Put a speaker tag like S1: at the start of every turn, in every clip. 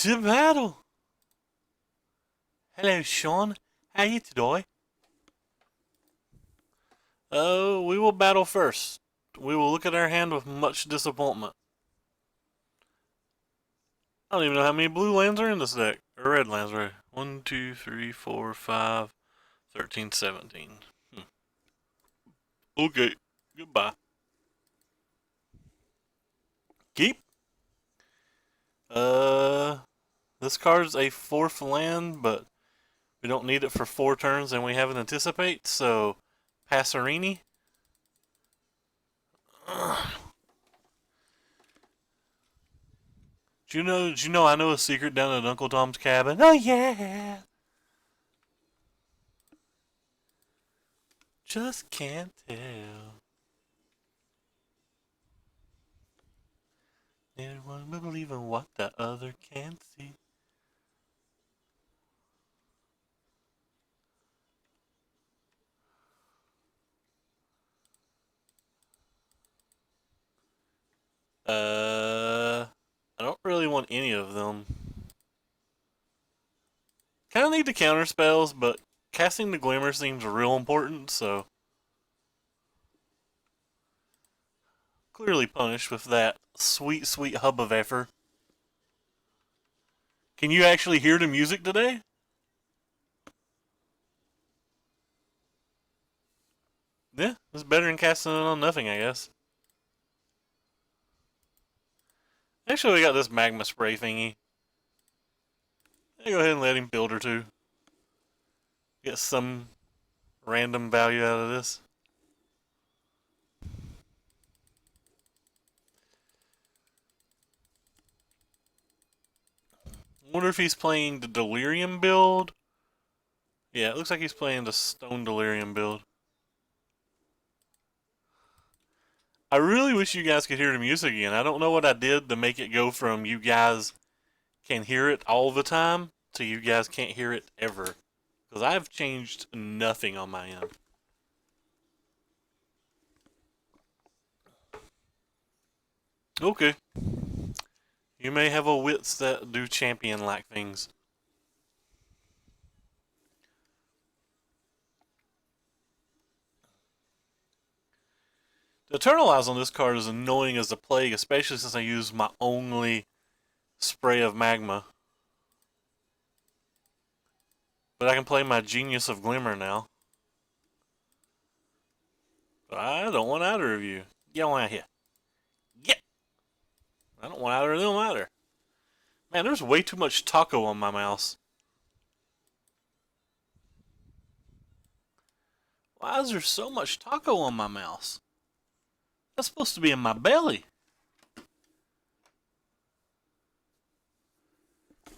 S1: to battle. Hello, Sean. How you today? We will battle first. We will look at our hand with much disappointment. I don't even know how many blue lands are in this deck. Or red lands, right? 1, 2, 3, 4, 5, 13, 17. Okay. Goodbye. Keep. This card's a 4th land, but we don't need it for 4 turns and we have an anticipate, so Passerini. Did you know I know a secret down at Uncle Tom's cabin? Oh yeah. Just can't tell. Never one will believe in what the other can't see. I don't really want any of them. Kind of need the counter spells, but casting the Glimmer seems real important, so clearly punished with that sweet, sweet hub of effort. Can you actually hear the music today? Yeah, it's better than casting it on nothing, I guess. Actually, we got this magma spray thingy. Go ahead and let him build her too. Get some random value out of this. Wonder if he's playing the Delirium build. Yeah, it looks like he's playing the Stone Delirium build. I really wish you guys could hear the music again. I don't know what I did to make it go from you guys can hear it all the time to you guys can't hear it ever. Because I've changed nothing on my end. Okay. You may have a wits that do champion-like things. The Eternalize on this card is annoying as the plague, especially since I use my only spray of magma. But I can play my Genius of Glimmer now. But I don't want either of you. Get on out here. Get! I don't want either of them either. Man, there's way too much taco on my mouse. Why is there so much taco on my mouse? That's supposed to be in my belly.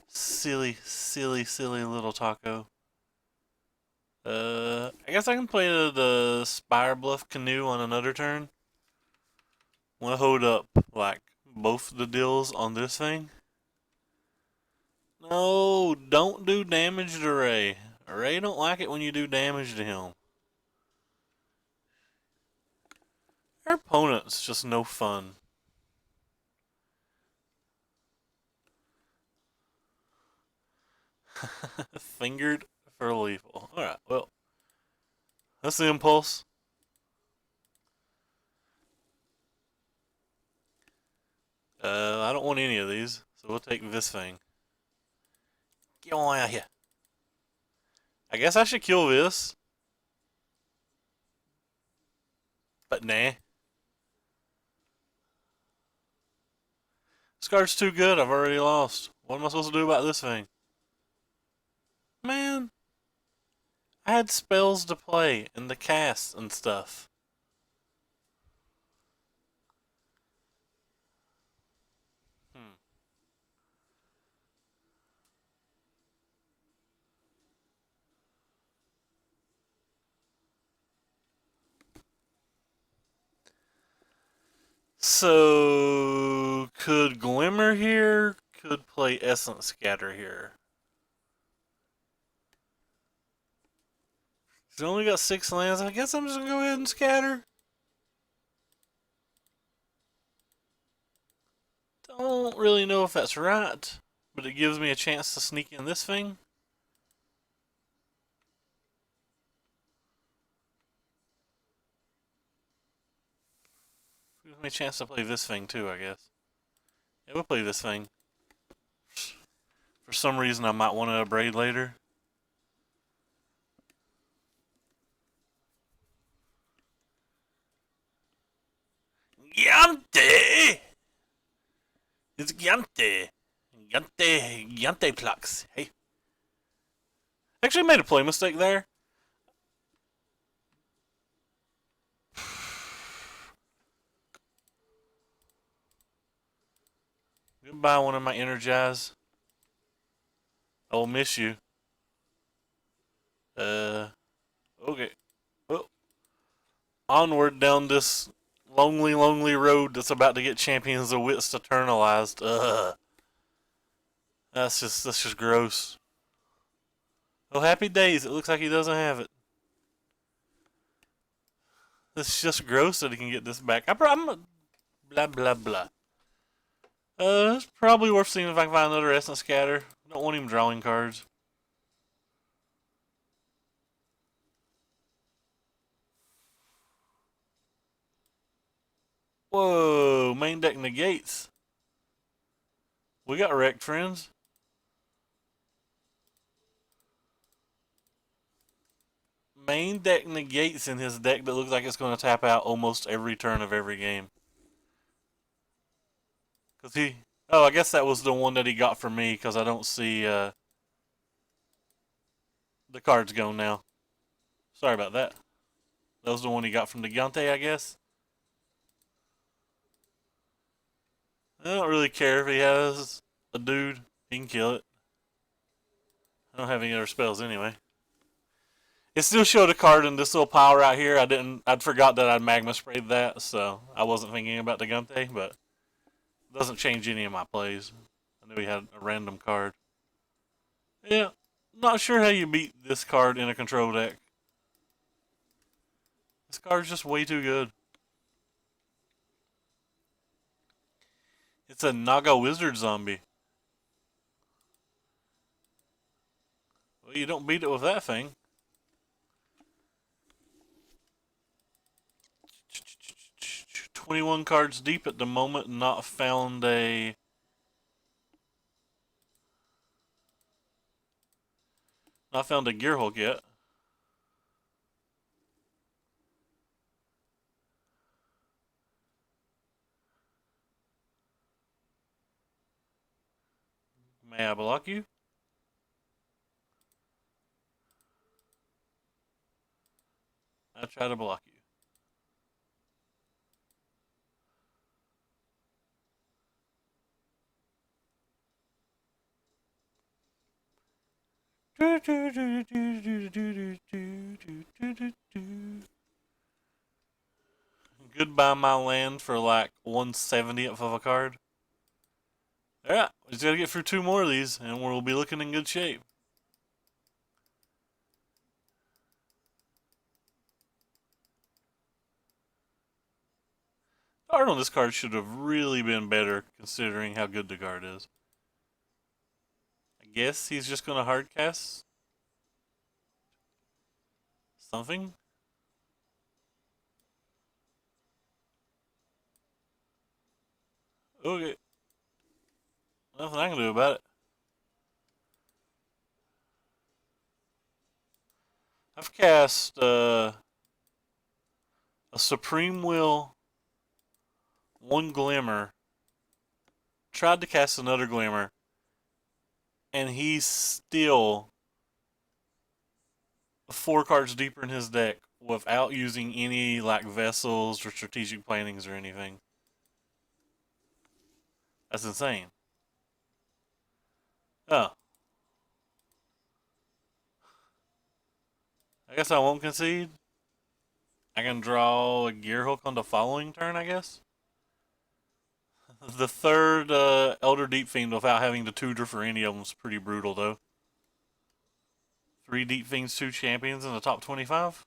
S1: Silly, silly, silly little taco. I guess I can play the Spire Bluff Canoe on another turn. Want to hold up, like, both the deals on this thing? No, don't do damage to Ray. Ray don't like it when you do damage to him. Our opponent's just no fun. Fingered for lethal. Alright, well. That's the impulse. I don't want any of these, so we'll take this thing. Get on out here. I guess I should kill this. But nah. This card's too good, I've already lost. What am I supposed to do about this thing? Man. I had spells to play and the cast and stuff. So, could Glimmer here? Could play Essence Scatter here. He's only got 6 lands. I guess I'm just gonna go ahead and scatter. Don't really know if that's right. but it gives me a chance to sneak in this thing. Gives me a chance to play this thing too, I guess. Yeah, we'll play this thing. For some reason, I might want to upgrade later. Gigante! It's Gigante. Gigante Plux. Hey. Actually made a play mistake there. Goodbye, one of my Energize. I will miss you. Okay. Well, onward down this lonely, lonely road that's about to get Champions of Wits eternalized. That's just gross. Oh, happy days. It looks like he doesn't have it. It's just gross that he can get this back. I'm blah blah blah. It's probably worth seeing if I can find another Essence Scatter. Don't want him drawing cards. Whoa, main deck negates. We got wrecked, friends. Main deck negates in his deck that looks like it's going to tap out almost every turn of every game. Cause he, oh, I guess that was the one that he got from me. Cause I don't see the cards go now. Sorry about that. That was the one he got from the Gigante, I guess. I don't really care if he has a dude. He can kill it. I don't have any other spells anyway. It still showed a card in this little pile right here. I'd forgot that I'd magma sprayed that, so I wasn't thinking about the Gigante, but it doesn't change any of my plays. I knew he had a random card. Yeah, not sure how you beat this card in a control deck. This card's just way too good. It's a Naga Wizard zombie. Well, you don't beat it with that thing. $21 cards deep at the moment, not found a Gearhulk yet. May I block you? I try to block you. Goodbye my land for like 1/70th of a card. Alright, we just gotta get through two more of these and we'll be looking in good shape. The art on this card should have really been better considering how good the card is. I guess he's just gonna hardcast something. Okay. Nothing I can do about it. I've cast a Supreme Will, one Glimmer, tried to cast another Glimmer, and he's still 4 cards deeper in his deck without using any like vessels or strategic plannings or anything. That's insane. Oh. I guess I won't concede. I can draw a Gearhulk on the following turn, I guess. The third Elder Deep Fiend without having to tutor for any of them is pretty brutal, though. 3 Deep Fiends, 2 Champions in the top 25.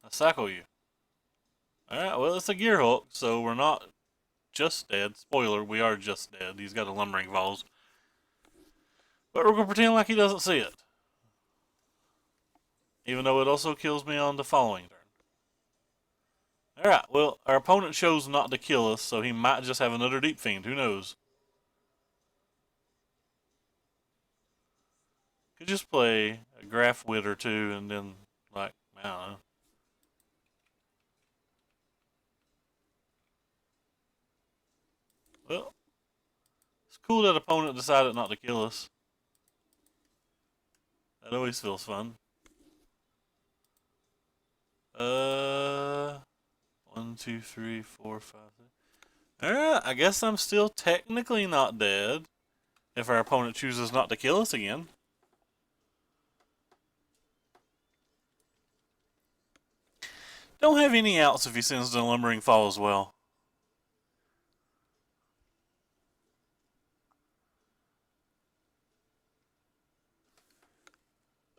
S1: I cycle you. Alright, well, it's a Gearhulk, so we're not just dead. Spoiler, we are just dead. He's got a Lumbering Falls. But we're going to pretend like he doesn't see it. Even though it also kills me on the following turn. Alright, well, our opponent chose not to kill us, so he might just have another Deep Fiend. Who knows? Could just play a Graph Wit or two and then, like, I don't know. Well, it's cool that opponent decided not to kill us. That always feels fun. 1, 2, 3, 4, 5, 6. Alright, I guess I'm still technically not dead. If our opponent chooses not to kill us again. Don't have any outs if he sends the Lumbering Fall as well.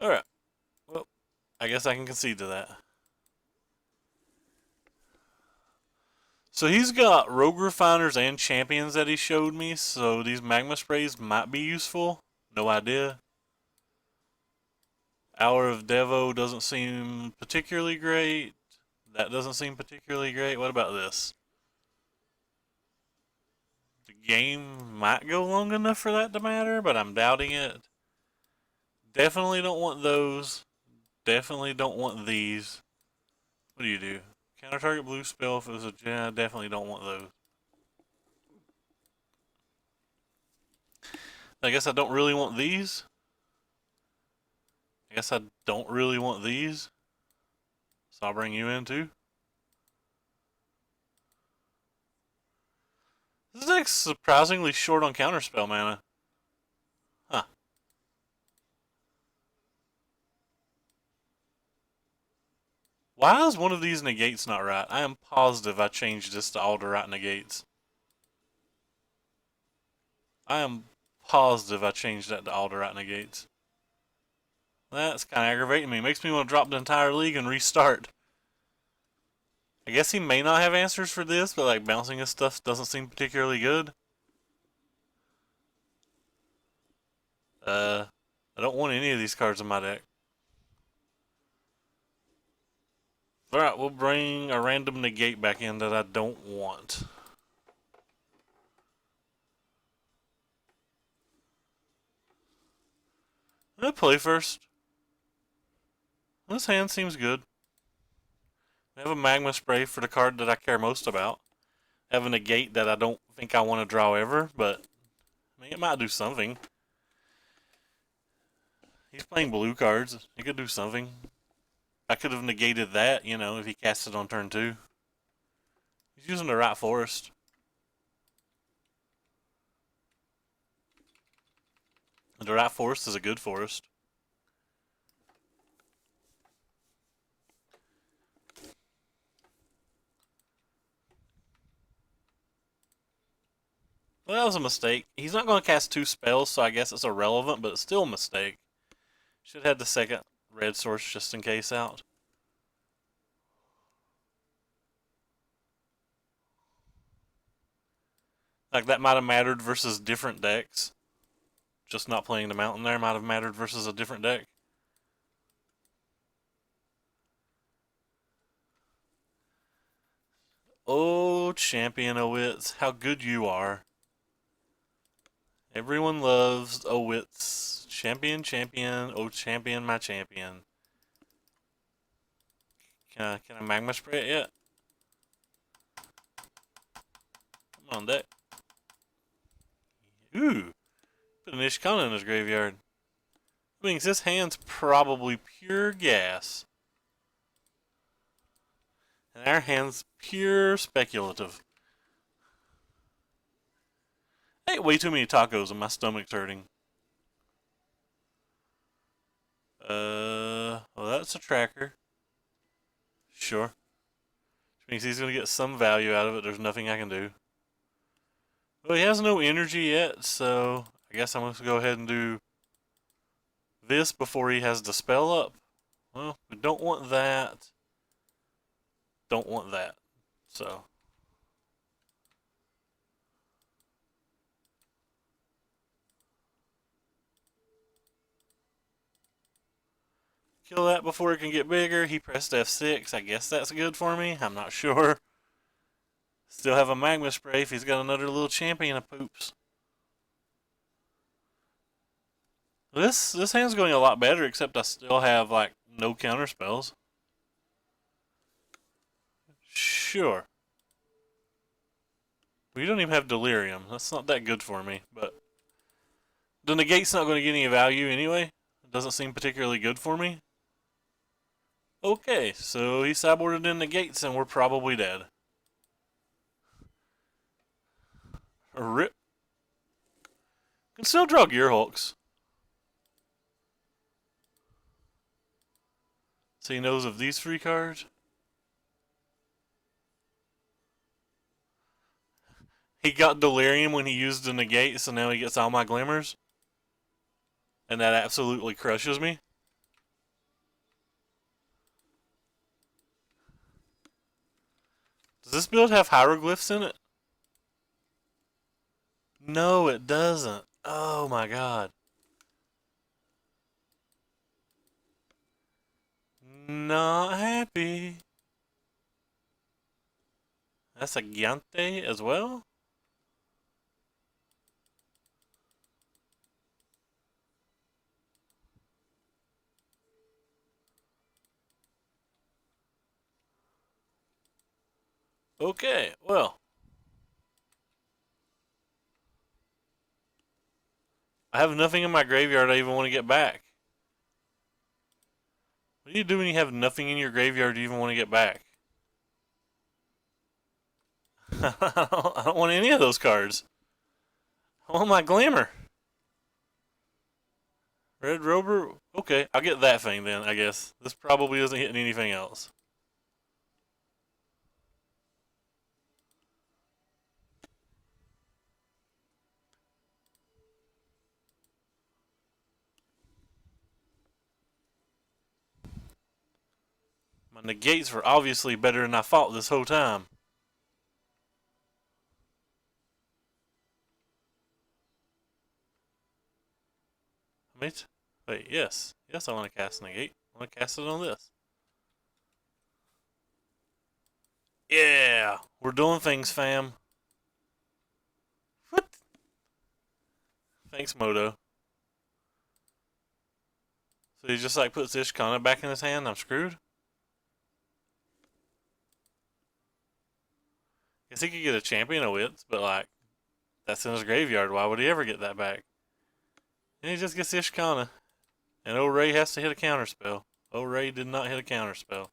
S1: Alright. Well, I guess I can concede to that. So he's got Rogue Refiners and Champions that he showed me, so these Magma Sprays might be useful. No idea. Hour of Devo doesn't seem particularly great. That doesn't seem particularly great. What about this? The game might go long enough for that to matter, but I'm doubting it. Definitely don't want those. Definitely don't want these. What do you do? Counter target blue spell if it was a gem. Definitely don't want those. I guess I don't really want these. I guess I don't really want these. So I'll bring you in too. This deck's surprisingly short on counterspell mana. Huh. Why is one of these negates not right? I am positive I changed this to all the right negates. I am positive I changed that to all the right negates. That's kind of aggravating me. It makes me want to drop the entire league and restart. I guess he may not have answers for this, but like bouncing his stuff doesn't seem particularly good. I don't want any of these cards in my deck. Alright, we'll bring a random negate back in that I don't want. I'll play first. This hand seems good. I have a Magma Spray for the card that I care most about. I have a negate that I don't think I want to draw ever, but I mean, it might do something. He's playing blue cards. He could do something. I could have negated that, you know, if he cast it on turn 2. He's using the right forest. The right forest is a good forest. Well, that was a mistake. He's not going to cast 2 spells, so I guess it's irrelevant, but it's still a mistake. Should have had the second red source just in case out. Like, that might have mattered versus different decks. Just not playing the mountain there might have mattered versus a different deck. Oh, Champion Owitz, how good you are. Everyone loves Owitz. Champion, champion, oh champion, my champion. Can I Magma Spray it yet? Come on, deck. Ooh, put an Ishkana in his graveyard. That means this hand's probably pure gas. And our hand's pure speculative. I ate way too many tacos and my stomach's hurting. Well, that's a tracker. Sure. Which means he's going to get some value out of it. There's nothing I can do. Well, he has no energy yet, so I guess I'm going to go ahead and do this before he has the spell up. Well, we don't want that. Don't want that. So kill that before it can get bigger. He pressed F6. I guess that's good for me. I'm not sure. Still have a magma spray if he's got another little champion of poops. This hand's going a lot better, except I still have like no counter spells. Sure. We don't even have delirium. That's not that good for me, but the negate's not going to get any value anyway. It doesn't seem particularly good for me. Okay, so he sideboarded in negates and we're probably dead. Rip. Can still draw Gearhulks. So he knows of these 3 cards. He got Delirium when he used the negate, so now he gets all my glimmers. And that absolutely crushes me. Does this build have hieroglyphs in it? No, it doesn't. Oh my god. Not happy. That's a Gyante as well? Okay, well. I have nothing in my graveyard I even want to get back. What do you do when you have nothing in your graveyard you even want to get back? I don't want any of those cards. I want my Glamour. Red Rover? Okay, I'll get that thing then, I guess. This probably isn't hitting anything else. My negates were obviously better than I thought this whole time. Wait, yes. Yes, I want to cast negate. I want to cast it on this. Yeah, we're doing things, fam. What? Thanks, Moto. So he just like puts Ishkana back in his hand. I'm screwed. Guess he could get a champion of wits, but like that's in his graveyard. Why would he ever get that back? And he just gets Ishkana. And Ray has to hit a counterspell. Ray did not hit a counterspell.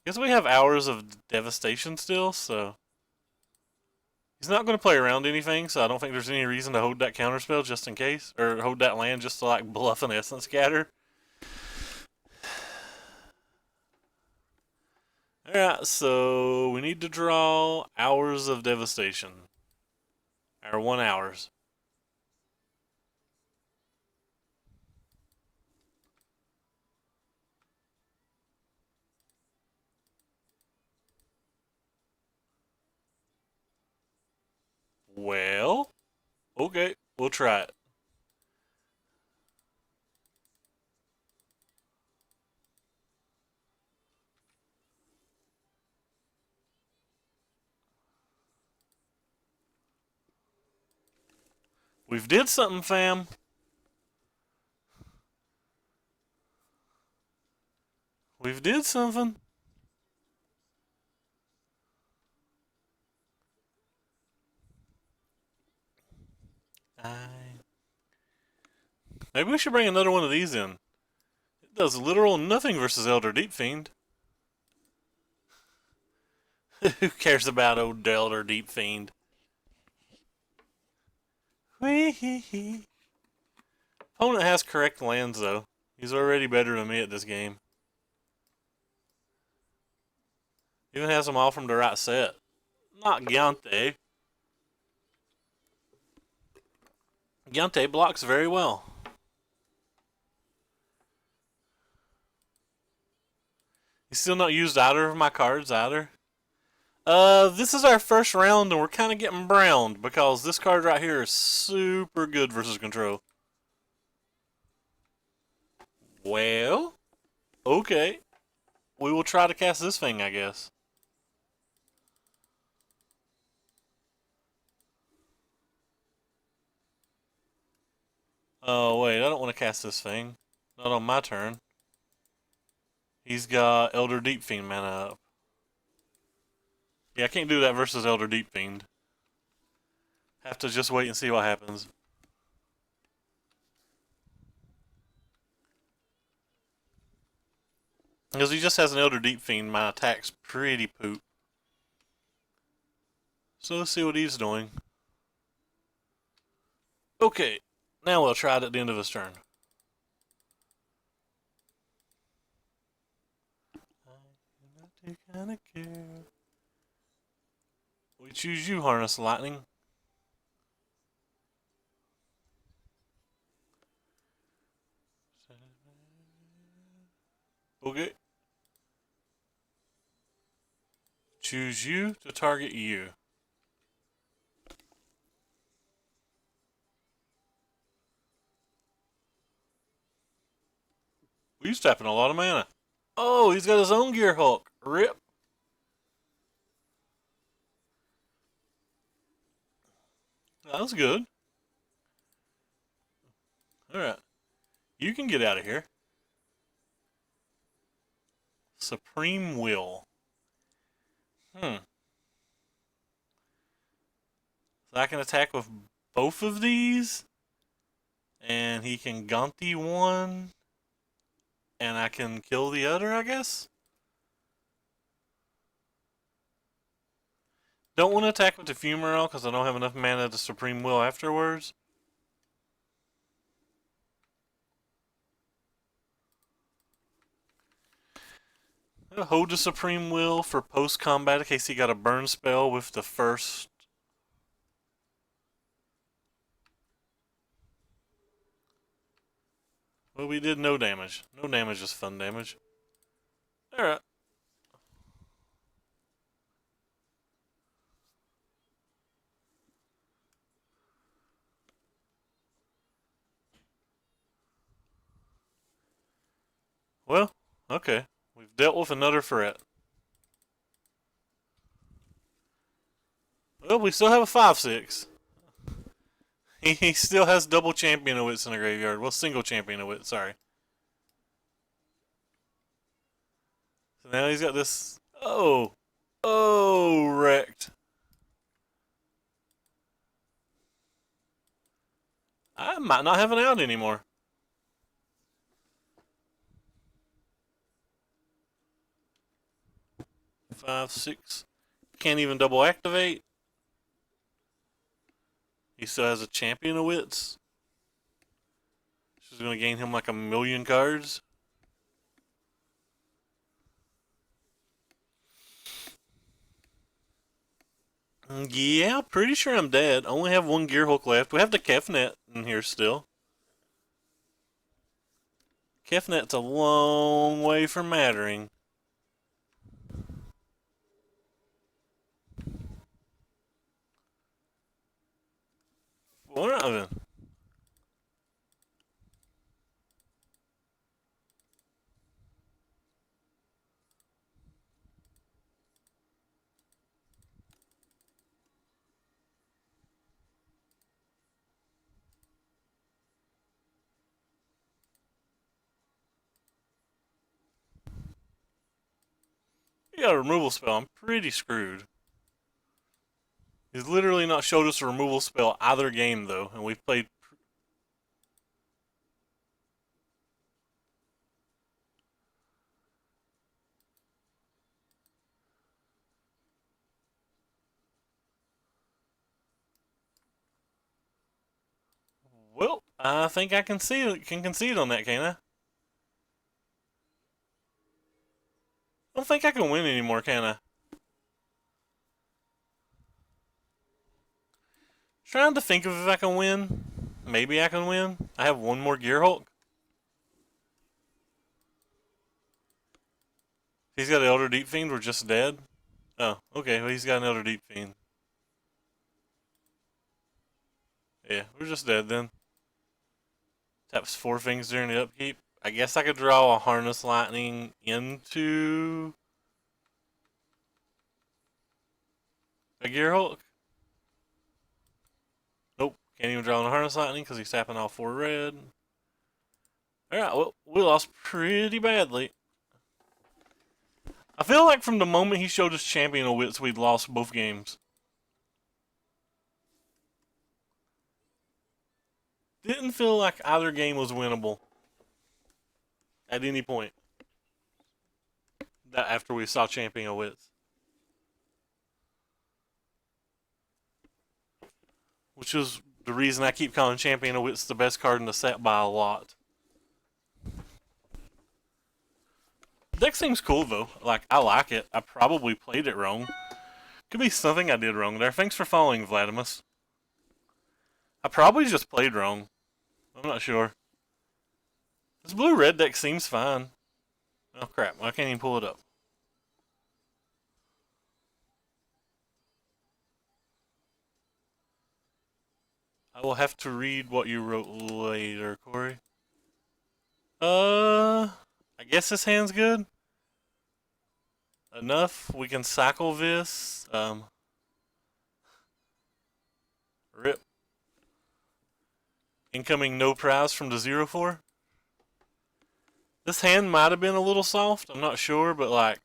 S1: Guess we have hours of devastation still, so he's not going to play around anything, so I don't think there's any reason to hold that counterspell just in case, or hold that land just to like bluff an Essence Scatter. Alright, so we need to draw hours of devastation. Or 1 hours. Well, okay, we'll try it. We've did something, fam. We've did something. Maybe we should bring another one of these in. It does literal nothing versus Elder Deep Fiend. Who cares about old Elder Deep Fiend? Wee-hee-hee. Opponent has correct lands, though. He's already better than me at this game. Even has them all from the right set. Not Gyante. Gyante blocks very well. He's still not used either of my cards either. This is our first round and we're kind of getting browned because this card right here is super good versus control. Well, Okay. We will try to cast this thing, I guess. Oh, wait. I don't want to cast this thing. Not on my turn. He's got Elder Deep Fiend mana up. Yeah, I can't do that versus Elder Deep Fiend. Have to just wait and see what happens. Because he just has an Elder Deep Fiend, my attack's pretty poop. So let's see what he's doing. Okay, now we'll try it at the end of his turn. I do kinda care. We choose you, Harness Lightning. Okay. Choose you to target you. He's tapping a lot of mana. Oh, he's got his own Gear Hulk. Rip. That was good. Alright. You can get out of here. Supreme Will. So I can attack with both of these. And he can Gonti one. And I can kill the other, I guess? Don't want to attack with the Fumarole because I don't have enough mana to Supreme Will afterwards. I'll hold the Supreme Will for post-combat in case he got a burn spell with the first. Well, we did no damage. No damage is fun damage. Alright. Well, okay. We've dealt with another threat. Well, we still have a 5/6. He still has double Champion of Wits in the graveyard. Well, single Champion of Wits, sorry. So now he's got this. Oh. Oh, wrecked. I might not have an out anymore. Five, six. Can't even double activate. He still has a Champion of Wits. She's going to gain him like 1,000,000 cards. Yeah, pretty sure I'm dead. Only have one Gearhulk left. We have the Kefnet in here still. Kefnet's a long way from mattering. Well, not then. He got a removal spell. I'm pretty screwed. He's literally not showed us a removal spell either game, though, and we've played. Well, I think I can concede on that, can I? I don't think I can win anymore, can I? Trying to think of if I can win. Maybe I can win. I have one more Gearhulk. He's got an Elder Deep Fiend. We're just dead. Oh, okay. Well, he's got an Elder Deep Fiend. Yeah, we're just dead then. Taps 4 things during the upkeep. I guess I could draw a Harness Lightning into a Gear Hulk. Nope, can't even draw a Harness Lightning because he's tapping all 4 red. Alright, well, we lost pretty badly. I feel like from the moment he showed us Champion of Wits, we'd lost both games. Didn't feel like either game was winnable at any point after we saw Champion of Wits. Which is the reason I keep calling Champion of Wits the best card in the set by a lot. Deck seems cool though. Like, I like it. I probably played it wrong. Could be something I did wrong there. Thanks for following, Vladimus. I probably just played wrong. I'm not sure. This blue-red deck seems fine. Oh crap, I can't even pull it up. I will have to read what you wrote later, Corey. I guess this hand's good. Enough. We can cycle this. Rip. Incoming no prize from the 0-4. This hand might have been a little soft. I'm not sure, but like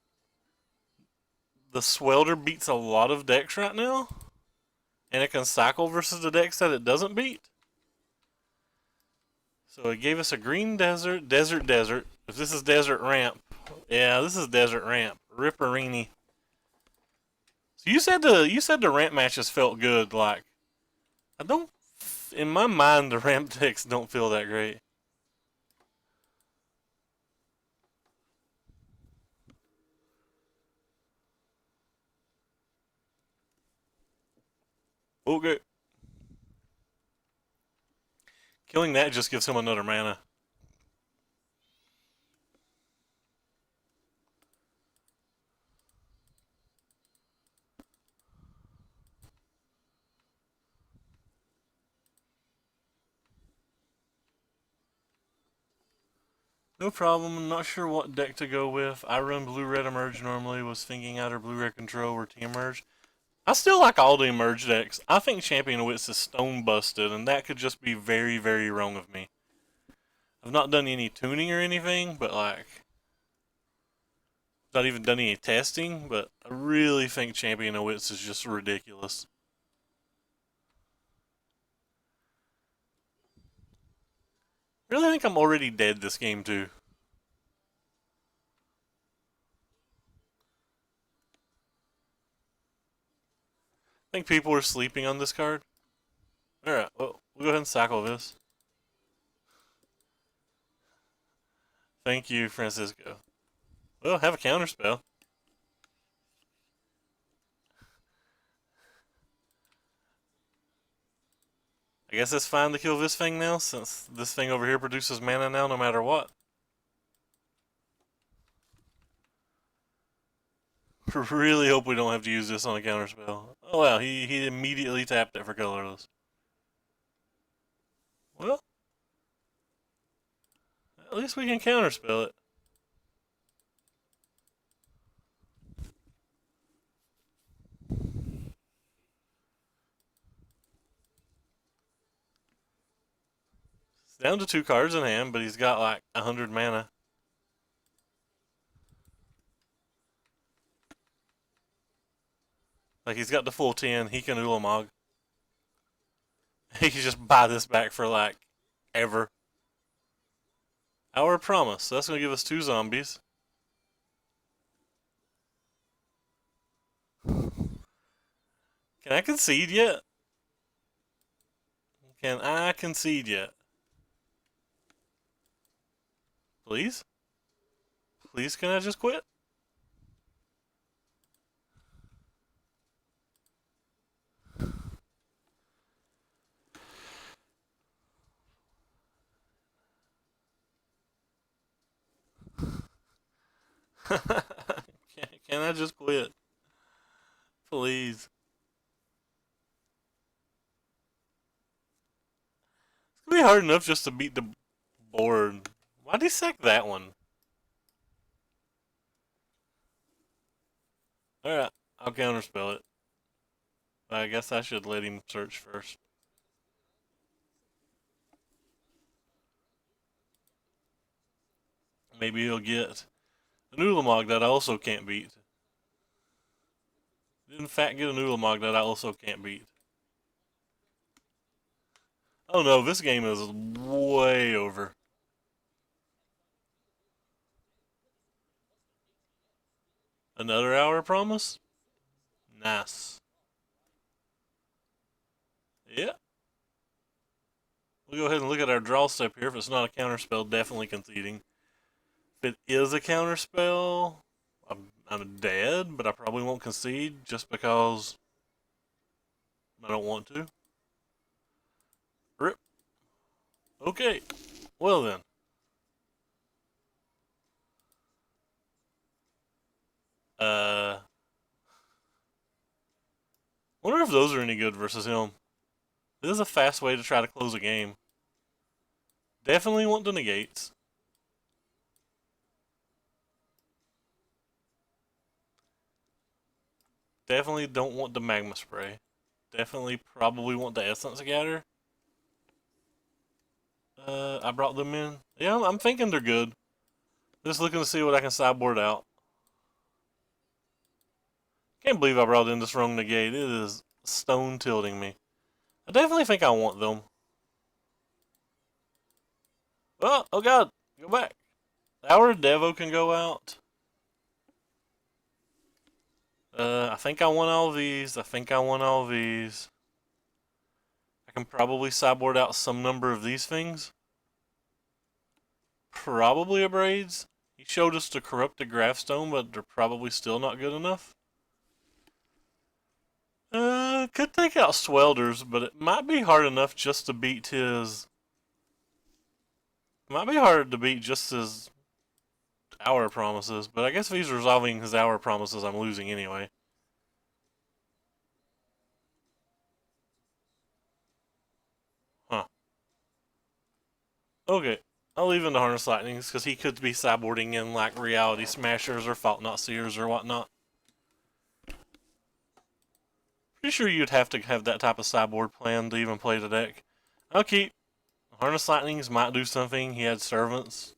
S1: the Swelter beats a lot of decks right now, and it can cycle versus the decks that it doesn't beat. So it gave us a green desert, desert. If this is desert ramp, yeah, this is desert ramp. Ripperini. So you said the ramp matches felt good. Like, I don't. In my mind, the ramp decks don't feel that great. Okay. Killing that just gives him another mana. No problem. I'm not sure what deck to go with. I run blue-red emerge normally. Was thinking either blue-red control or T-emerge. I still like all the emerge decks. I think Champion of Wits is stone busted, and that could just be very, very wrong of me. I've not done any tuning or anything, but like, not even done any testing, but I really think Champion of Wits is just ridiculous. I really think I'm already dead this game too. I think people are sleeping on this card. Alright, well, we'll go ahead and cycle this. Thank you, Francisco. Well, have a counter spell. I guess it's fine to kill this thing now, since this thing over here produces mana now no matter what. Really hope we don't have to use this on a counter spell. Oh wow, he immediately tapped it for colorless. Well, at least we can counterspell it. It's down to 2 cards in hand, but he's got like 100 mana. Like, he's got the full 10, he can Ulamog. He can just buy this back for like ever. Our promise. So that's gonna give us 2 zombies. Can I concede yet? Can I concede yet? Please? Please, can I just quit? Can I just quit? Please. It's gonna be hard enough just to beat the board. Why'd he sack that one? Alright, I'll counterspell it. I guess I should let him search first. Maybe he'll get an Ulamog that I also can't beat. Did in fact get an Ulamog that I also can't beat. Oh no, this game is way over. Another hour promise? Nice. Yeah. We'll go ahead and look at our draw step here. If it's not a counterspell, definitely conceding. If it is a counterspell, I'm dead, but I probably won't concede just because I don't want to. Rip. Okay. Well then. Wonder if those are any good versus him. This is a fast way to try to close a game. Definitely want the negates. Definitely don't want the magma spray. Definitely probably want the essence scatter. I brought them in. Yeah, I'm thinking they're good. Just looking to see what I can sideboard out. Can't believe I brought in this wrong negate. It is stone tilting me. I definitely think I want them. Oh god, go back. Our Devo can go out. I think I want all these. I think I want all these. I can probably sideboard out some number of these things. Probably a Braids. He showed us the Corrupted Graphstone, but they're probably still not good enough. Could take out Swelders, but it might be hard enough just to beat his... Might be hard to beat just his hour promises, but I guess if he's resolving his hour promises, I'm losing anyway. Huh. Okay. I'll leave him to Harness Lightnings, because he could be sideboarding in like Reality Smashers or Fault Not Seers or whatnot. Pretty sure you'd have to have that type of sideboard plan to even play the deck. I'll keep. Harness Lightnings might do something. He had Servants.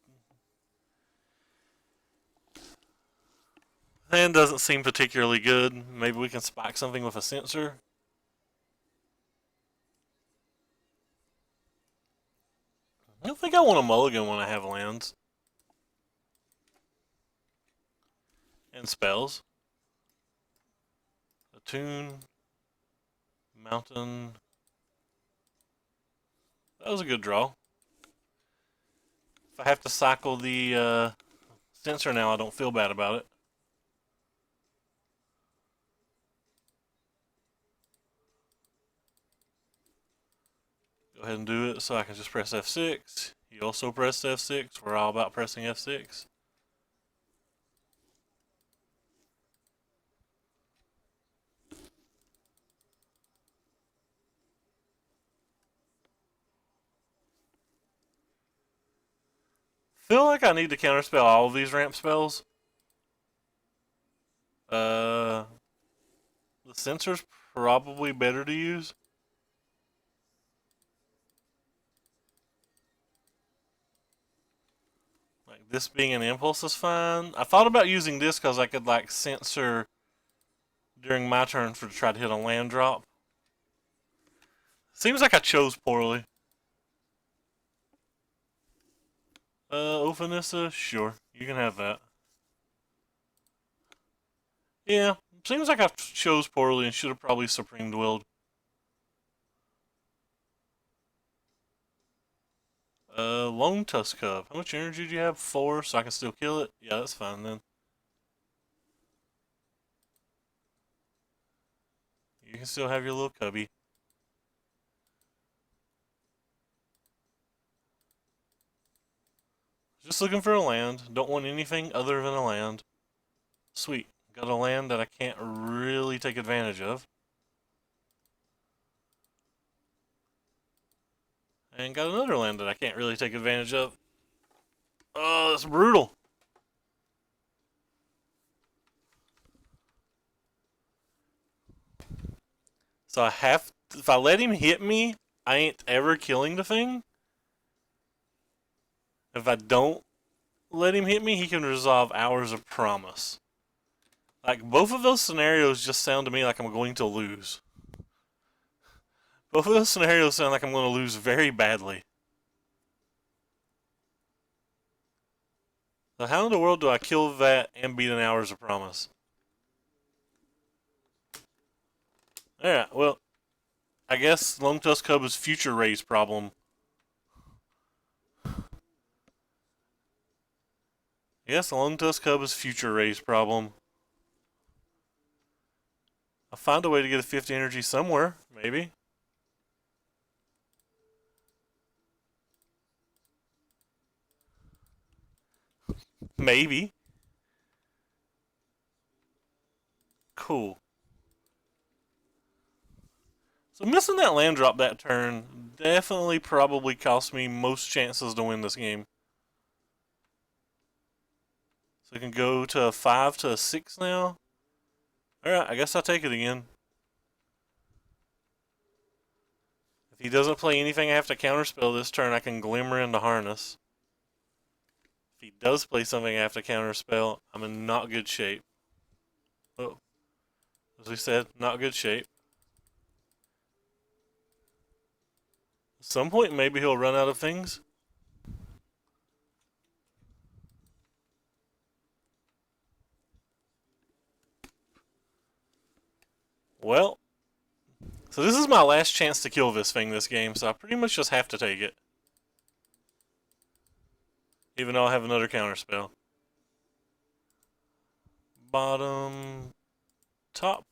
S1: Hand doesn't seem particularly good. Maybe we can spike something with a Sensor. I don't think I want a mulligan when I have lands. And spells. Attune. Mountain. That was a good draw. If I have to cycle the Sensor now, I don't feel bad about it. Go ahead and do it so I can just press F6. He also pressed F6. We're all about pressing F6. Feel like I need to counterspell all of these ramp spells. The Sensor's probably better to use. Like this being an impulse is fine. I thought about using this because I could like Sensor during my turn to try to hit a land drop. Seems like I chose poorly. Ophanissa? Sure. You can have that. Yeah. Seems like I chose poorly and should have probably Supreme Willed. Lone Tusk Cub. How much energy do you have? 4, so I can still kill it? Yeah, that's fine then. You can still have your little cubby. Just looking for a land. Don't want anything other than a land. Sweet. Got a land that I can't really take advantage of. And got another land that I can't really take advantage of. Oh, that's brutal. So I have, if I let him hit me, I ain't ever killing the thing. If I don't let him hit me, he can resolve Hours of Promise. Like, both of those scenarios just sound to me like I'm going to lose. Both of those scenarios sound like I'm going to lose very badly. So how in the world do I kill that and beat an Hours of Promise? Alright, well, I guess Lone Tusk Cub is Future Ray's problem. Yes, Lone Tusk Cub is Future Ray's problem. I'll find a way to get a 50 energy somewhere, maybe. Maybe. Cool. So missing that land drop that turn definitely probably cost me most chances to win this game. So I can go to a 5 to a 6 now. Alright, I guess I'll take it again. If he doesn't play anything I have to counterspell this turn, I can Glimmer into Harness. If he does play something I have to counterspell, I'm in not good shape. Oh, as we said, not good shape. At some point, maybe he'll run out of things. Well, so this is my last chance to kill this thing this game, so I pretty much just have to take it. Even though I have another counterspell. Bottom, top.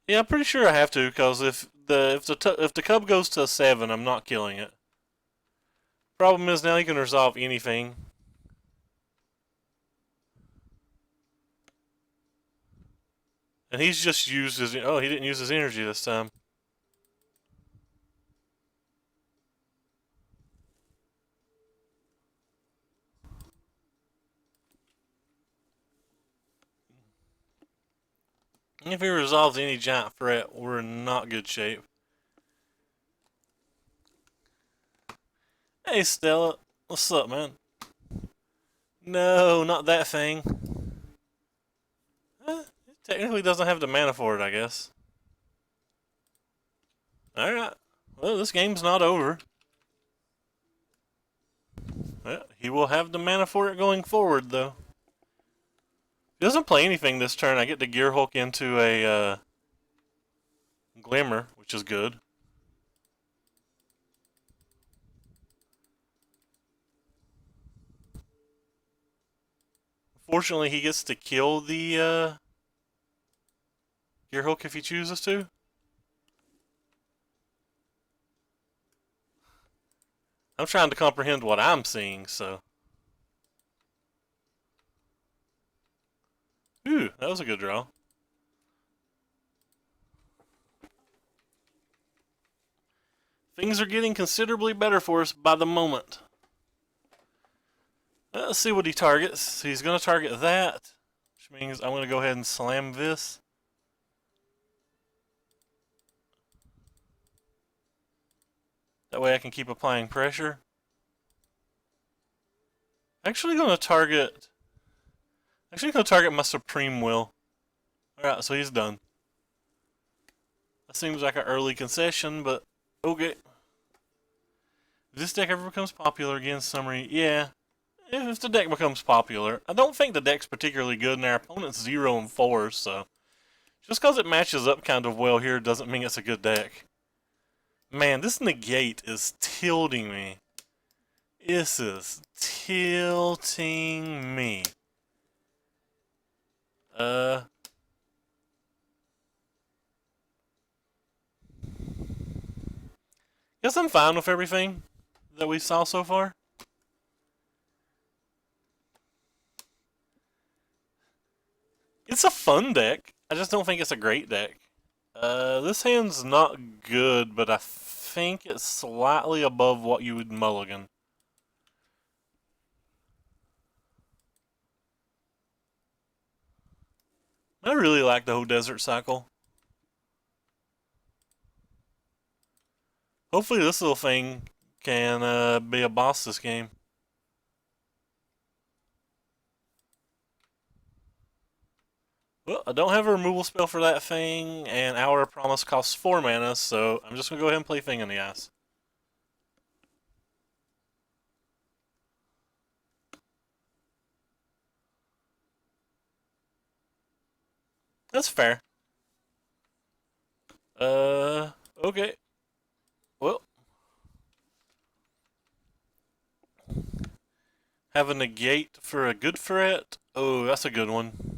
S1: Yeah, I'm pretty sure I have to, because if the cub goes to a 7, I'm not killing it. Problem is now he can resolve anything. And he's just used his, oh, he didn't use his energy this time. If he resolves any giant threat, we're in not good shape. Hey Stella, what's up, man? No, not that thing. It technically doesn't have the mana for it, I guess. Alright. Well, this game's not over. Well, he will have the mana for it going forward, though. If he doesn't play anything this turn, I get to Gear Hulk into a Glimmer, which is good. Fortunately, he gets to kill the Gear Hulk if he chooses to. I'm trying to comprehend what I'm seeing, so. Ooh, that was a good draw. Things are getting considerably better for us by the moment. Let's see what he targets. He's going to target that, which means I'm going to go ahead and slam this. That way I can keep applying pressure. Actually going to target my Supreme Will. Alright, so he's done. That seems like an early concession, but okay. If this deck ever becomes popular again, summary, yeah. If the deck becomes popular. I don't think the deck's particularly good, and our opponent's 0 and 4, so. Just because it matches up kind of well here doesn't mean it's a good deck. Man, this negate is tilting me. This is tilting me. Guess I'm fine with everything that we saw so far. It's a fun deck. I just don't think it's a great deck. This hand's not good, but I think it's slightly above what you would mulligan. I really like the whole desert cycle. Hopefully this little thing can be a boss this game. Well, I don't have a removal spell for that thing, and Hour of Promise costs 4 mana, so I'm just going to go ahead and play Thing in the Ice. That's fair. Okay. Well, have a negate for a good threat. Oh, that's a good one.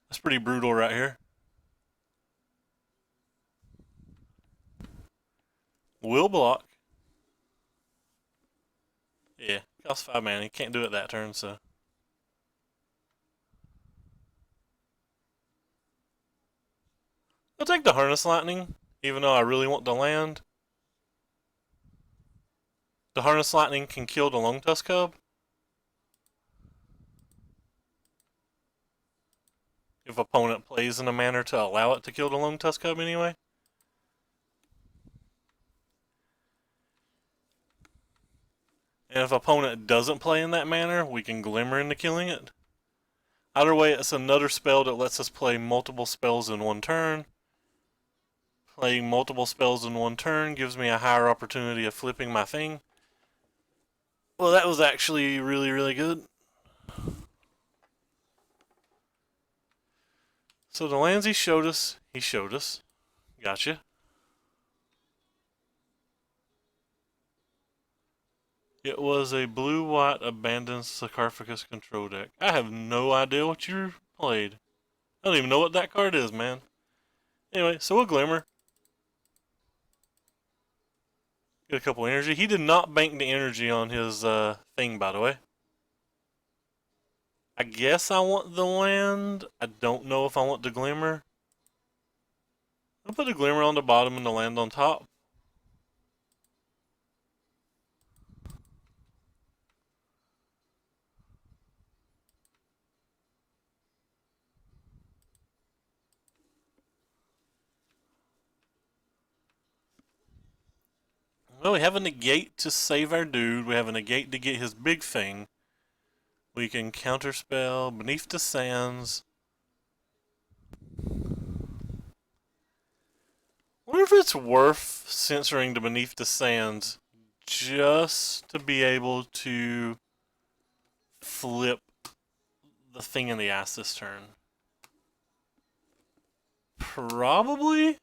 S1: That's pretty brutal right here. Will block. Yeah, costs 5 mana. You can't do it that turn, so. I'll take the Harness Lightning, even though I really want the land. The Harness Lightning can kill the Lone Tusk Cub. If opponent plays in a manner to allow it to kill the Lone Tusk Cub anyway. And if opponent doesn't play in that manner, we can Glimmer into killing it. Either way, it's another spell that lets us play multiple spells in one turn. Playing multiple spells in one turn gives me a higher opportunity of flipping my thing. Well, that was actually really, really good. So the lands he showed us. Gotcha. It was a blue-white abandoned sarcophagus control deck. I have no idea what you played. I don't even know what that card is, man. Anyway, so we'll Glimmer. Get a couple energy. He did not bank the energy on his thing, by the way. I guess I want the land. I don't know if I want the Glimmer. I'll put the Glimmer on the bottom and the land on top. Well, we have a negate to save our dude. We have a negate to get his big thing. We can counterspell Beneath the Sands. I wonder if it's worth censoring the Beneath the Sands just to be able to flip the Thing in the Ice this turn. Probably.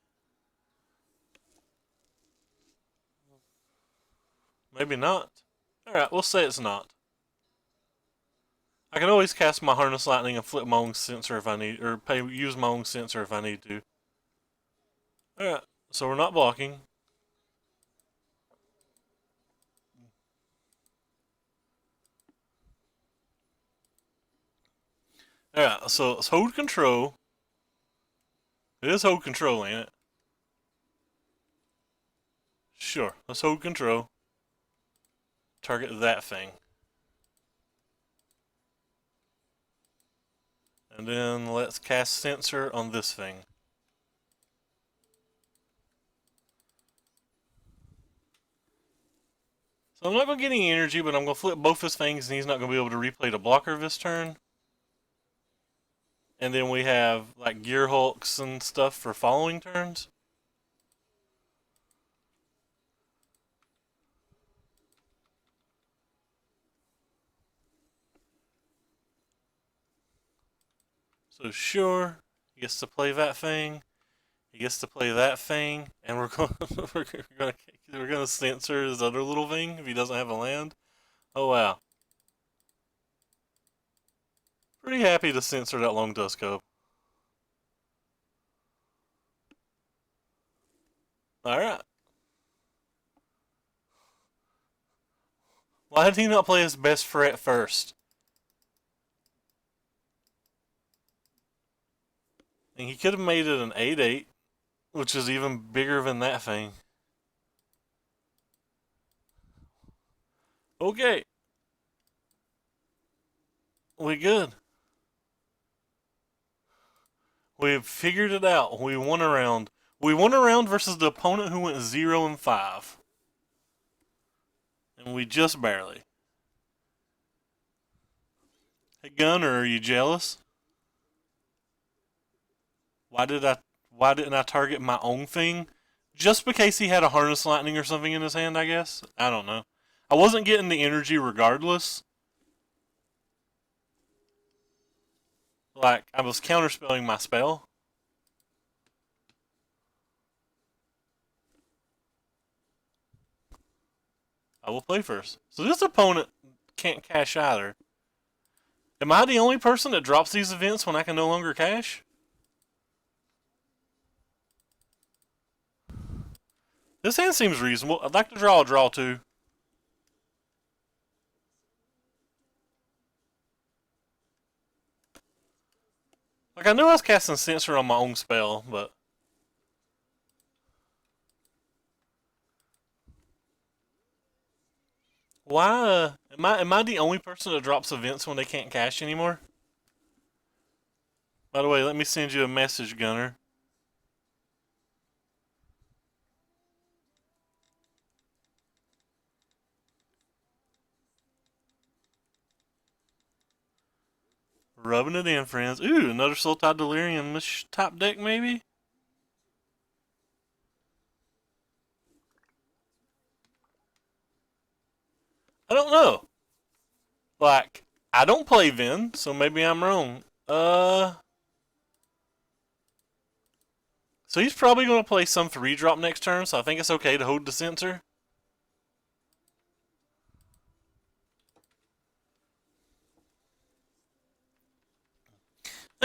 S1: Maybe not. Alright, we'll say it's not. I can always cast my Harness Lightning and flip my own Censor if I need, or use my own Censor if I need to. Alright, so we're not blocking. Alright, so let's hold control. It is hold control, ain't it? Sure, let's hold control. Target that thing. And then let's cast Censor on this thing. So I'm not going to get any energy, but I'm going to flip both his things, and he's not going to be able to replay the blocker this turn. And then we have like Gear Hulks and stuff for following turns. So sure, he gets to play that thing. He gets to play that thing, and we're going we're going to censor his other little thing if he doesn't have a land. Oh wow. Pretty happy to censor that Lone Tusk Cub. Alright. Why did he not play his best threat first? And he could have made it an 8/8, which is even bigger than that thing. Okay, we good. We've figured it out. We won a round. We won a round versus the opponent who went 0-5. And we just barely. Hey Gunner, are you jealous? Why didn't I target my own thing? Just because he had a harness lightning or something in his hand, I guess? I don't know. I wasn't getting the energy regardless. Like, I was counterspelling my spell. I will play first. So this opponent can't cash either. Am I the only person that drops these events when I can no longer cash? This hand seems reasonable. I'd like to draw a draw too. Like, I knew I was casting Censor on my own spell, but... Why, am I the only person that drops events when they can't cash anymore? By the way, let me send you a message, Gunner. Rubbing it in, friends. Ooh, another Soul Tide Delirium top deck, maybe? I don't know. Like, I don't play Vin, so maybe I'm wrong. So he's probably going to play some 3-drop next turn, so I think it's okay to hold the Censor.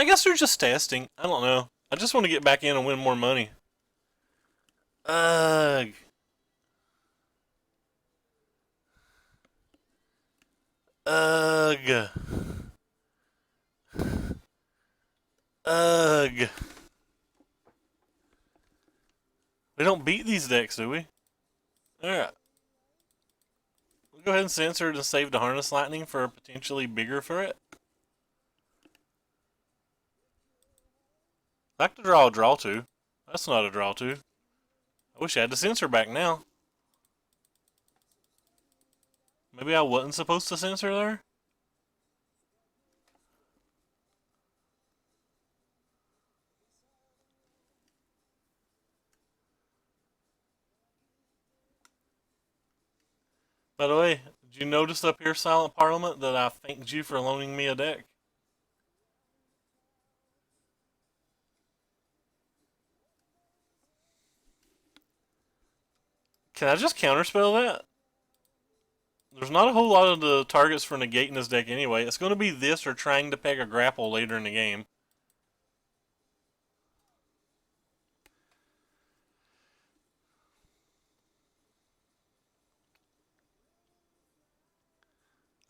S1: I guess they're just testing. I don't know. I just want to get back in and win more money. Ugh. Ugh. Ugh. We don't beat these decks, do we? Alright. We'll go ahead and Censor and save the Harness Lightning for a potentially bigger threat. I like to draw a draw two. That's not a draw two. I wish I had the Censor back now. Maybe I wasn't supposed to Censor there? By the way, did you notice up here, Silent Parliament, that I thanked you for loaning me a deck? Can I just counterspell that? There's not a whole lot of the targets for negating this deck anyway. It's going to be this or trying to peg a grapple later in the game.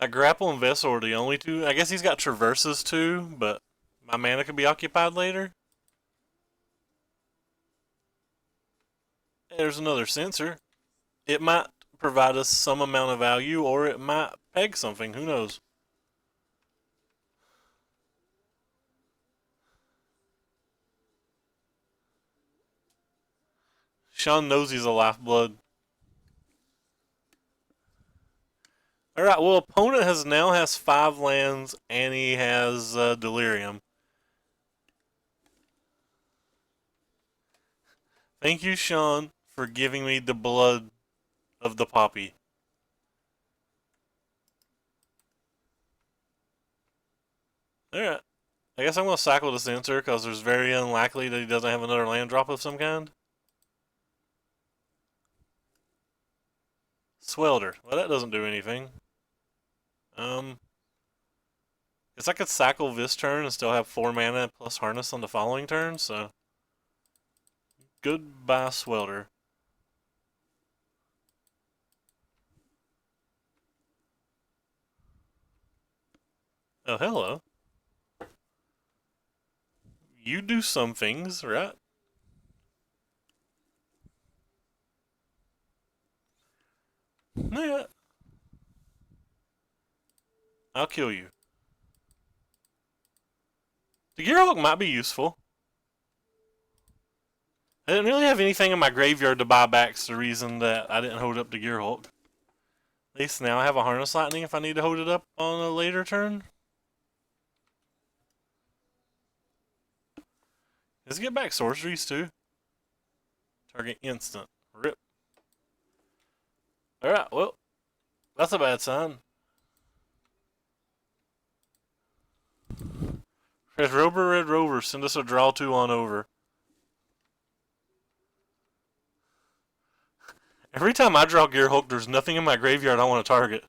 S1: A grapple and vessel are the only two. I guess he's got traverses too, but my mana could be occupied later. There's another Censor. It might provide us some amount of value, or it might peg something. Who knows? Sean knows he's a lifeblood. Alright, well, opponent now has 5 lands, and he has Delirium. Thank you, Sean, for giving me the blood of the poppy. Alright. I guess I'm going to cycle the Censor, because there's very unlikely that he doesn't have another land drop of some kind. Swelter. Well, that doesn't do anything. Guess I could cycle this turn and still have 4 mana plus Harness on the following turn, so... Goodbye, Swelter. Oh, hello. you do some things, right? Yeah, I'll kill you. The Gearhulk might be useful. I didn't really have anything in my graveyard to buy back's the reason that I didn't hold up the Gearhulk. At least now I have a Harness Lightning if I need to hold it up on a later turn. Does it get back sorceries too? Target instant. Rip. Alright, well, that's a bad sign. Red Rover, send us a draw 2 on over. Every time I draw Gearhulk, there's nothing in my graveyard I want to target.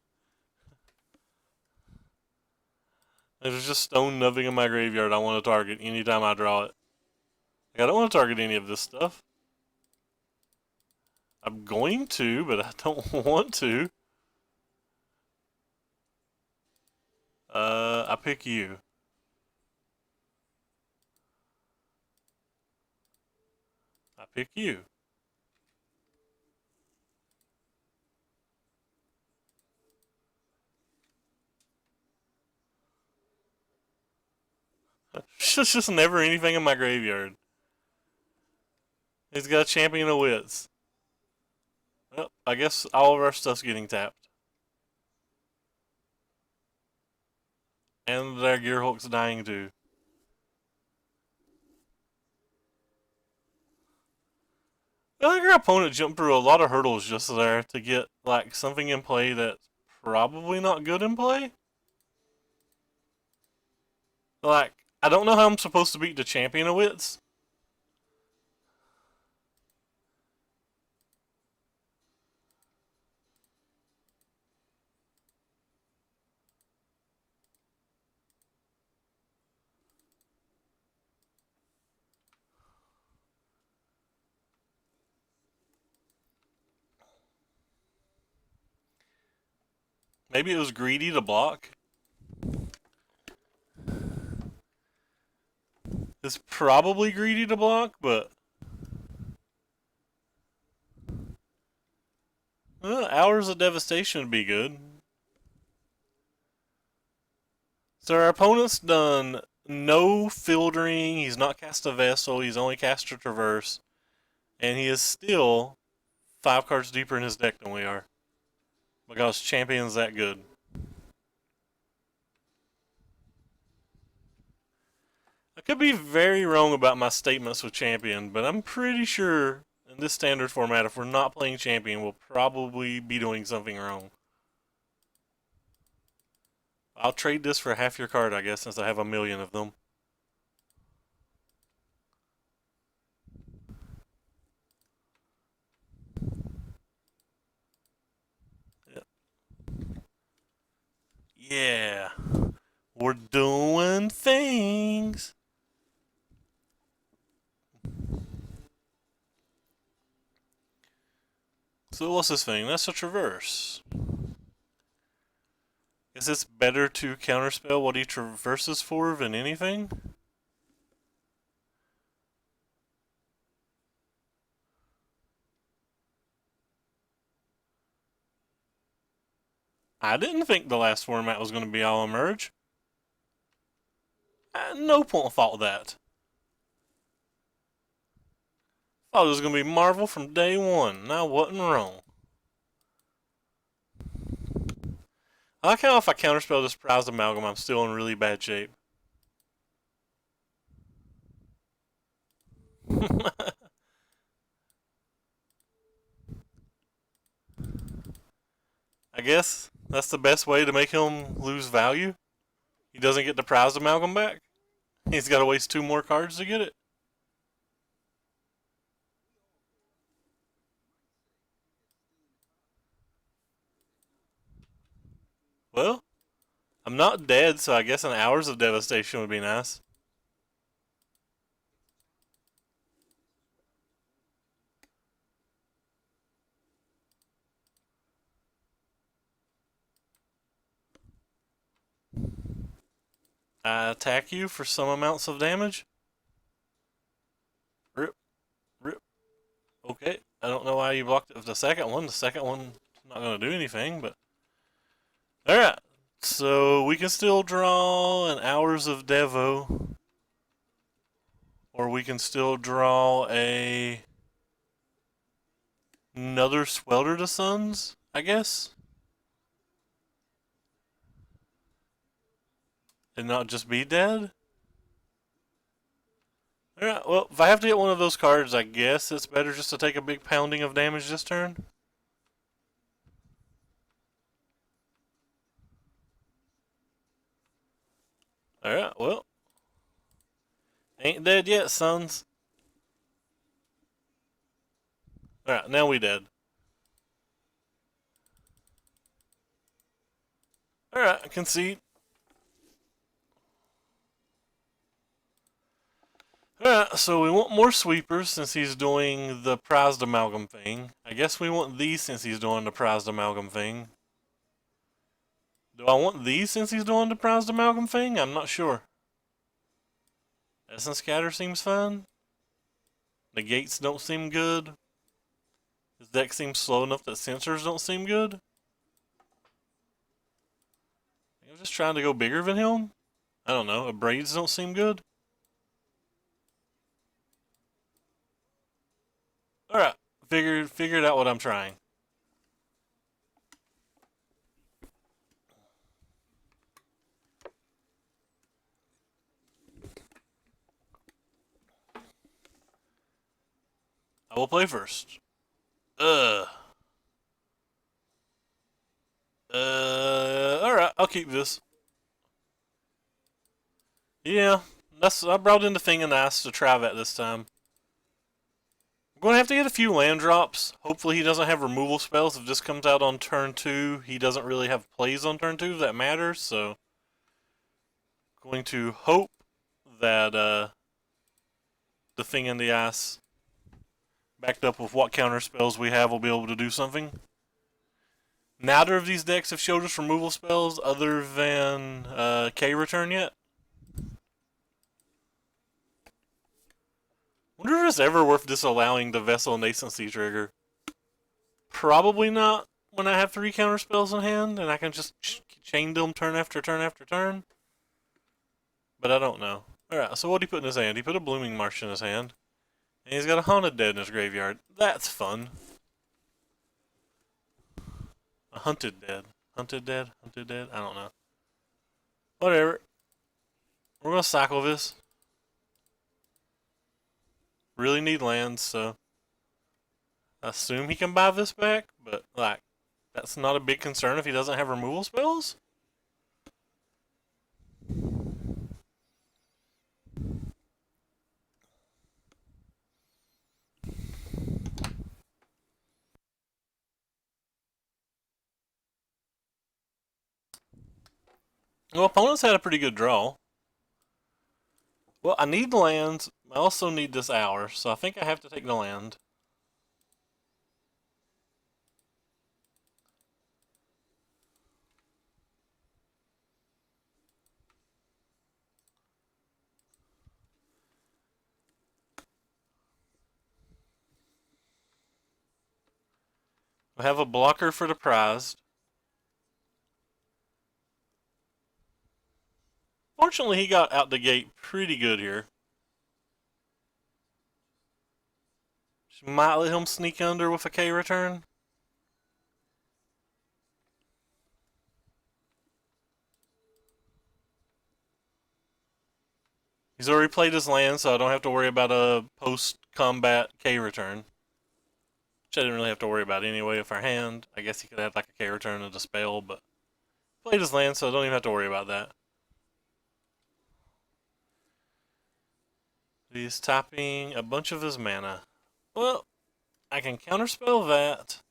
S1: There's just stone nothing in my graveyard I want to target anytime I draw it. Like, I don't want to target any of this stuff. I'm going to, but I don't want to. I pick you. I pick you. There's just never anything in my graveyard. He's got a Champion of Wits. Well, I guess all of our stuff's getting tapped. And their Gearhulk's dying too. I think our opponent jumped through a lot of hurdles just there to get like something in play that's probably not good in play. Like, I don't know how I'm supposed to beat the Champion of Wits. Maybe it was greedy to block. It's probably greedy to block, but Hours of Devastation would be good. So our opponent's done no filtering, he's not cast a Vessel, he's only cast a Traverse, and he is still 5 cards deeper in his deck than we are. Because Champion's that good. I could be very wrong about my statements with Champion, but I'm pretty sure in this standard format, if we're not playing Champion, we'll probably be doing something wrong. I'll trade this for half your card, I guess, since I have a million of them. Yeah. We're doing things. So what's this thing? That's a Traverse. Is this better to counterspell what he traverses for than anything? I didn't think the last format was going to be all emerge. I at no point thought that. Thought it was going to be Marvel from day one, and I wasn't wrong. I like how if I counterspell this Prized Amalgam, I'm still in really bad shape. I guess that's the best way to make him lose value. He doesn't get the Prized Amalgam back. He's got to waste 2 more cards to get it. Well, I'm not dead, so I guess an Hours of Devastation would be nice. I attack you for some amounts of damage. why you blocked it with the second one. The second one's not going to do anything, but... Alright, so we can still draw an Hours of Devo. Or we can still draw another Swelter to Suns, I guess. And not just be dead. Alright, well, if I have to get one of those cards, I guess it's better just to take a big pounding of damage this turn. Alright, well. Ain't dead yet, sons. Alright, now we dead. Alright, concede. Alright, so we want more sweepers since he's doing the prized amalgam thing. I guess we want these since he's doing the prized amalgam thing. Do I want these since he's doing the prized amalgam thing? I'm not sure. Essence Scatter seems fine. Negates don't seem good. His deck seems slow enough that sensors don't seem good. I'm just trying to go bigger than him. I don't know. Abrades don't seem good. Alright. Figured out what I'm trying. I will play first. Alright, I'll keep this. Yeah, I brought in the thing and asked to try that this time. I'm going to have to get a few land drops. Hopefully he doesn't have removal spells. If this comes out on turn 2, he doesn't really have plays on turn 2 that matters, so... Going to hope that, the thing in the ass, backed up with what counter spells we have, will be able to do something. Neither of these decks have showed us removal spells other than K-Return yet. Wonder if it's ever worth disallowing the Vessel Nascency trigger. Probably not when I have 3 counter spells in hand and I can just chain them turn after turn after turn. But I don't know. Alright, so what did he put in his hand? He put a Blooming Marsh in his hand. And he's got a Haunted Dead in his graveyard. That's fun. A Hunted Dead. Hunted Dead? Hunted Dead? I don't know. Whatever. We're gonna cycle this. Really need lands, so... I assume he can buy this back, but, like, that's not a big concern if he doesn't have removal spells? Well, opponents had a pretty good draw. Well, I need lands. I also need this hour, so I think I have to take the land. I have a blocker for the prized. Fortunately, he got out the gate pretty good here. Might let him sneak under with a K return. He's already played his land, so I don't have to worry about a post-combat K return. Which I didn't really have to worry about anyway with our hand. I guess he could have like a K return and a spell, but played his land, so I don't even have to worry about that. He's tapping a bunch of his mana. Well, I can counterspell that,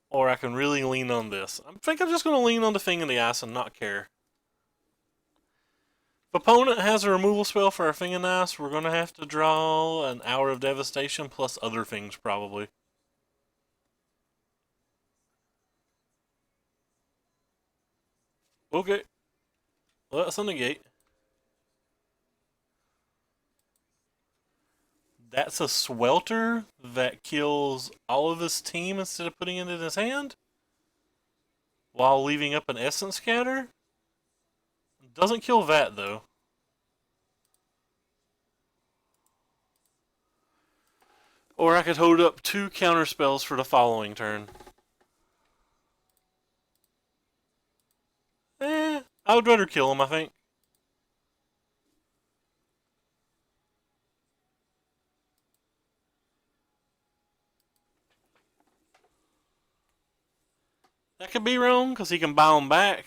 S1: or I can really lean on this. I think I'm just going to lean on the thing in the ice and not care. If opponent has a removal spell for our thing in the ice, we're going to have to draw an Hour of Devastation plus other things probably. Okay. Well, that's a negate. That's a Swelter that kills all of his team instead of putting it in his hand while leaving up an Essence Scatter. Doesn't kill that though. Or I could hold up 2 counter spells for the following turn. I would rather kill him, I think. That could be wrong, because he can buy them back.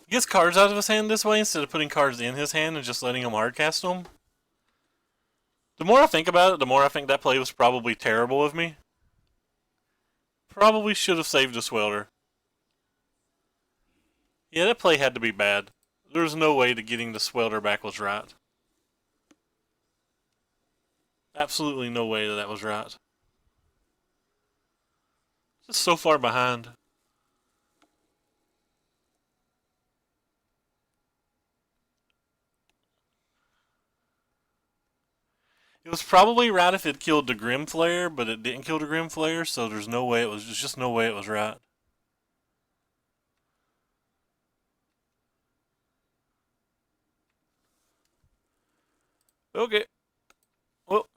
S1: He gets cards out of his hand this way instead of putting cards in his hand and just letting him hardcast them. The more I think about it, the more I think that play was probably terrible of me. Probably should have saved a Swelter. Yeah, that play had to be bad. There's no way to getting the Swelter back was right. Absolutely no way that was right. Just so far behind. It was probably right if it killed the Grim Flare, but it didn't kill the Grim Flare, so there's no way there's just no way it was right. Okay. Well,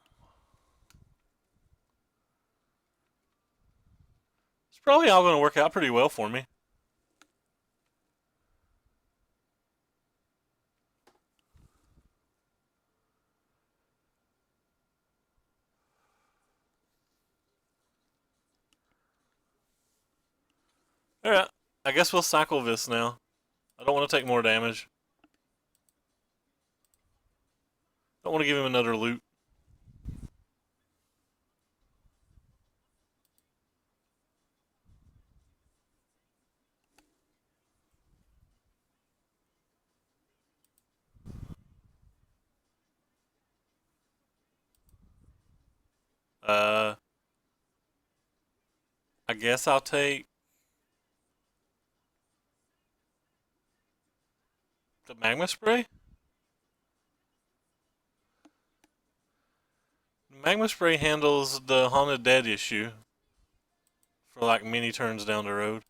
S1: it's probably all going to work out pretty well for me. Alright, I guess we'll cycle this now. I don't want to take more damage. Don't want to give him another loot. I guess I'll take the Magma Spray. Magma Spray handles the Haunted Dead issue for like many turns down the road.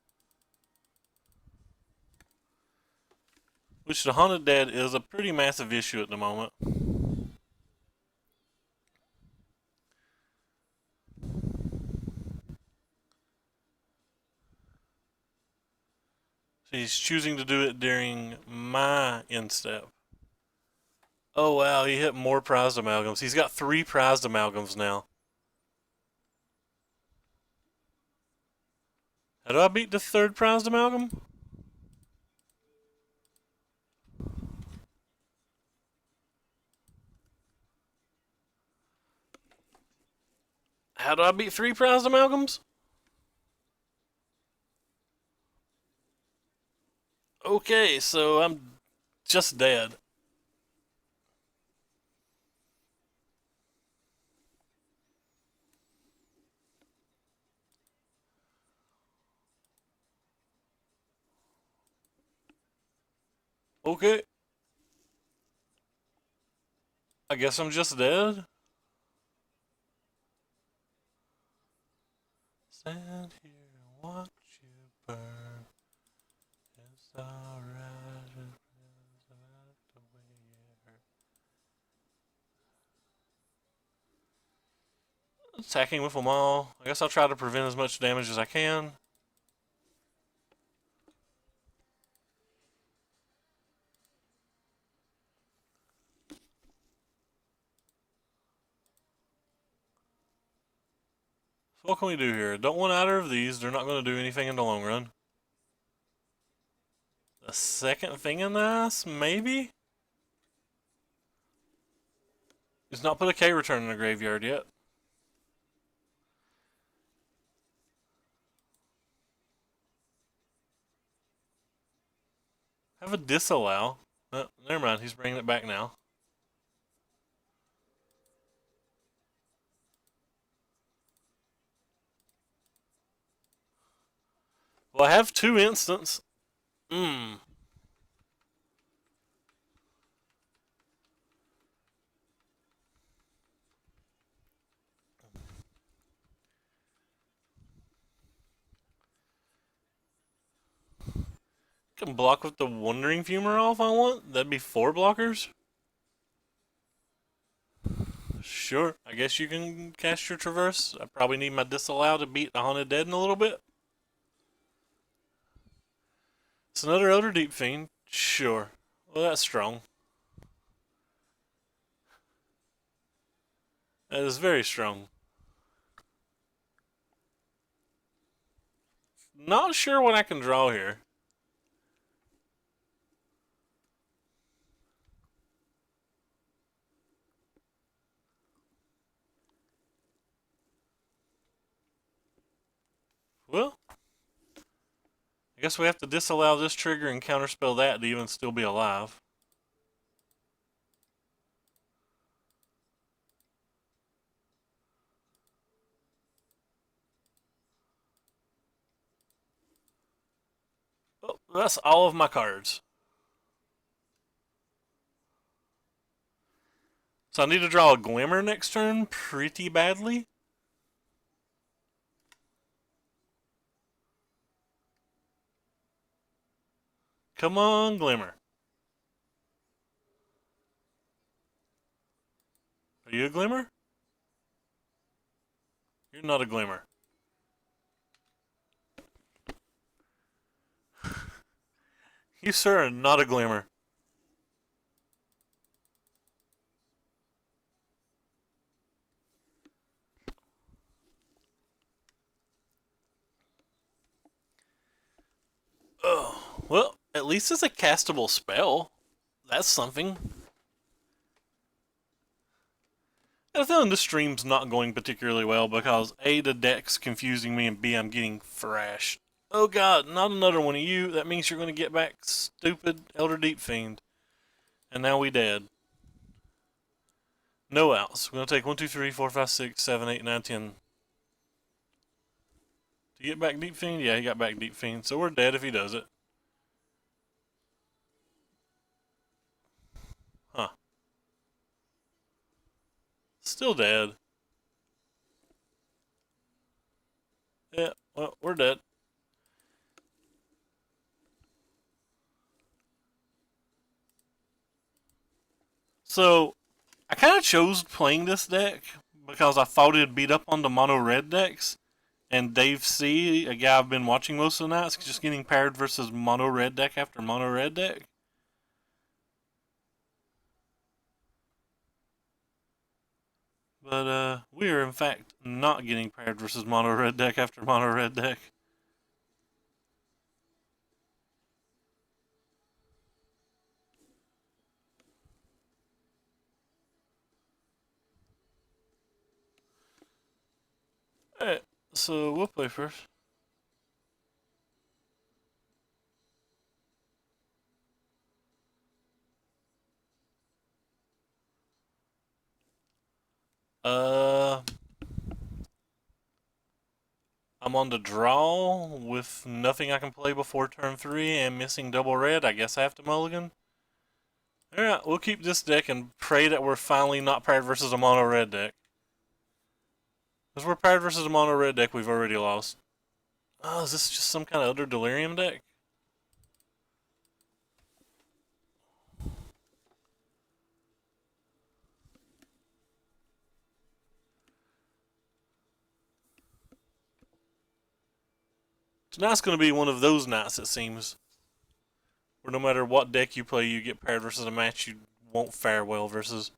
S1: Which the Haunted Dead is a pretty massive issue at the moment. So he's choosing to do it during my end step. Oh wow, he hit more prized amalgams. He's got 3 prized amalgams now. How do I beat the 3rd prized amalgam? How do I beat 3 prized amalgams? Okay, so I'm just dead. Okay. I guess I'm just dead. Stand here and watch you burn. It's alright. The way you hurt. Attacking with them all. I guess I'll try to prevent as much damage as I can. So what can we do here? Don't want either of these. They're not going to do anything in the long run. The second thing in this, maybe? He's not put a K return in the graveyard yet. Have a disallow. No, never mind, he's bringing it back now. Well, I have 2 instants. Mmm. Can block with the Wandering Fumarole if I want. That'd be 4 blockers. Sure. I guess you can cast your Traverse. I probably need my Disallow to beat the Haunted Dead in a little bit. It's another Elder Deep Fiend. Sure. Well, that's strong. That is very strong. Not sure what I can draw here. Well, I guess we have to disallow this trigger and counterspell that to even still be alive. Oh, that's all of my cards. So I need to draw a Glimmer next turn pretty badly. Come on, Glimmer. Are you a Glimmer? You're not a Glimmer. You, sir, are not a Glimmer. Oh, well, at least it's a castable spell. That's something. I have a feeling this stream's not going particularly well because A, the deck's confusing me, and B, I'm getting thrashed. Oh god, not another one of you. That means you're going to get back stupid Elder Deep Fiend. And now we dead. No outs. We're going to take 1, 2, 3, 4, 5, 6, 7, 8, 9, 10. To get back Deep Fiend? Yeah, he got back Deep Fiend. So we're dead if he does it. Huh. Still dead. Yeah, well, we're dead. So, I kind of chose playing this deck because I thought it'd beat up on the mono red decks. And Dave C, a guy I've been watching most of the nights, just getting paired versus mono red deck after mono red deck. But we are in fact not getting paired versus mono red deck after mono red deck. Alright, so we'll play first. Uh, I'm on the draw with nothing I can play before turn 3 and missing double red. I guess I have to mulligan. Alright, we'll keep this deck and pray that we're finally not paired versus a mono red deck. Because we're paired versus a mono red deck, we've already lost. Oh, is this just some kind of other delirium deck? Tonight's going to be one of those nights, it seems, where no matter what deck you play, you get paired versus a match you won't fare well versus.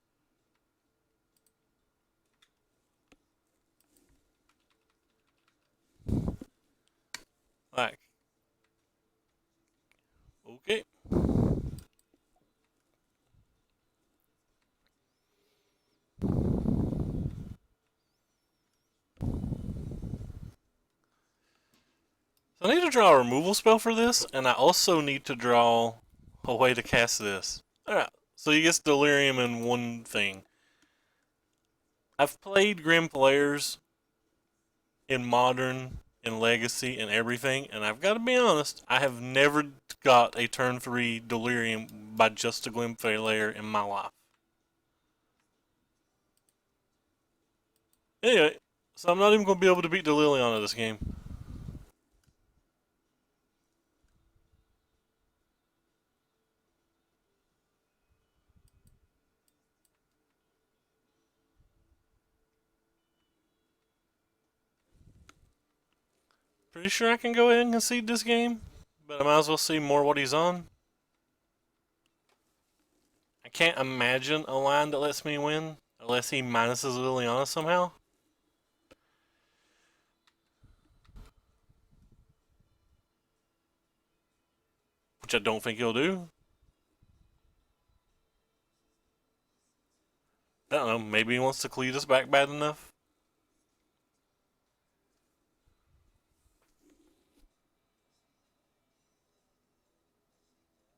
S1: Like, okay. So I need to draw a removal spell for this, and I also need to draw a way to cast this. Alright, so you get Delirium in one thing. I've played Grim Players in Modern and Legacy and everything, and I've got to be honest, I have never got a turn 3 Delirium by just a Glimfair in my life. Anyway, so I'm not even going to be able to beat Deliliana this game. Pretty sure I can go ahead and concede this game, but I might as well see more what he's on. I can't imagine a line that lets me win unless he minuses Liliana somehow. Which I don't think he'll do. I don't know, maybe he wants to cleat us back bad enough.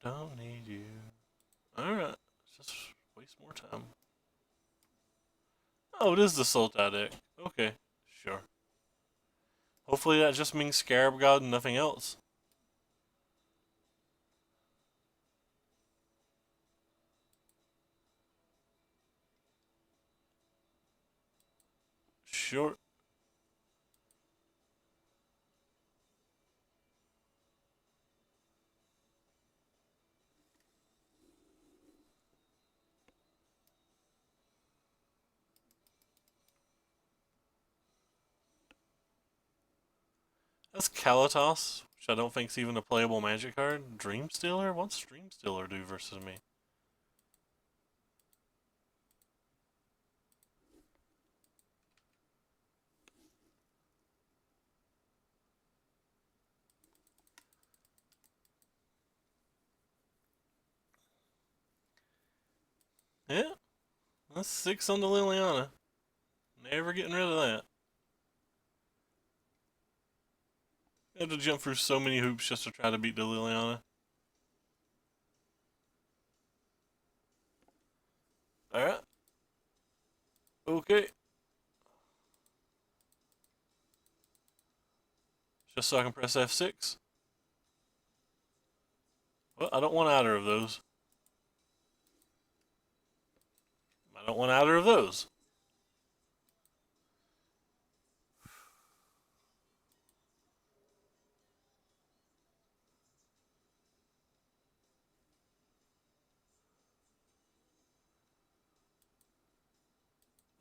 S1: Don't need you. Alright, just waste more time. Oh, it is the Sultai deck. Okay, sure. Hopefully that just means Scarab God and nothing else. Sure. That's Kalatos, which I don't think is even a playable magic card. Dream Stealer? What's Dream Stealer do versus me? Yeah, that's 6 on the Liliana. Never getting rid of that. I had to jump through so many hoops just to try to beat the Liliana. Alright. Okay. Just so I can press F6. Well, I don't want either of those. I don't want either of those.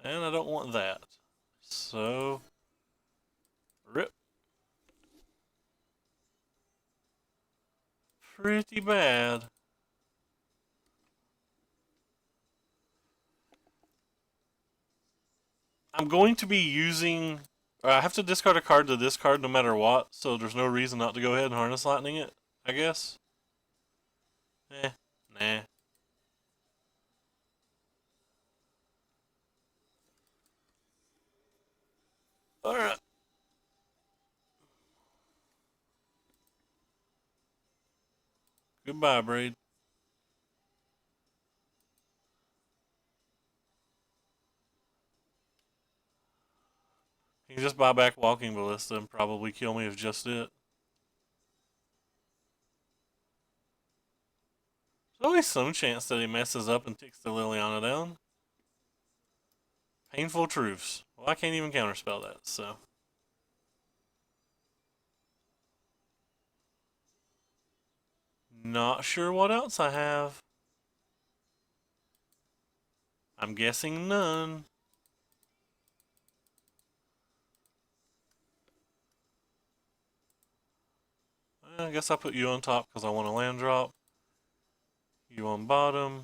S1: And I don't want that. So, rip. Pretty bad. I'm going to be using... I have to discard a card to this card no matter what, so there's no reason not to go ahead and Harness Lightning it, I guess. Nah. Alright. Goodbye, Braid. He can just buy back Walking Ballista and probably kill me if just it. There's always some chance that he messes up and takes the Liliana down. Painful Truths. Well, I can't even counterspell that, so. Not sure what else I have. I'm guessing none. I guess I'll put you on top because I want a land drop. You on bottom.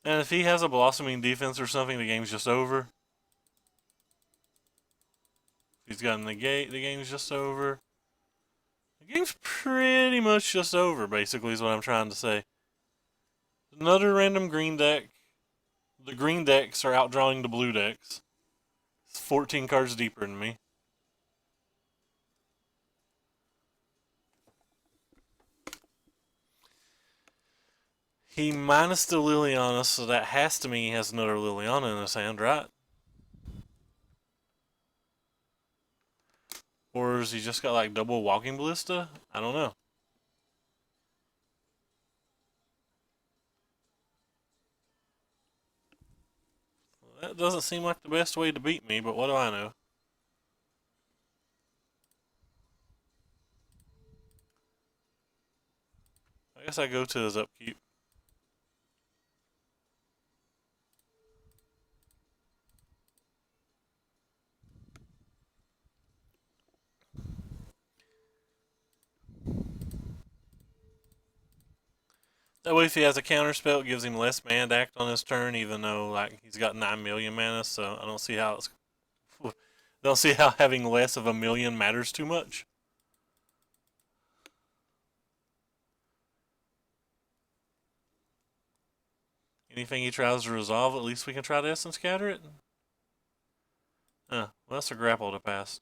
S1: And if he has a blossoming defense or something, the game's just over. If he's got a negate, the game's just over. The game's pretty much just over, basically, is what I'm trying to say. Another random green deck. The green decks are outdrawing the blue decks. It's 14 cards deeper than me. He minus the Liliana, so that has to mean he has another Liliana in his hand, right? Or has he just got like double Walking Ballista? I don't know. That doesn't seem like the best way to beat me, but what do I know? I guess I go to his upkeep. That way, if he has a counter spell, it gives him less mana to act on his turn, even though like he's got 9,000,000 mana. So I don't see how it's. Don't see how having less of a million matters too much. Anything he tries to resolve, at least we can try to Essence Scatter it. Well, that's a grapple to pass.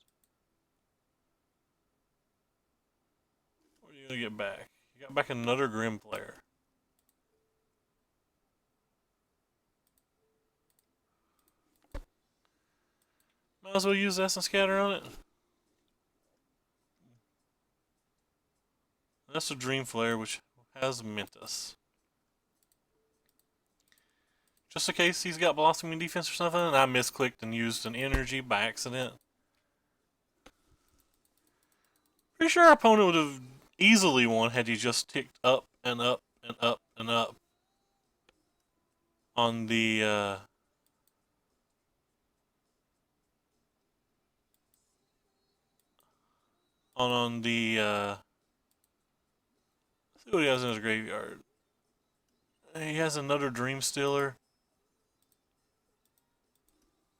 S1: What are you gonna get back? You got back another Grim player. Might as well use Essence Scatter on it. That's a Dream Flare, which has Mentis. Just in case he's got Blossoming Defense or something, and I misclicked and used an energy by accident. Pretty sure our opponent would have easily won had he just ticked up and up and up and up on the on the let's see what he has in his graveyard. He has another Dream Stealer.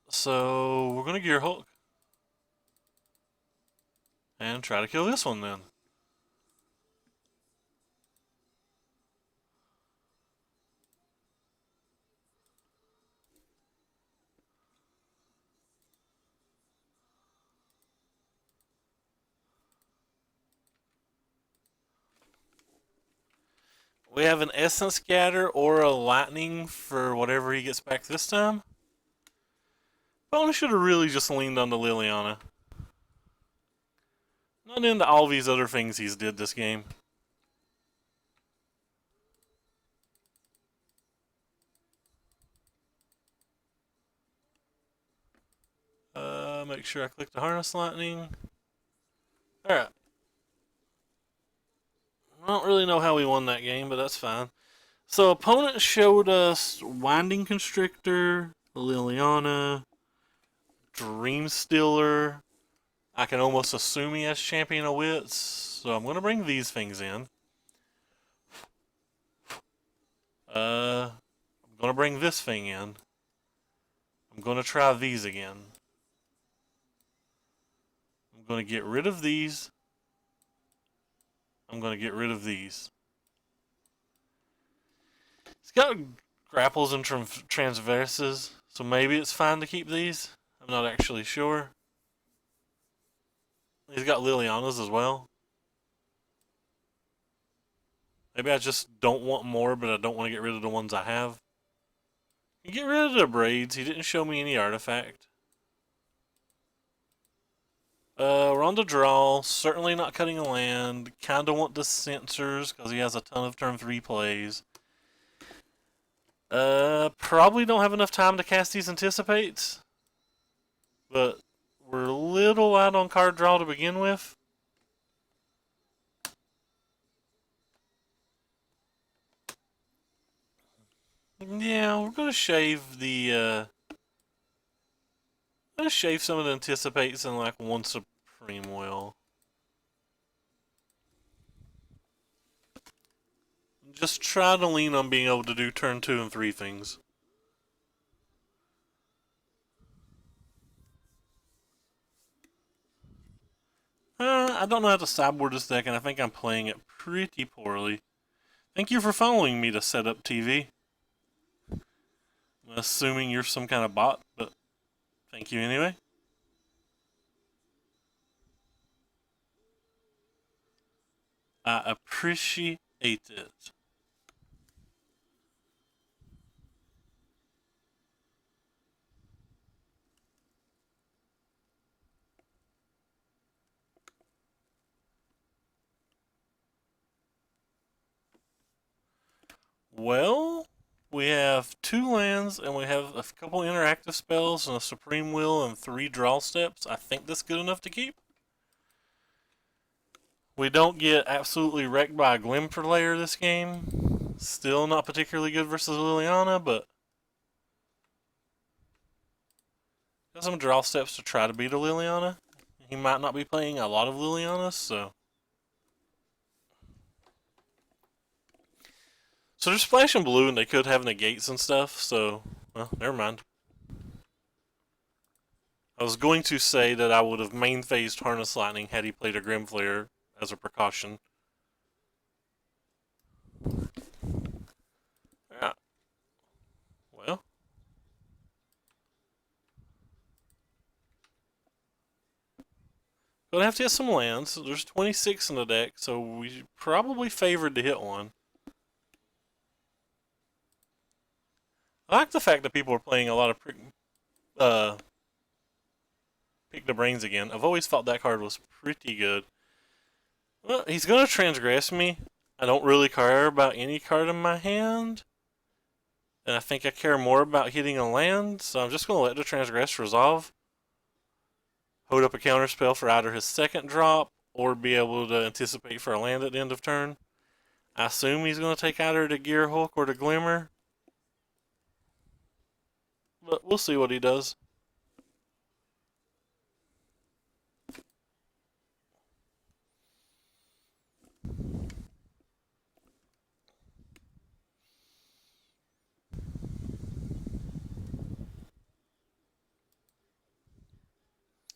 S1: So we're gonna Gear Hulk. And try to kill this one then. We have an Essence Scatter or a Lightning for whatever he gets back this time. Bonus should have really just leaned on the Liliana. Not into all these other things he's did this game. Make sure I click the Harness Lightning. Alright. I don't really know how we won that game, but that's fine. So opponent showed us Winding Constrictor, Liliana, Dream Stealer. I can almost assume he has Champion of Wits, so I'm going to bring these things in. I'm going to bring this thing in. I'm going to try these again. I'm going to get rid of these. I'm going to get rid of these. It's got grapples and transverses, so maybe it's fine to keep these. I'm not actually sure. He's got Lilianas as well. Maybe I just don't want more, but I don't want to get rid of the ones I have. Get rid of the braids. He didn't show me any artifact. We're on the draw. Certainly not cutting a land. Kinda want the sensors because he has a ton of turn 3 plays. Probably don't have enough time to cast these Anticipates. But we're a little out on card draw to begin with. Yeah, we're gonna shave the gonna shave some of the Anticipates and like one Supreme Will. Just try to lean on being able to do turn 2 and 3 things. I don't know how to sideboard this deck, and I think I'm playing it pretty poorly. Thank you for following me to set up TV. I'm assuming you're some kind of bot, but thank you anyway. I appreciate it. Well, we have 2 lands and we have a couple interactive spells and a Supreme Will and 3 draw steps. I think that's good enough to keep. We don't get absolutely wrecked by a Glimmerlayer this game. Still not particularly good versus Liliana, but got some draw steps to try to beat a Liliana. He might not be playing a lot of Lilianas, so. So they're splashing blue and they could have negates and stuff, so, well, never mind. I was going to say that I would have main phased Harness Lightning had he played a Grimflare as a precaution. Yeah. Well. Gonna have to hit some lands. There's 26 in the deck, so we probably favored to hit one. I like the fact that people are playing a lot of Pick the Brains again. I've always thought that card was pretty good. Well, he's gonna transgress me. I don't really care about any card in my hand. And I think I care more about hitting a land, so I'm just gonna let the transgress resolve. Hold up a counter spell for either his second drop or be able to anticipate for a land at the end of turn. I assume he's gonna take either the Gear Hook or the Glimmer. But we'll see what he does.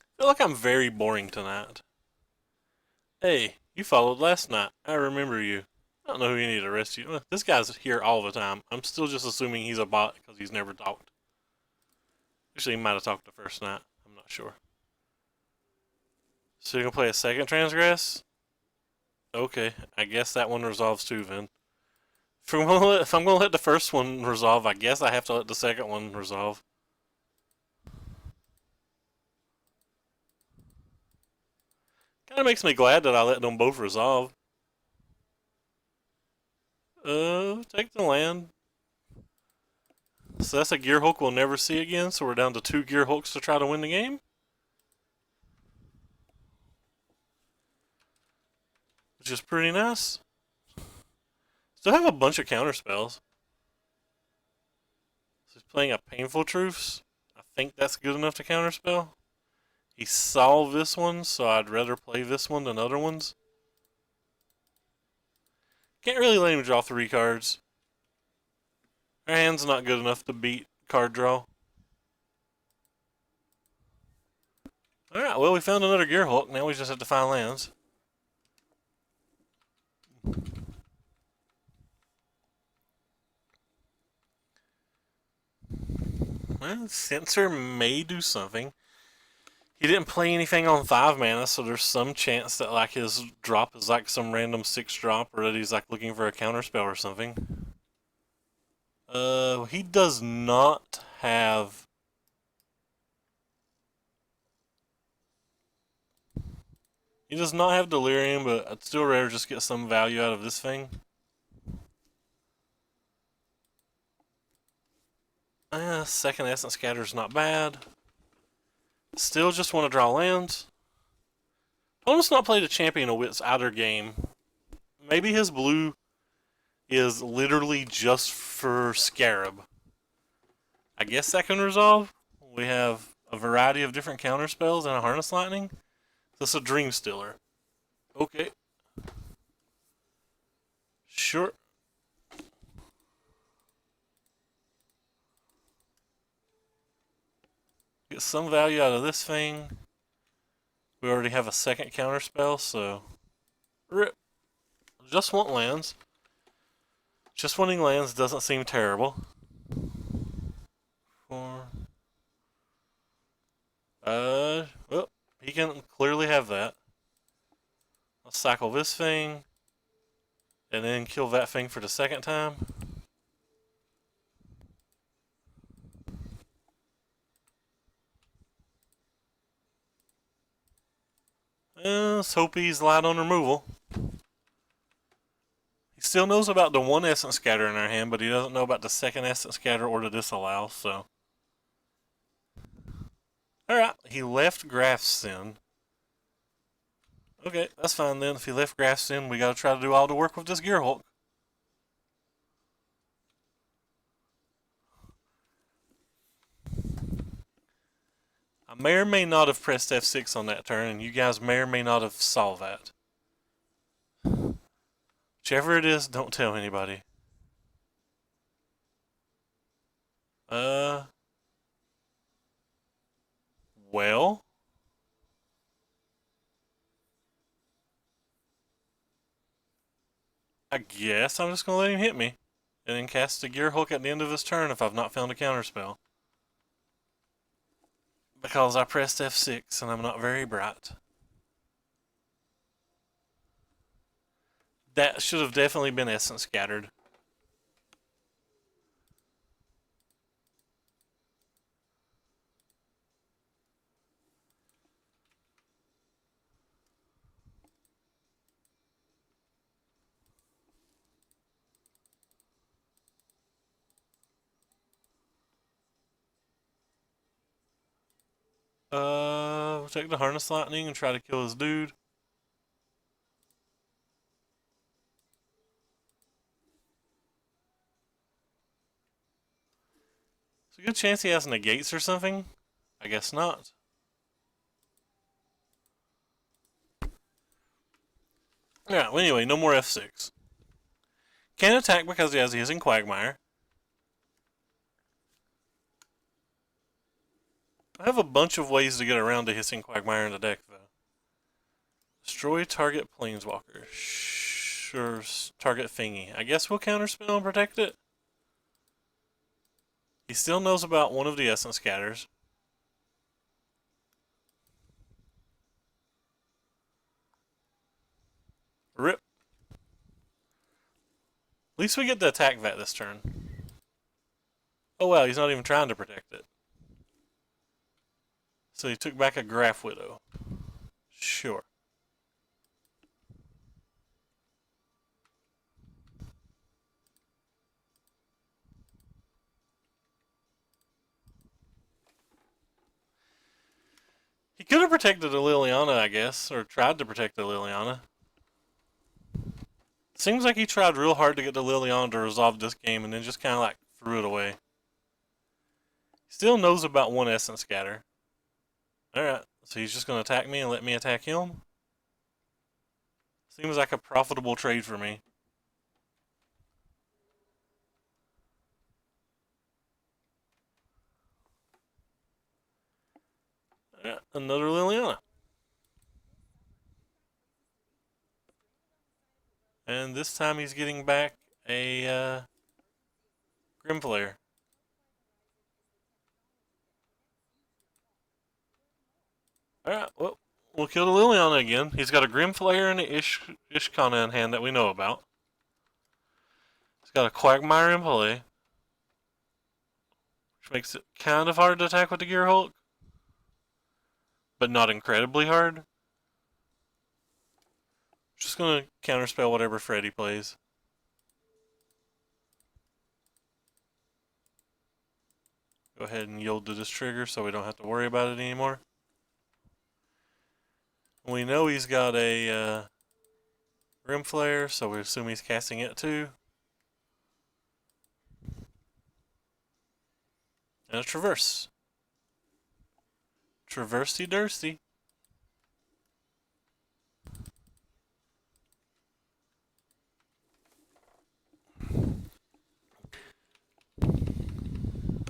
S1: I feel like I'm very boring tonight. Hey, you followed last night. I remember you. I don't know who you need to rescue. This guy's here all the time. I'm still just assuming he's a bot because he's never talked. Actually, he might have talked the first night. I'm not sure. So you're gonna play a second transgress? Okay, I guess that one resolves too then. If I'm gonna let the first one resolve, I guess I have to let the second one resolve. Kind of makes me glad that I let them both resolve. Take the land. So that's a Gear Hulk we'll never see again, so we're down to 2 Gear Hulks to try to win the game. Which is pretty nice. Still have a bunch of counter spells. So he's playing a Painful Truths. I think that's good enough to counterspell. He solved this one, so I'd rather play this one than other ones. Can't really let him draw 3 cards. Our hand's not good enough to beat card draw. Alright, well, we found another Gear Hulk. Now we just have to find lands. Well, Censor may do something. He didn't play anything on 5 mana, so there's some chance that like his drop is like some random 6 drop, or that he's like looking for a counter spell or something. He does not have. He does not have Delirium, but I'd still rather just get some value out of this thing. Second Essence Scatter is not bad. Still just want to draw lands. Opponent's not played a Champion of Wits either game. Maybe his blue is literally just for Scarab. I guess that can resolve. We have a variety of different counter spells and a Harness Lightning. This is a Dream Stealer. Okay. Sure. Get some value out of this thing. We already have a second counter spell, so rip. Just want lands. Just wanting lands doesn't seem terrible. 4. Well, he can clearly have that. I'll cycle this thing, and then kill that thing for the second time. Let's hope he's light on removal. He Still knows about the one Essence Scatter in our hand, but he doesn't know about the second Essence Scatter or the Disallow, so. Alright, he left Graf's in. Okay, that's fine then. If he left Graf's in, we gotta try to do all the work with this Gearhulk. I may or may not have pressed F6 on that turn, and you guys may or may not have saw that. Whichever it is, don't tell anybody. Well. I guess I'm just gonna let him hit me. And then cast a Gearhulk at the end of his turn if I've not found a counterspell. Because I pressed F6 and I'm not very bright. That should have definitely been Essence Scattered. We'll take the Harness Lightning and try to kill his dude. It's a good chance he has negates or something. I guess not. Alright, well anyway, no more F6. Can't attack because he has the Hissing Quagmire. I have a bunch of ways to get around the Hissing Quagmire in the deck, though. Destroy target Planeswalker. Sure, target thingy. I guess we'll counterspell and protect it. He still knows about one of the Essence Scatters. Rip. At least we get to attack that this turn. Oh wow, he's not even trying to protect it. So he took back a Graf Widow. Sure. He could have protected the Liliana, I guess, or tried to protect the Liliana. Seems like he tried real hard to get the Liliana to resolve this game and then just kind of like threw it away. He still knows about one Essence Scatter. Alright, so he's just going to attack me and let me attack him? Seems like a profitable trade for me. Alright, another Liliana. And this time he's getting back a Grimflayer. Alright, well, we'll kill the Liliana again. He's got a Grimflayer and an Ishkana in hand that we know about. He's got a Quagmire in play, which makes it kind of hard to attack with the Gearhulk, but not incredibly hard. Just gonna counterspell whatever Freddy plays. Go ahead and yield to this trigger so we don't have to worry about it anymore. We know he's got a Grimflayer, so we assume he's casting it too. And a Traverse. Traversey Dursty.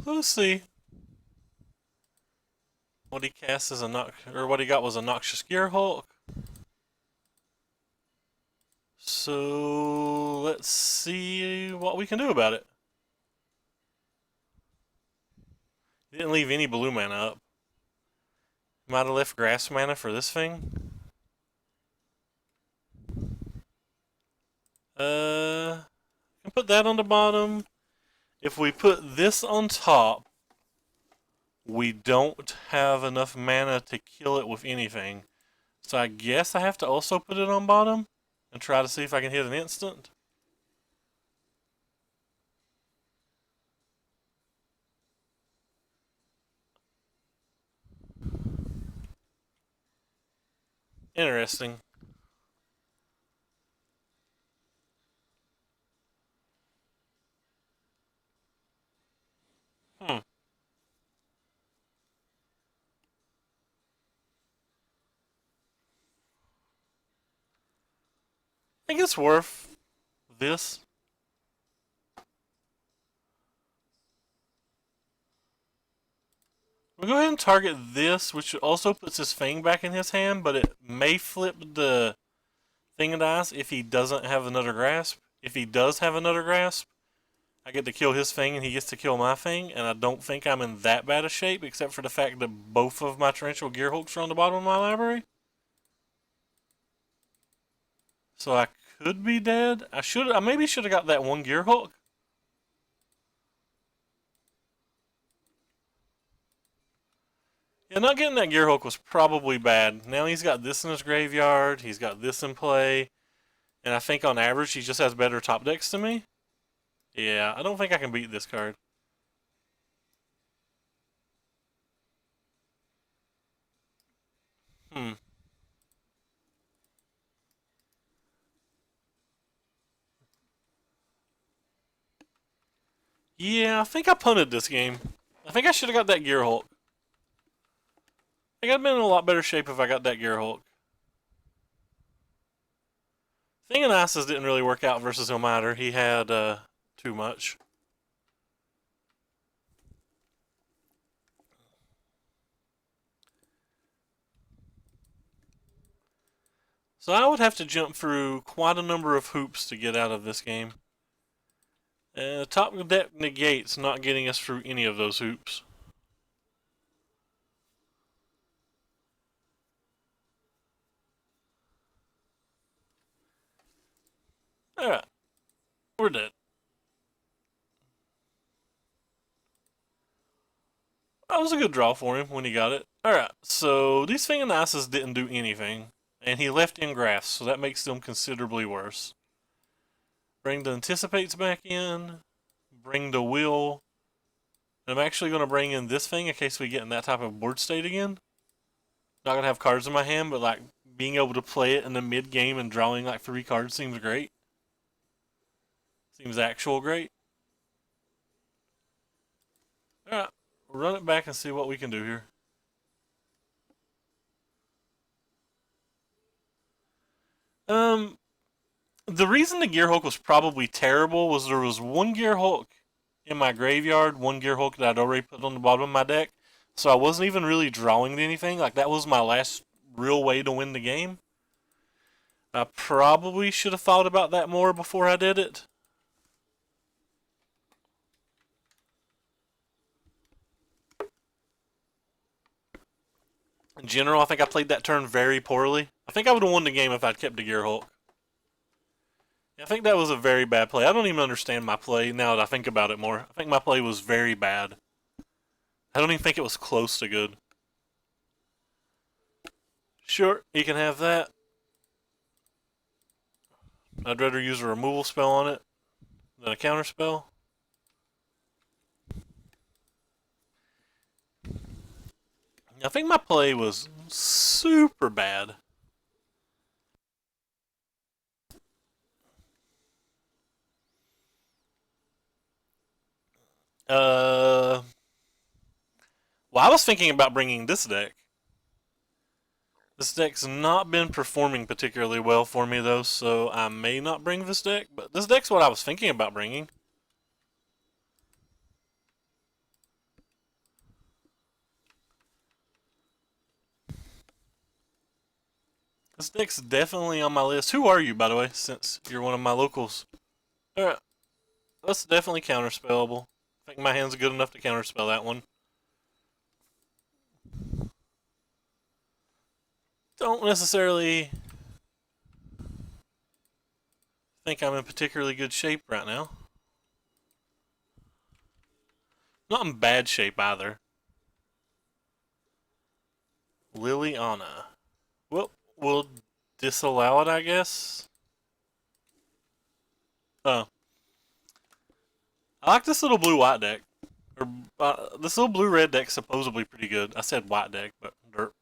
S1: Let's see. What he cast is what he got was a Noxious Gearhulk. So let's see what we can do about it. He didn't leave any blue mana up. Might have left grass mana for this thing. Can put that on the bottom. If we put this on top, we don't have enough mana to kill it with anything. So I guess I have to also put it on bottom and try to see if I can hit an instant. Interesting. Hmm. I think it's worth this. We'll go ahead and target this, which also puts his fang back in his hand, but it may flip the thing of dice if he doesn't have another grasp. If he does have another grasp, I get to kill his fang and he gets to kill my fang, and I don't think I'm in that bad a shape, except for the fact that both of my torrential gear hooks are on the bottom of my library. So I could be dead. I maybe should have got that one gear hook. Yeah, not getting that gear hook was probably bad. Now he's got this in his graveyard, he's got this in play, and I think on average he just has better top decks than me. Yeah, I don't think I can beat this card. Hmm. Yeah, I think I punted this game. I think I should have got that gear Hulk. I think I'd been in a lot better shape if I got that gear Hulk. Thing and Isis didn't really work out versus Ilmater. He had too much. So I would have to jump through quite a number of hoops to get out of this game. Top deck negates not getting us through any of those hoops. Alright, we're dead. That was a good draw for him when he got it. Alright, so these Thing and Isis didn't do anything, and he left in graphs, so that makes them considerably worse. Bring the Anticipates back in, bring the Will. And I'm actually going to bring in this thing in case we get in that type of board state again. Not going to have cards in my hand, but like being able to play it in the mid game and drawing like 3 cards seems great. Seems actual great. Alright, run it back and see what we can do here. The reason the Gear Hulk was probably terrible was there was one Gear Hulk in my graveyard, one Gear Hulk that I'd already put on the bottom of my deck, so I wasn't even really drawing anything. Like, that was my last real way to win the game. I probably should have thought about that more before I did it. In general, I think I played that turn very poorly. I think I would have won the game if I'd kept the Gear Hulk. I think that was a very bad play. I don't even understand my play now that I think about it more. I think my play was very bad. I don't even think it was close to good. Sure, he can have that. I'd rather use a removal spell on it than a counter spell. I think my play was super bad. Well, I was thinking about bringing this deck. This deck's not been performing particularly well for me, though, so I may not bring this deck, but this deck's what I was thinking about bringing. This deck's definitely on my list. Who are you, by the way, since you're one of my locals? Alright, that's definitely counterspellable. I think my hand's good enough to counterspell that one. Don't necessarily think I'm in particularly good shape right now. Not in bad shape either. Liliana. Well, we'll disallow it, I guess. Oh. I like this little blue-white deck. Or, this little blue-red deck's supposedly pretty good. I said white deck, but derp.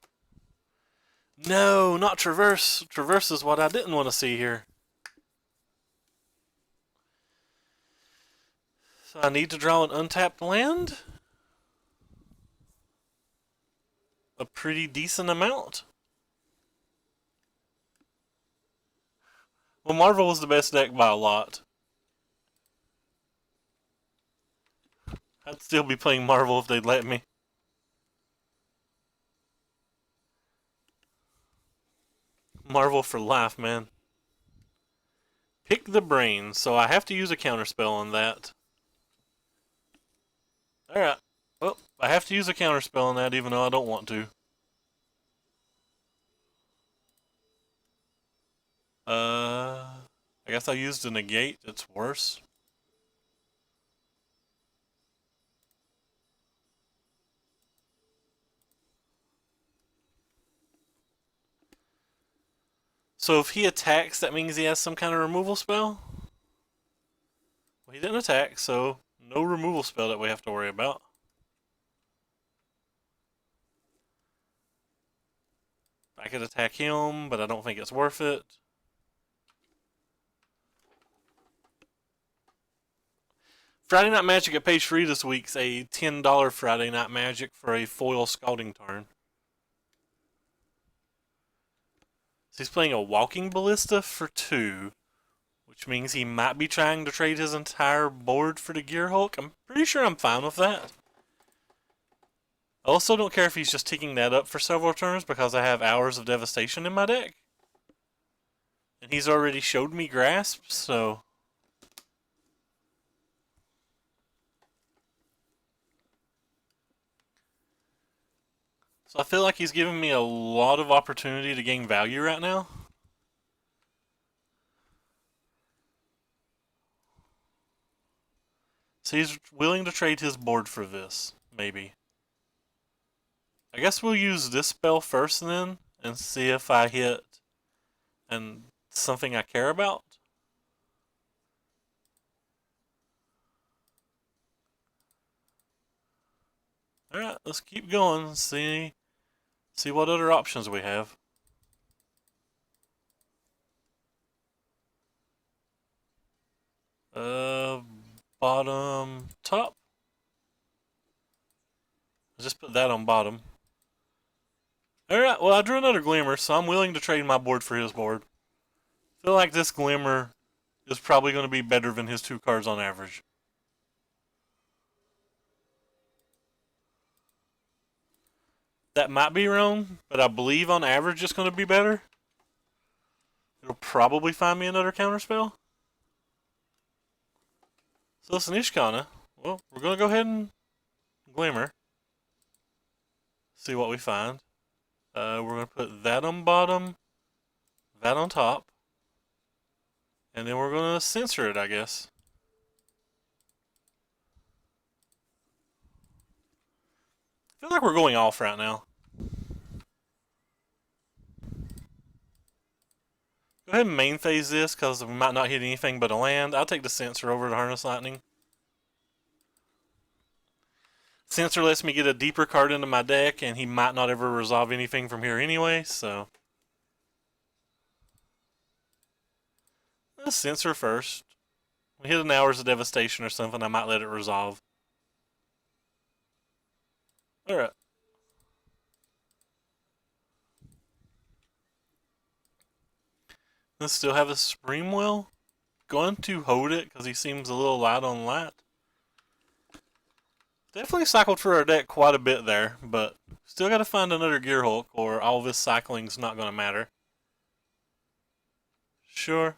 S1: No, not Traverse. Traverse is what I didn't want to see here. So I need to draw an untapped land. A pretty decent amount. Well, Marvel was the best deck by a lot. I'd still be playing Marvel if they'd let me. Marvel for life, man. Pick the brain, so I have to use a counterspell on that. Alright. Well, I have to use a counterspell on that even though I don't want to. I guess I used a negate. It's worse. So if he attacks, that means he has some kind of removal spell? Well, he didn't attack, so no removal spell that we have to worry about. I could attack him, but I don't think it's worth it. Friday Night Magic at page 3 this week's a $10 Friday Night Magic for a foil Scalding Tarn. So he's playing a Walking Ballista for 2, which means he might be trying to trade his entire board for the Gear Hulk. I'm pretty sure I'm fine with that. I also don't care if he's just ticking that up for several turns because I have Hours of Devastation in my deck. And he's already showed me Grasp, so... So I feel like he's giving me a lot of opportunity to gain value right now. So he's willing to trade his board for this, maybe. I guess we'll use this spell first then, and see if I hit and something I care about. Alright, let's keep going, see what other options we have. Bottom, top. Just put that on bottom. Alright, well I drew another Glimmer, so I'm willing to trade my board for his board. I feel like this Glimmer is probably going to be better than his 2 cards on average. That might be wrong, but I believe on average it's going to be better. It'll probably find me another counterspell. So it's an Ishkana. Well, we're going to go ahead and Glimmer. See what we find. We're going to put that on bottom, that on top, and then we're going to censor it, I guess. I feel like we're going off right now. Go ahead and main phase this, because we might not hit anything but a land. I'll take the Censor over to Harness Lightning. Censor lets me get a deeper card into my deck, and he might not ever resolve anything from here anyway, so... Let's Censor first. We hit an Hours of Devastation or something, I might let it resolve. Alright. Let's still have a Screamwell. Going to hold it because he seems a little light on light. Definitely cycled through our deck quite a bit there, but still got to find another Gear Hulk or all this cycling's not going to matter. Sure.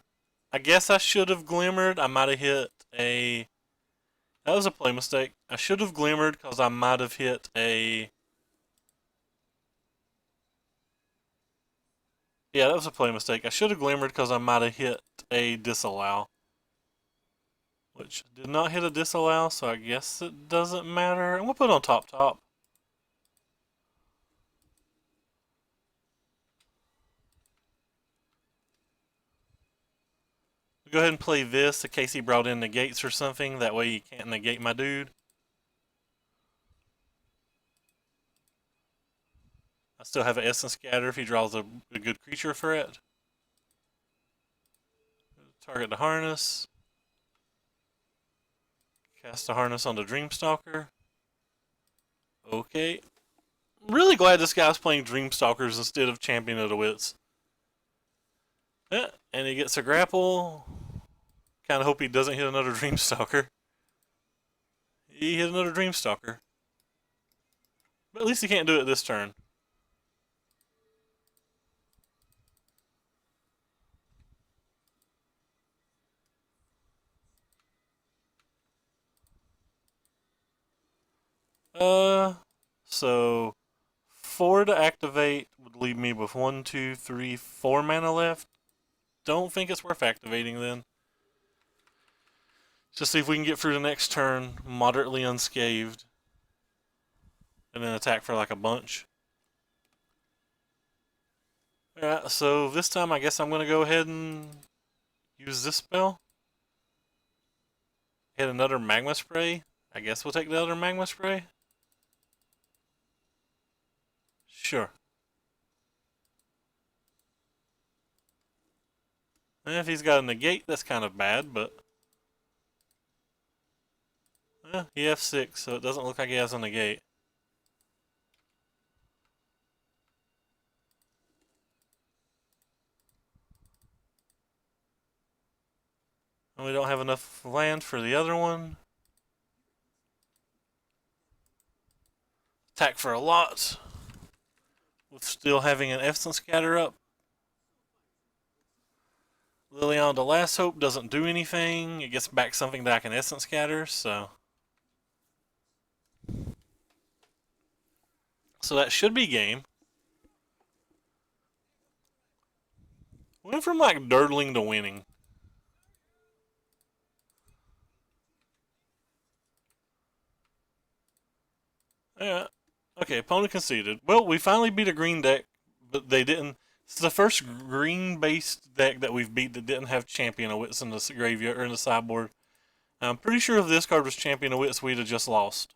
S1: I guess I should have Glimmered. I might have hit a... That was a play mistake. I should have Glimmered because I might have hit a... Yeah, that was a play mistake. I should have Glimmered because I might have hit a Disallow. Which did not hit a Disallow, so I guess it doesn't matter. And we'll put it on top top. We'll go ahead and play this in case he brought in negates or something. That way he can't negate my dude. I still have an Essence Scatter if he draws a good creature threat. Target the Harness. Cast the Harness on the Dreamstalker. Okay. I'm really glad this guy's playing Dreamstalkers instead of Champion of the Wits. Yeah, and he gets a grapple. Kind of hope he doesn't hit another Dreamstalker. He hit another Dreamstalker. But at least he can't do it this turn. So 4 to activate would leave me with 1, 2, 3, 4 mana left. Don't think it's worth activating then. Just see if we can get through the next turn moderately unscathed. And then attack for like a bunch. Alright, so this time I guess I'm going to go ahead and use this spell. Hit another Magma Spray. I guess we'll take the other Magma Spray. Sure. And if he's got a negate, that's kind of bad, but... he F6, so it doesn't look like he has a negate. And we don't have enough land for the other one. Attack for a lot. With still having an Essence Scatter up. Liliana the Last Hope doesn't do anything. It gets back something that I can Essence Scatter, so... So that should be game. Went from like dirtling to winning. Yeah. Okay, opponent conceded. Well, we finally beat a green deck, but they didn't. It's the first green-based deck that we've beat that didn't have Champion of Wits in the graveyard or in the sideboard. I'm pretty sure if this card was Champion of Wits, we'd have just lost.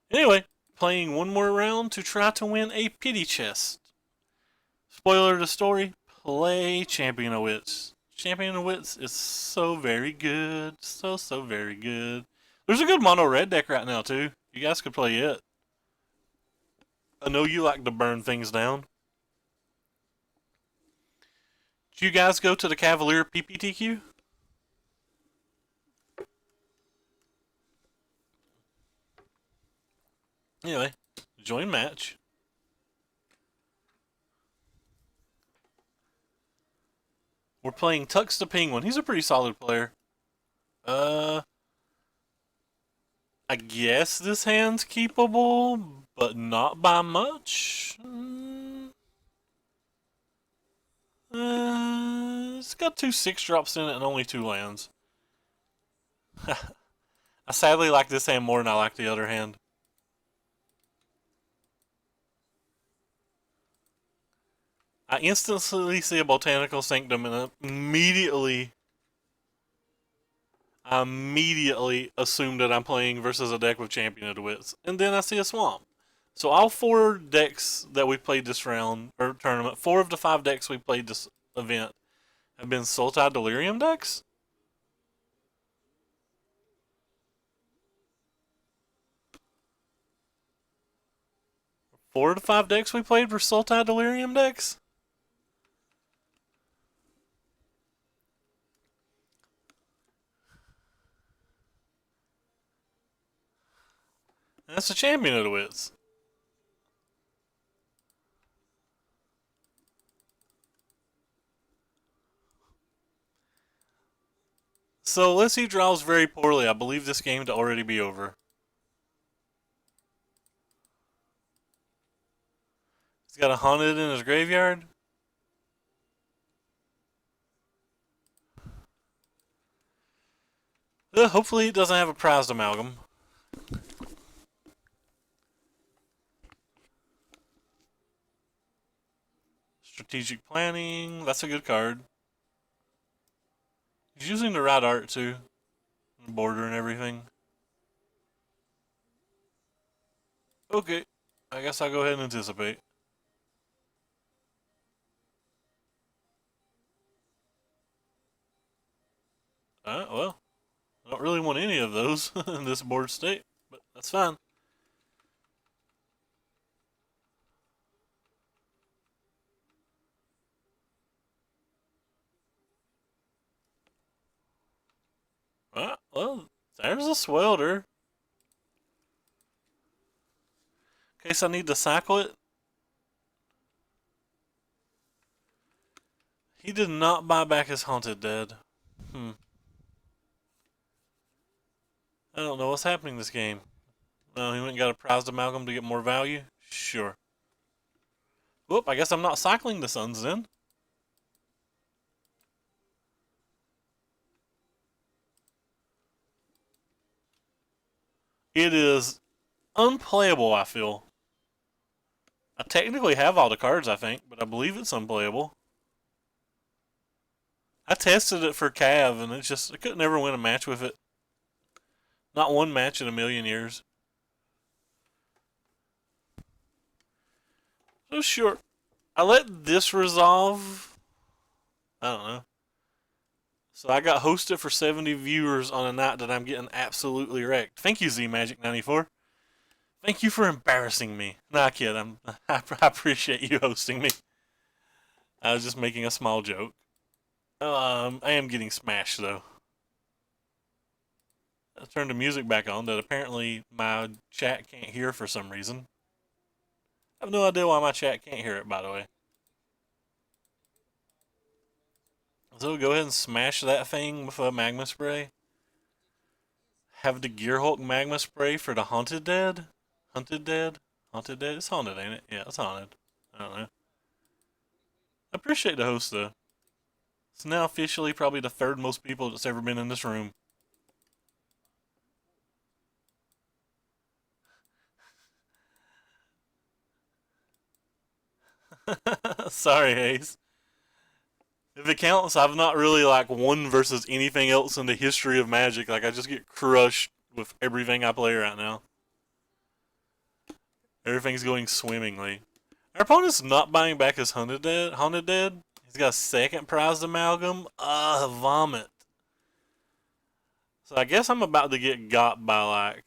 S1: Anyway, playing one more round to try to win a pity chest. Spoiler of the story, play Champion of Wits. Champion of Wits is so very good. So very good. There's a good mono red deck right now, too. You guys could play it. I know you like to burn things down. Did you guys go to the Cavalier PPTQ? Anyway, join match. We're playing Tux the Penguin. He's a pretty solid player. I guess this hand's keepable, but not by much. It's got 2 6-drops in it and only 2 lands. I sadly like this hand more than I like the other hand. I instantly see a Botanical Sanctum and I immediately assume that I'm playing versus a deck with Champion of the Wits. And then I see a Swamp. So all 4 decks that we played this round, or tournament, 4 of the 5 decks we played this event have been Sultai Delirium decks? Four of the 5 decks we played were Sultai Delirium decks? That's the Champion of the Wits. So unless he draws very poorly, I believe this game to already be over. He's got a Haunted in his graveyard. Hopefully he doesn't have a Prized Amalgam. Strategic Planning, that's a good card. He's using the right art too. Border and everything. Okay. I guess I'll go ahead and anticipate. Well, I don't really want any of those in this board state, but that's fine. Well, there's a swelter. In case I need to cycle it. He did not buy back his Haunted Dead. I don't know what's happening this game. Oh, he went and got a prized amalgam to get more value? Sure. Whoop, I guess I'm not cycling the Suns then. It is unplayable, I feel. I technically have all the cards, I think, but I believe it's unplayable. I tested it for Cav, and I couldn't ever win a match with it. Not one match in a million years. So sure, I let this resolve. I don't know. So I got hosted for 70 viewers on a night that I'm getting absolutely wrecked. Thank you, ZMagic94. Thank you for embarrassing me. Nah, kid, I appreciate you hosting me. I was just making a small joke. I am getting smashed though. I turned the music back on that apparently my chat can't hear for some reason. I have no idea why my chat can't hear it, by the way. So go ahead and smash that thing with a magma spray. Have the Gearhulk magma spray for the Haunted Dead? Haunted Dead? Haunted Dead? It's haunted, ain't it? Yeah, it's haunted. I don't know. I appreciate the host, though. It's now officially probably the third most people that's ever been in this room. Sorry, Ace. If it counts, I've not really like won versus anything else in the history of Magic. Like I just get crushed with everything I play right now. Everything's going swimmingly. Our opponent's not buying back his Haunted Dead. He's got a second prized amalgam. Vomit. So I guess I'm about to get got by like.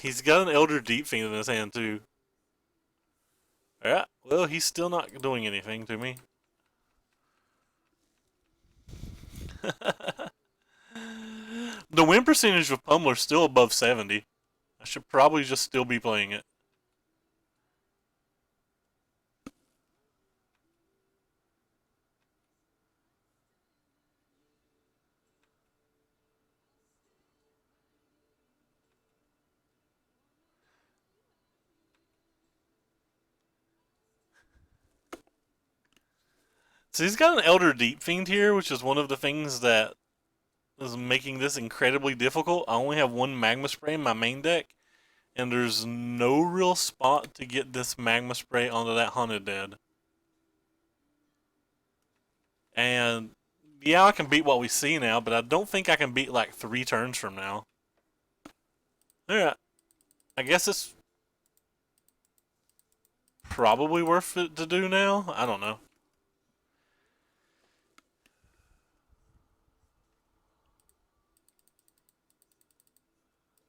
S1: He's got an Elder Deep Fiend in his hand too. Alright, well, he's still not doing anything to me. The win percentage of Pummeler is still above 70. I should probably just still be playing it. So he's got an Elder Deep Fiend here, which is one of the things that is making this incredibly difficult. I only have one Magma Spray in my main deck, and there's no real spot to get this Magma Spray onto that Haunted Dead. And yeah, I can beat what we see now, but I don't think I can beat like 3 turns from now. Alright. I guess it's probably worth it to do now. I don't know.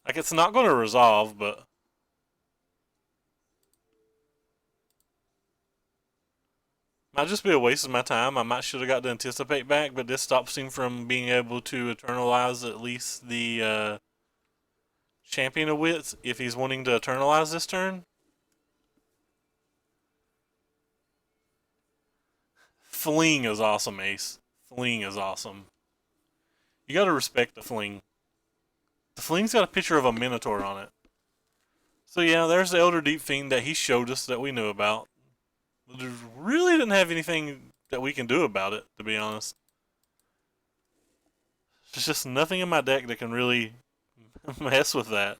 S1: Like, it's not going to resolve, but might just be a waste of my time. I might should have got to anticipate back, but this stops him from being able to eternalize at least the Champion of Wits if he's wanting to eternalize this turn. Fling is awesome, Ace. Fling is awesome. You gotta respect the Fling. The Fling's got a picture of a Minotaur on it. So yeah, there's the Elder Deep Fiend that he showed us that we knew about. But really didn't have anything that we can do about it, to be honest. There's just nothing in my deck that can really mess with that.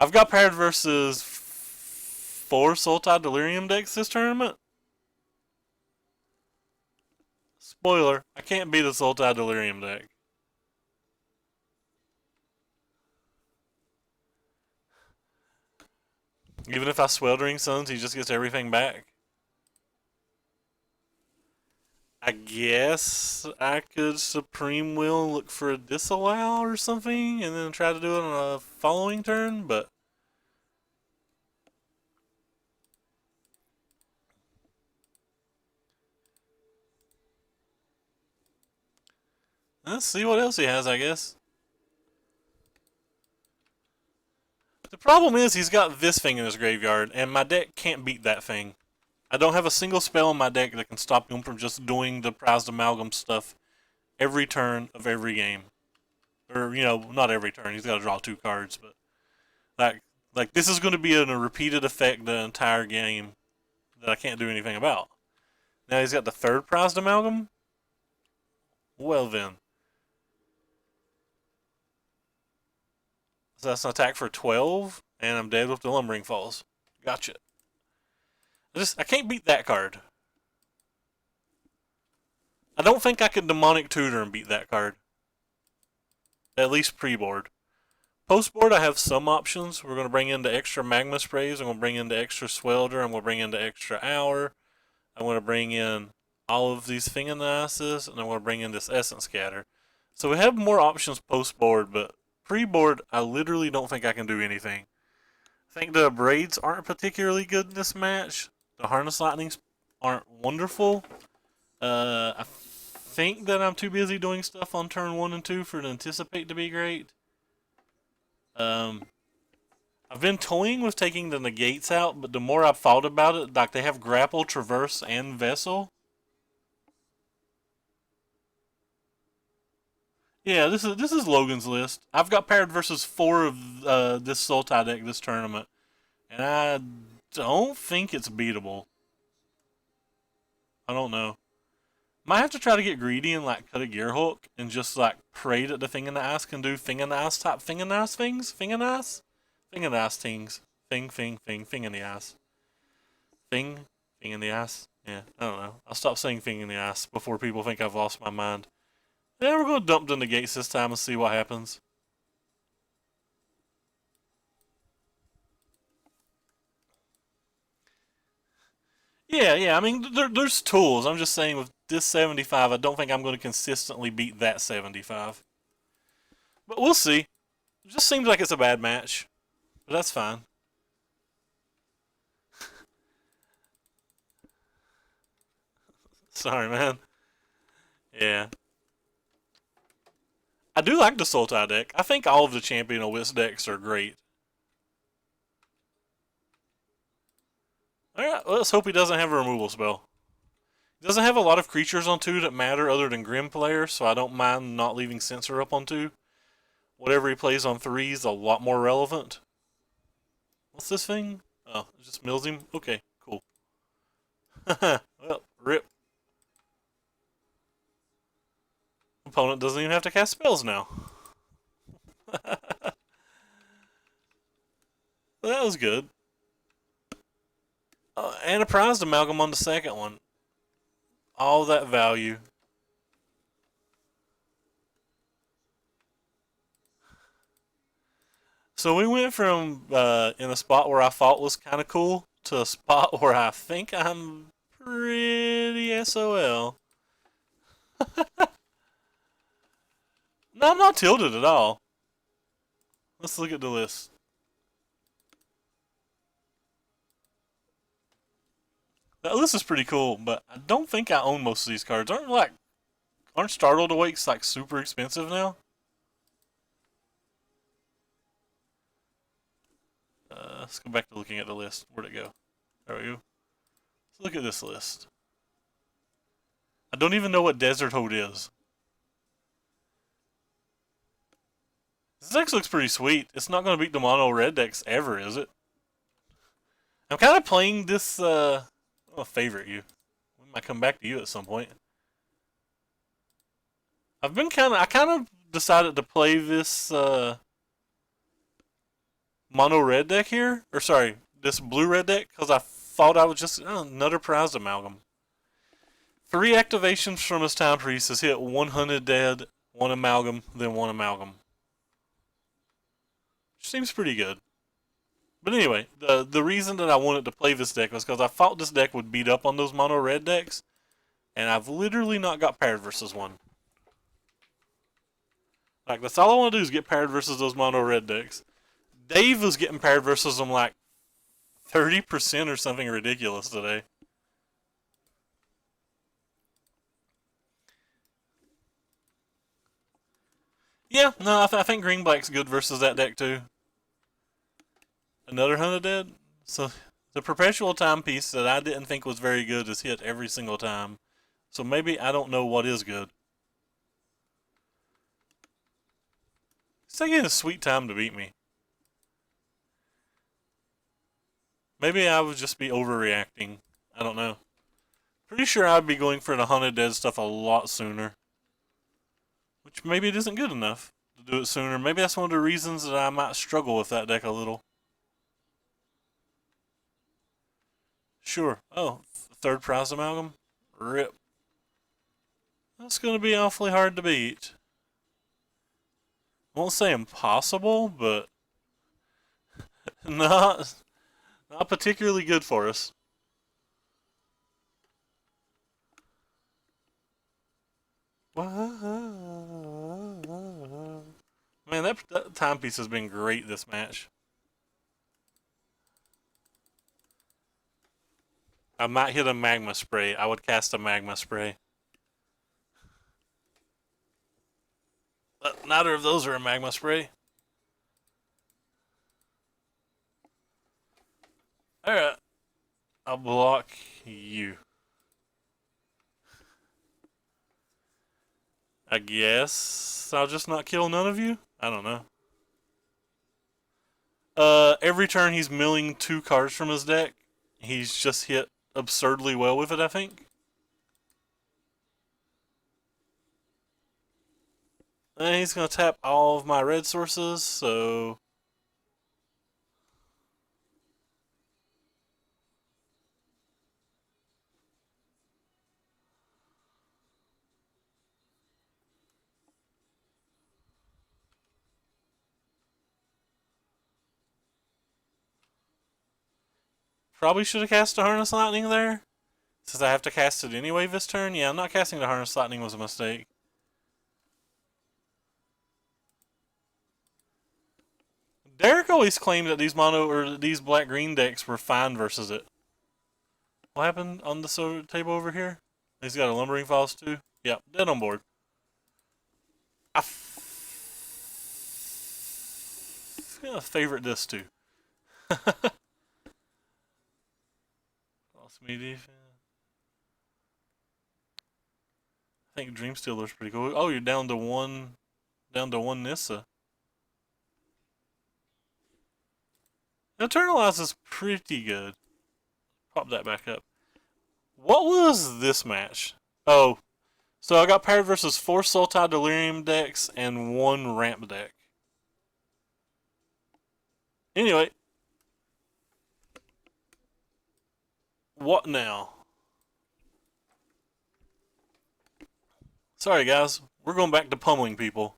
S1: I've got paired versus 4 Sultai Delirium decks this tournament. Spoiler, I can't beat a Sultai Delirium deck. Even if I Sweltering Suns, he just gets everything back. I guess I could Supreme Will and look for a disallow or something, and then try to do it on a following turn, but let's see what else he has, I guess. The problem is he's got this thing in his graveyard, and my deck can't beat that thing. I don't have a single spell in my deck that can stop him from just doing the Prized Amalgam stuff every turn of every game. Or, you know, not every turn. He's got to draw 2 cards, but like this is going to be a repeated effect the entire game that I can't do anything about. Now he's got the 3rd Prized Amalgam. Well then. So that's an attack for 12, and I'm dead with the Lumbering Falls. Gotcha. I can't beat that card. I don't think I could Demonic Tutor and beat that card. At least pre-board. Post-board, I have some options. We're going to bring in the extra Magma Sprays. I'm going to bring in the extra Swelder. I'm going to bring in the extra Hour. I'm going to bring in all of these Finganices, and I'm going to bring in this Essence Scatter. So we have more options post-board, but pre-board, I literally don't think I can do anything. I think the Braids aren't particularly good in this match. The Harness Lightnings aren't wonderful. I think that I'm too busy doing stuff on turn 1 and 2 for it to anticipate to be great. I've been toying with taking the negates out, but the more I've thought about it, like they have Grapple, Traverse, and Vessel. Yeah, this is Logan's list. I've got paired versus 4 of this Sultai deck this tournament, and I don't think it's beatable. I don't know. Might have to try to get greedy and like cut a gear hook and just like pray that the thing in the ass can do thing in the ass type thing in the ass things? Thing in the ass? Thing in the ass things. Thing in the ass. Thing in the ass. Yeah, I don't know. I'll stop saying thing in the ass before people think I've lost my mind. Yeah, we're going to dump the negates this time and see what happens. Yeah. I mean, there's tools. I'm just saying with this 75, I don't think I'm going to consistently beat that 75. But we'll see. It just seems like it's a bad match. But that's fine. Sorry, man. Yeah. I do like the Sultai deck. I think all of the Champion of Wits decks are great. Alright, let's hope he doesn't have a removal spell. He doesn't have a lot of creatures on 2 that matter other than Grim Player, so I don't mind not leaving Censor up on 2. Whatever he plays on 3 is a lot more relevant. What's this thing? Oh, it just mills him? Okay, cool. Well, rip. Opponent doesn't even have to cast spells now. That was good. And a Prized Amalgam on the second one. All that value. So we went from in a spot where I thought was kind of cool to a spot where I think I'm pretty SOL. No, I'm not tilted at all. Let's look at the list. That list is pretty cool, but I don't think I own most of these cards. Aren't Startled Awakes like super expensive now? Let's go back to looking at the list. Where'd it go? There we go. Let's look at this list. I don't even know what Desert Hold is. This deck looks pretty sweet. It's not going to beat the mono red decks ever, is it? I'm kind of playing this, I'll favorite you. We might come back to you at some point. I kind of decided to play this, mono red deck here. Or sorry, this blue red deck, because I thought I was just another Prized Amalgam. 3 activations from his Time Priest has hit 100 dead, 1 Amalgam, then 1 Amalgam. Which seems pretty good. But anyway, the reason that I wanted to play this deck was because I thought this deck would beat up on those mono red decks, and I've literally not got paired versus one. Like, that's all I want to do is get paired versus those mono red decks. Dave was getting paired versus them like 30% or something ridiculous today. Yeah, no, I think green black's good versus that deck too. Another Hunted Dead? So the perpetual timepiece that I didn't think was very good is hit every single time. So maybe I don't know what is good. It's taking a sweet time to beat me. Maybe I would just be overreacting. I don't know. Pretty sure I'd be going for the Hunted Dead stuff a lot sooner. Which maybe it isn't good enough to do it sooner. Maybe that's one of the reasons that I might struggle with that deck a little. Sure. Oh, third prize amalgam? Rip. That's going to be awfully hard to beat. I won't say impossible, but not particularly good for us. Man, that timepiece has been great this match. I might hit a magma spray. I would cast a magma spray. But neither of those are a magma spray. Alright. I'll block you. I guess I'll just not kill none of you? I don't know. Every turn he's milling 2 cards from his deck. He's just hit absurdly well with it, I think. And he's going to tap all of my red sources, so... Probably should have cast a Harness Lightning there. Since I have to cast it anyway this turn. Yeah, I'm not casting the Harness Lightning was a mistake. Derek always claimed that these mono or these black-green decks were fine versus it. What happened on the table over here? He's got a Lumbering Falls too. Yep, dead on board. I favorite this too. Lost me defense. I think Dream Stealer's pretty cool. Oh, you're down to one Nissa. Eternalize is pretty good. Pop that back up. What was this match? Oh, so I got paired versus 4 Sultai Delirium decks and 1 Ramp deck. Anyway. What now? Sorry guys, we're going back to pummeling people.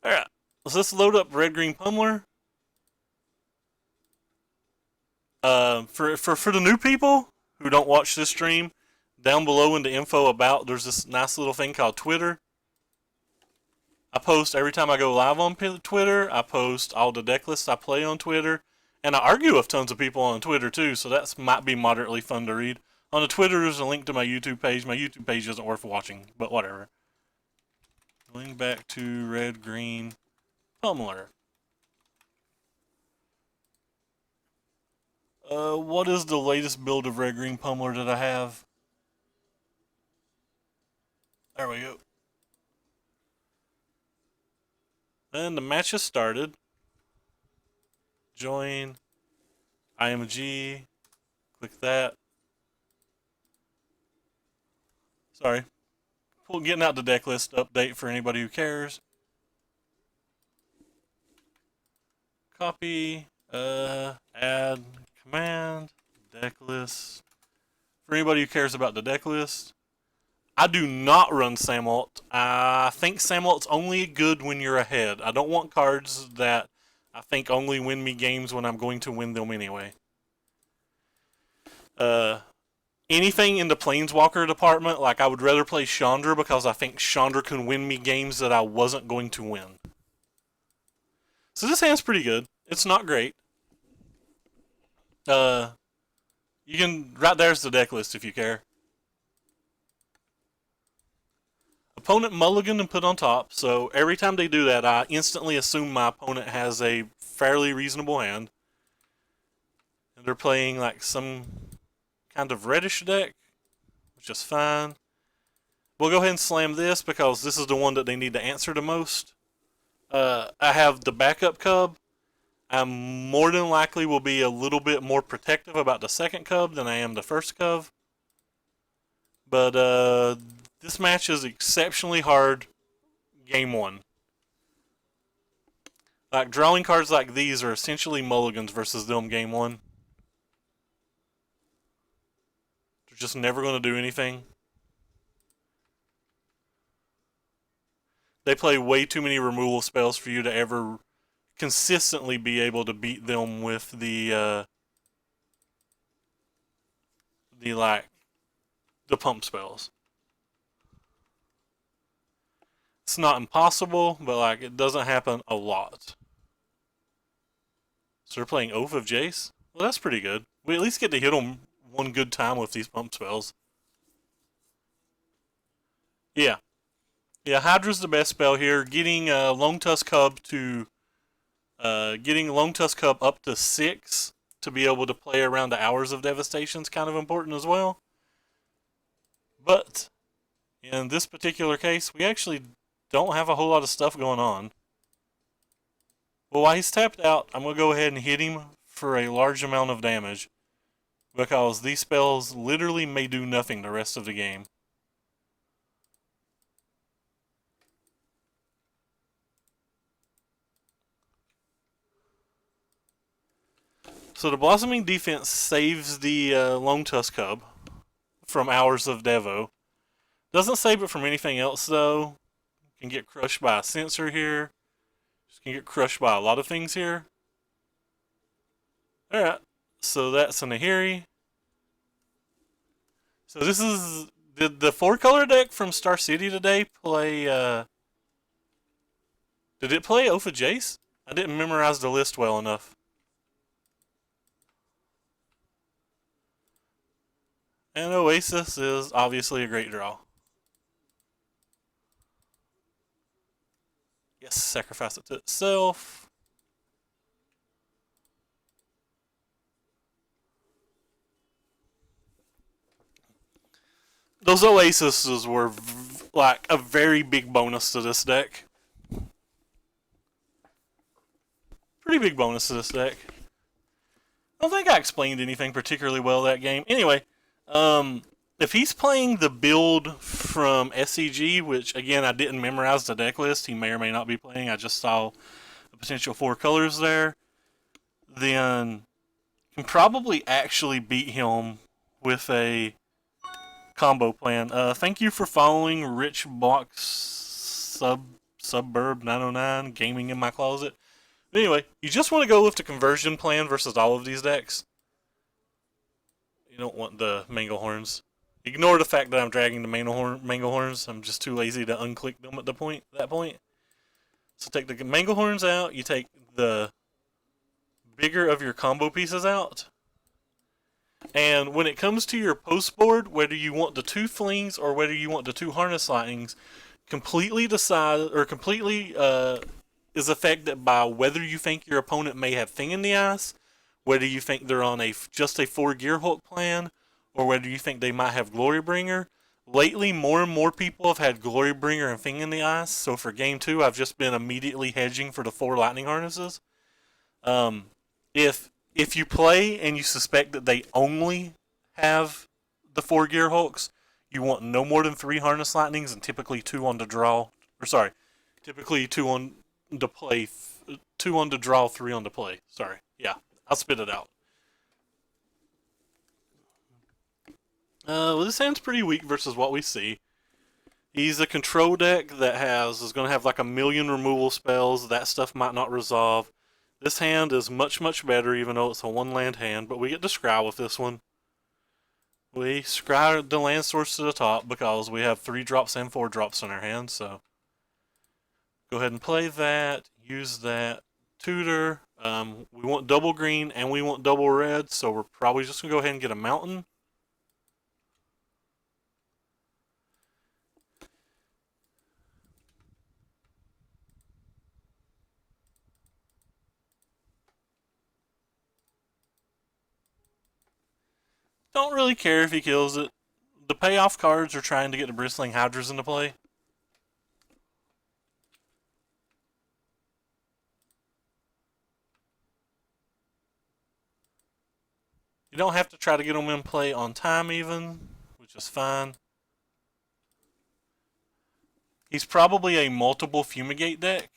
S1: Alright, let's load up Red Green Pummeler. For the new people who don't watch this stream, down below in the info about, there's this nice little thing called Twitter. I post every time I go live on Twitter. I post all the deck lists I play on Twitter. And I argue with tons of people on Twitter too, so that might be moderately fun to read. On the Twitter, there's a link to my YouTube page. My YouTube page isn't worth watching, but whatever. Going back to Red Green Pummeler. What is the latest build of Red Green Pummeler that I have? There we go. And the match has started. Join. IMG. Click that. Sorry. Getting out the deck list update for anybody who cares. copy, add command, deck list. For anybody who cares about the deck list, I do not run Samwalt. I think Samwalt's only good when you're ahead. I don't want cards that I think only win me games when I'm going to win them anyway. Anything in the Planeswalker department, like I would rather play Chandra because I think Chandra can win me games that I wasn't going to win. So this hand's pretty good. It's not great. You can, right there's the deck list if you care. Opponent mulligan and put on top, so every time they do that, I instantly assume my opponent has a fairly reasonable hand. And they're playing like some kind of reddish deck, which is fine. We'll go ahead and slam this because this is the one that they need to answer the most. I have the backup cub. I more than likely will be a little bit more protective about the second cub than I am the first cub. But this match is exceptionally hard game one. Like, drawing cards like these are essentially mulligans versus them game one. They're just never going to do anything. They play way too many removal spells for you to ever consistently be able to beat them with the pump spells. It's not impossible, but like it doesn't happen a lot. So they're playing Oath of Jace? Well, that's pretty good. We at least get to hit them one good time with these pump spells. Yeah. Yeah, Hydra's the best spell here. Getting Lone Tusk Cub up to 6 to be able to play around the Hours of Devastation is kind of important as well. But in this particular case, we actually don't have a whole lot of stuff going on. Well, while he's tapped out, I'm going to go ahead and hit him for a large amount of damage because these spells literally may do nothing the rest of the game. So the Blossoming Defense saves the Lone Tusk Cub from Hours of Devo. Doesn't save it from anything else though. Can get crushed by a Censor here. Just can get crushed by a lot of things here. Alright, so that's a Nahiri. So this is... Did the 4-color deck from Star City today play... Did it play Oath of Jace? I didn't memorize the list well enough. And Oasis is obviously a great draw. Yes, sacrifice it to itself. Those Oases were like a very big bonus to this deck. Pretty big bonus to this deck. I don't think I explained anything particularly well that game. Anyway, if he's playing the build from SCG, which again I didn't memorize the deck list, he may or may not be playing. I just saw the potential 4 colors there. Then can probably actually beat him with a combo plan. Thank you for following Rich Box Suburb 909 Gaming in My Closet. But anyway, you just want to go with the conversion plan versus all of these decks. You don't want the Manglehorns. Ignore the fact that I'm dragging the Manglehorns. I'm just too lazy to unclick them at that point. So take the Manglehorns out. You take the bigger of your combo pieces out. And when it comes to your post board, whether you want the 2 Flings or whether you want the 2 Harness Lightnings, completely decide or completely is affected by whether you think your opponent may have Thing in the Ice, whether you think they're on just a 4 Gearhulk plan, or whether you think they might have Glorybringer. Lately, more and more people have had Glorybringer and Thing in the Ice, so for game 2, I've just been immediately hedging for the 4 Lightning Harnesses. If you play and you suspect that they only have the 4 Gearhulks, you want no more than 3 Harness Lightnings and typically 2 on the draw. Or sorry, typically 2 on the play 2 on to draw, 3 on to play. Sorry. Yeah, I'll spit it out. Well, this hand's pretty weak versus what we see. He's a control deck that is going to have like a million removal spells. That stuff might not resolve. This hand is much, much better, even though it's a 1-land hand, but we get to scry with this one. We scry the land source to the top because we have 3 drops and 4 drops in our hand, so go ahead and play that, use that, tutor. We want double green and we want double red, so we're probably just going to go ahead and get a mountain. Don't really care if he kills it. The payoff cards are trying to get the Bristling Hydras into play. You don't have to try to get them in play on time even, which is fine. He's probably a multiple Fumigate deck.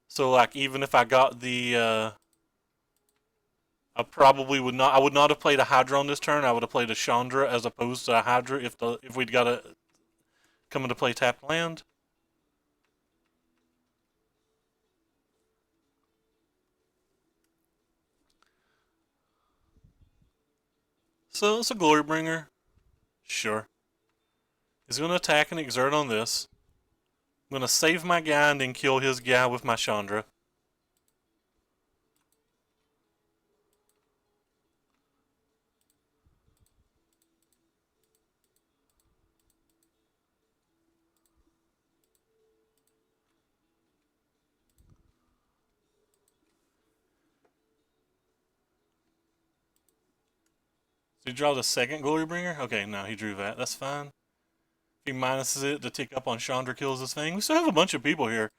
S1: So like even if I got the I probably would not. I would not have played a Hydra on this turn. I would have played a Chandra as opposed to a Hydra if we'd got to come into play tapped land. So it's a Glorybringer. Sure. He's going to attack and exert on this. I'm going to save my guy and then kill his guy with my Chandra. So he draw the second Glorybringer? Okay, no, he drew that. That's fine. If he minuses it to tick up on Chandra kills this thing. We still have a bunch of people here.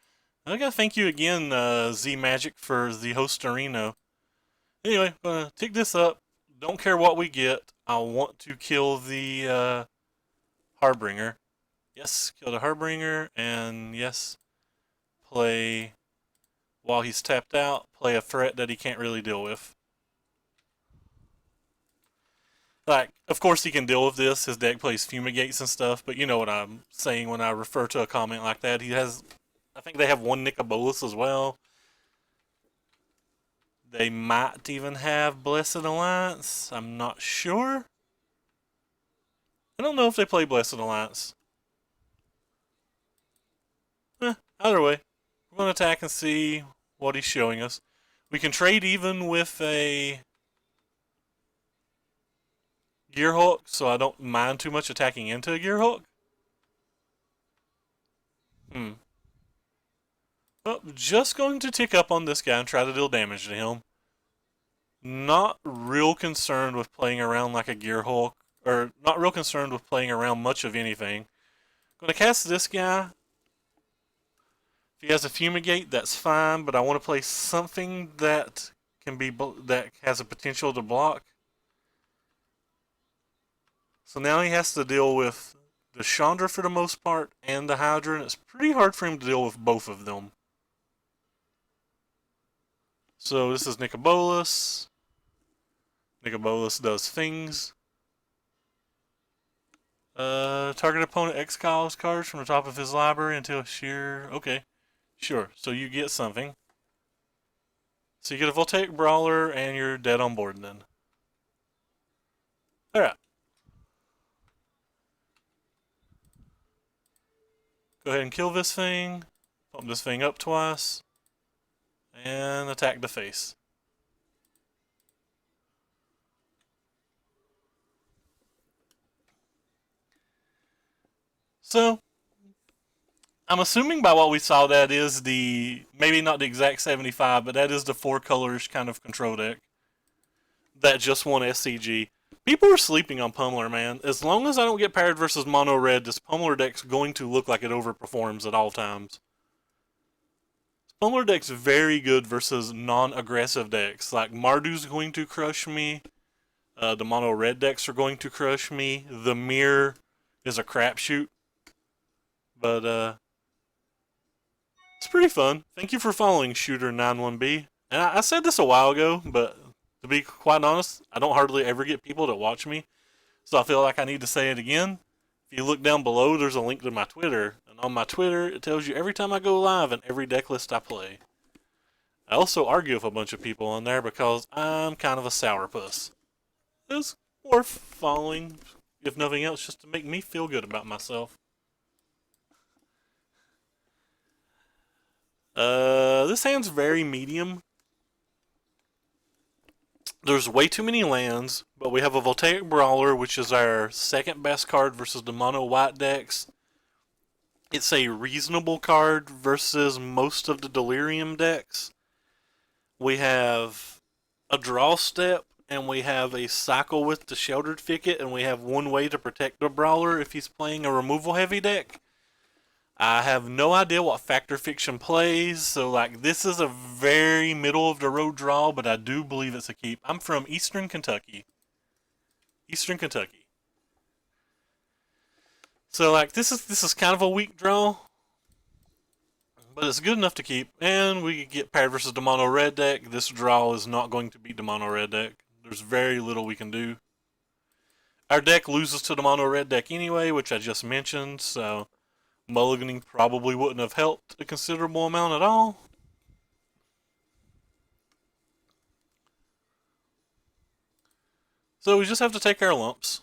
S1: I gotta thank you again, Z Magic, for the host Reno. Anyway, gonna tick this up. Don't care what we get. I want to kill the Harbinger. Yes, kill the Harbinger, and yes, play while he's tapped out. Play a threat that he can't really deal with. Like, of course he can deal with this. His deck plays Fumigates and stuff, but you know what I'm saying when I refer to a comment like that. He has, I think they have 1 Nicobolus as well. They might even have Blessed Alliance. I'm not sure. I don't know if they play Blessed Alliance. Either way, we're going to attack and see what he's showing us. We can trade even with a Gearhulk, so I don't mind too much attacking into a Gearhulk. Well, just going to tick up on this guy and try to deal damage to him. Not real concerned with playing around like a Gearhulk, or not real concerned with playing around much of anything. Going to cast this guy. If he has a Fumigate, that's fine, but I want to play something that that has a potential to block. So now he has to deal with the Chandra for the most part and the Hydra, and it's pretty hard for him to deal with both of them. So this is Nicobolus. Nicobolus does things. Target opponent exiles cards from the top of his library until sheer. Okay, sure. So you get something. So you get a Voltaic Brawler and you're dead on board then. Alright. Go ahead and kill this thing. Pump this thing up twice. And attack the face. So, I'm assuming by what we saw that is maybe not the exact 75, but that is the 4 colors kind of control deck. That just won SCG. People are sleeping on Pummeler, man. As long as I don't get paired versus mono red, this Pummeler deck's going to look like it overperforms at all times. Pummeler deck's very good versus non-aggressive decks. Like Marduk's going to crush me. The mono red decks are going to crush me. The Mirror is a crapshoot. But It's pretty fun. Thank you for following Shooter91B. And I said this a while ago, but to be quite honest, I don't hardly ever get people to watch me, so I feel like I need to say it again. If you look down below, there's a link to my Twitter, and on my Twitter, it tells you every time I go live and every deck list I play. I also argue with a bunch of people on there because I'm kind of a sourpuss. It's worth following, if nothing else, just to make me feel good about myself. This hand's very medium. There's way too many lands, but we have a Voltaic Brawler, which is our second best card versus the mono white decks. It's a reasonable card versus most of the Delirium decks. We have a draw step, and we have a cycle with the Sheltered Thicket, and we have one way to protect the Brawler if he's playing a removal heavy deck. I have no idea what Factor Fiction plays, so like this is a very middle of the road draw, but I do believe it's a keep. I'm from Eastern Kentucky. Eastern Kentucky. So like this is kind of a weak draw, but it's good enough to keep. And we could get paired versus the mono red deck. This draw is not going to beat the mono red deck. There's very little we can do. Our deck loses to the mono red deck anyway, which I just mentioned, so mulliganing probably wouldn't have helped a considerable amount at all. So we just have to take our lumps.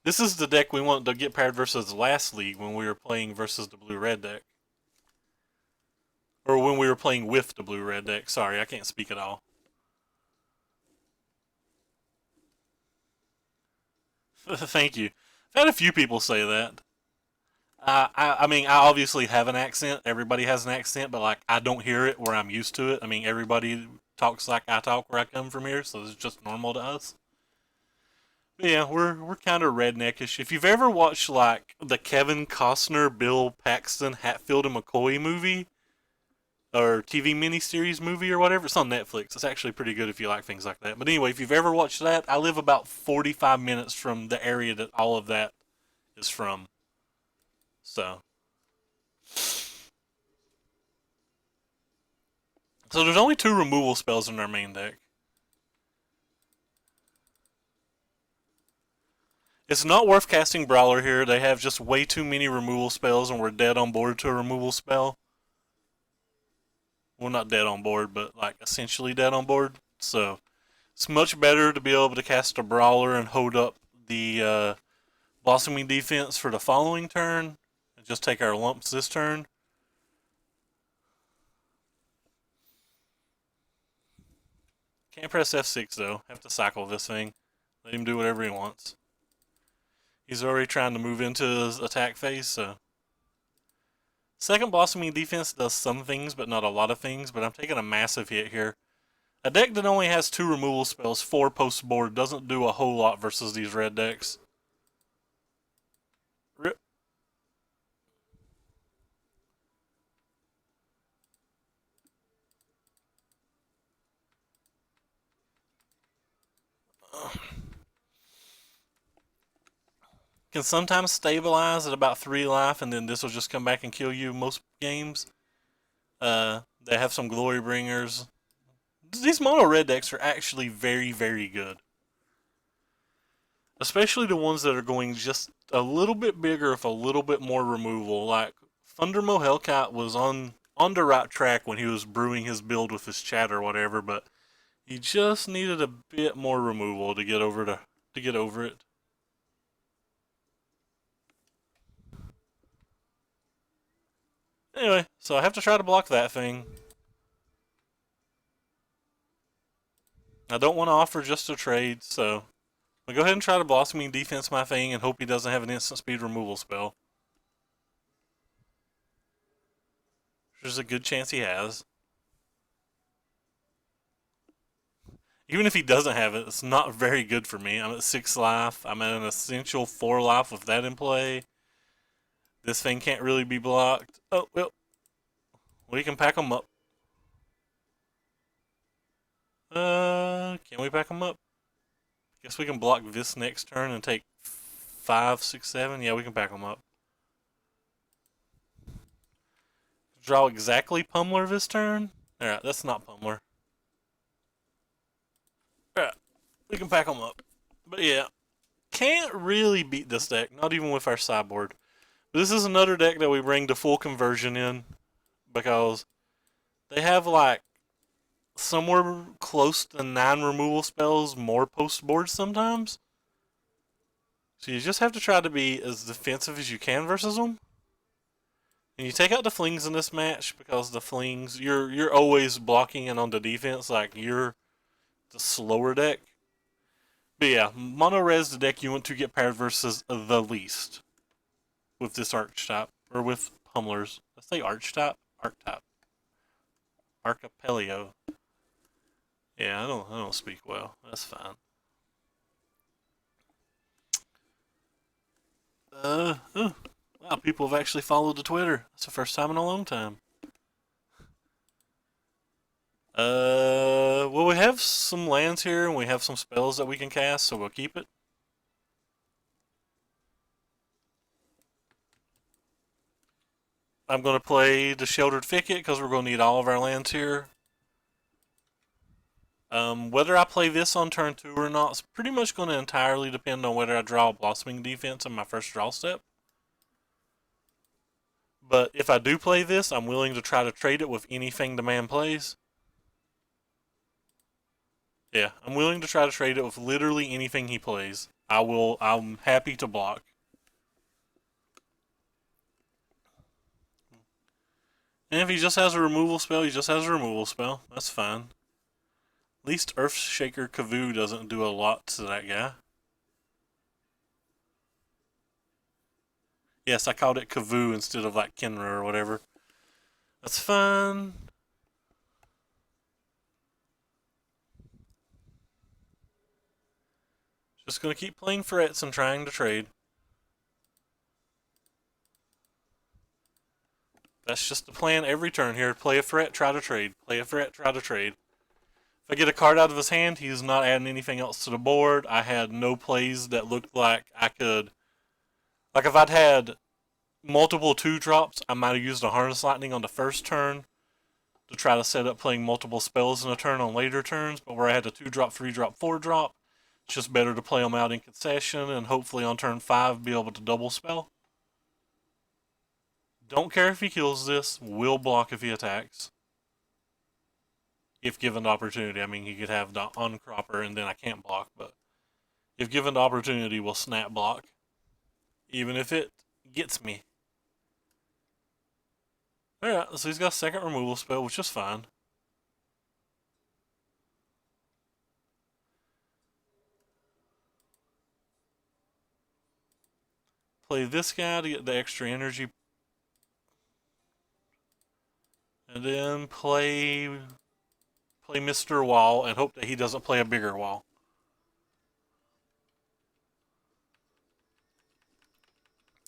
S1: This is the deck we wanted to get paired versus last league when we were playing versus the blue-red deck. Or when we were playing with the blue-red deck. Sorry, I can't speak at all. Thank you. I've had a few people say that. I mean, I obviously have an accent. Everybody has an accent, but like I don't hear it where I'm used to it. I mean, everybody talks like I talk where I come from here, so it's just normal to us. But yeah, we're kind of redneckish. If you've ever watched like the Kevin Costner, Bill Paxton, Hatfield and McCoy movie or TV miniseries movie or whatever, it's on Netflix. It's actually pretty good if you like things like that. But anyway, if you've ever watched that, I live about 45 minutes from the area that all of that is from. So there's only 2 removal spells in our main deck. It's not worth casting Brawler here. They have just way too many removal spells, and we're dead on board to a removal spell. Well, not dead on board, but like essentially dead on board. So it's much better to be able to cast a Brawler and hold up the Blossoming Defense for the following turn, and just take our lumps this turn. Can't press F6 though. Have to cycle this thing. Let him do whatever he wants. He's already trying to move into his attack phase, so. Second Blossoming Defense does some things, but not a lot of things, but I'm taking a massive hit here. A deck that only has 2 removal spells, 4 post board, doesn't do a whole lot versus these red decks. Rip. Can sometimes stabilize at about 3 life, and then this will just come back and kill you most games. They have some Glory Bringers. These mono red decks are actually very, very good. Especially the ones that are going just a little bit bigger with a little bit more removal. Like, Thundermo Hellcat was on the right track when he was brewing his build with his chat or whatever, but he just needed a bit more removal to get over it. Anyway, so I have to try to block that thing. I don't want to offer just a trade, so I'll go ahead and try to Blossoming Defense my thing and hope he doesn't have an instant speed removal spell. There's a good chance he has. Even if he doesn't have it, it's not very good for me. I'm at 6 life. I'm at an essential 4 life with that in play. This thing can't really be blocked. Oh, well. We can pack them up. Can we pack them up? Guess we can block this next turn and take 5, 6, 7. Yeah, we can pack them up. draw exactly Pummeler this turn. Alright, that's not Pummeler. Alright, we can pack them up. But yeah, can't really beat this deck, not even with our sideboard. But this is another deck that we bring to full conversion in because they have like somewhere close to 9 removal spells more post board sometimes. So you just have to try to be as defensive as you can versus them. And you take out the flings in this match because the flings you're always blocking in on the defense, like you're the slower deck. But yeah, mono res the deck you want to get paired versus the least with this archetype or with pummelers. Let's say archetype, archetype, archipelago. Yeah, I don't speak well. That's fine. Oh, wow, people have actually followed the Twitter. That's the first time in a long time. Well, we have some lands here and we have some spells that we can cast, so we'll keep it. I'm going to play the Sheltered Thicket because we're going to need all of our lands here. Whether I play this on turn 2 or not is pretty much going to entirely depend on whether I draw a Blossoming Defense in my first draw step. But if I do play this, I'm willing to try to trade it with anything the man plays. Yeah, I'm willing to try to trade it with literally anything he plays. I'm happy to block. And if he just has a removal spell, he just has a removal spell. That's fine. At least Earthshaker Kavoo doesn't do a lot to that guy. Yes, I called it Kavoo instead of like Kenra or whatever. That's fine. Just gonna keep playing threats and trying to trade. That's just the plan every turn here. Play a threat, try to trade. Play a threat, try to trade. If I get a card out of his hand, he's not adding anything else to the board. I had no plays that looked like I could. Like if I'd had multiple 2-drops, I might have used a Harness Lightning on the first turn to try to set up playing multiple spells in a turn on later turns. But where I had a 2-drop, 3-drop, 4-drop, it's just better to play them out in concession and hopefully on turn 5 be able to double spell. Don't care if he kills this, will block if he attacks. If given the opportunity. I mean, he could have the uncropper and then I can't block, but if given the opportunity, we'll snap block. Even if it gets me. Alright, so he's got a second removal spell, which is fine. Play this guy to get the extra energy. And then play Mr. Wall and hope that he doesn't play a bigger wall.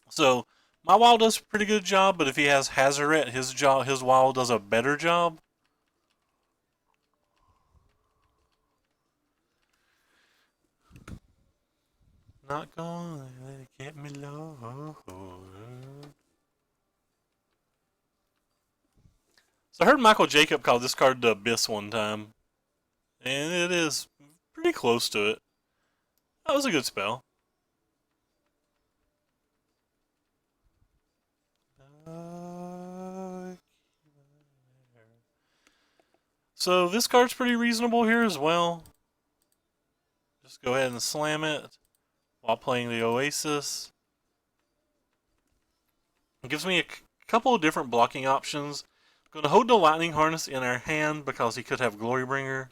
S1: So my wall does a pretty good job, but if he has Hazaret, his wall does a better job. Not gonna let it get me low. So I heard Michael Jacob call this card the Abyss one time. And it is pretty close to it. That was a good spell. So this card's pretty reasonable here as well. Just go ahead and slam it while playing the Oasis. It gives me a couple of different blocking options. I'm going to hold the Lightning Harness in our hand because he could have Glorybringer.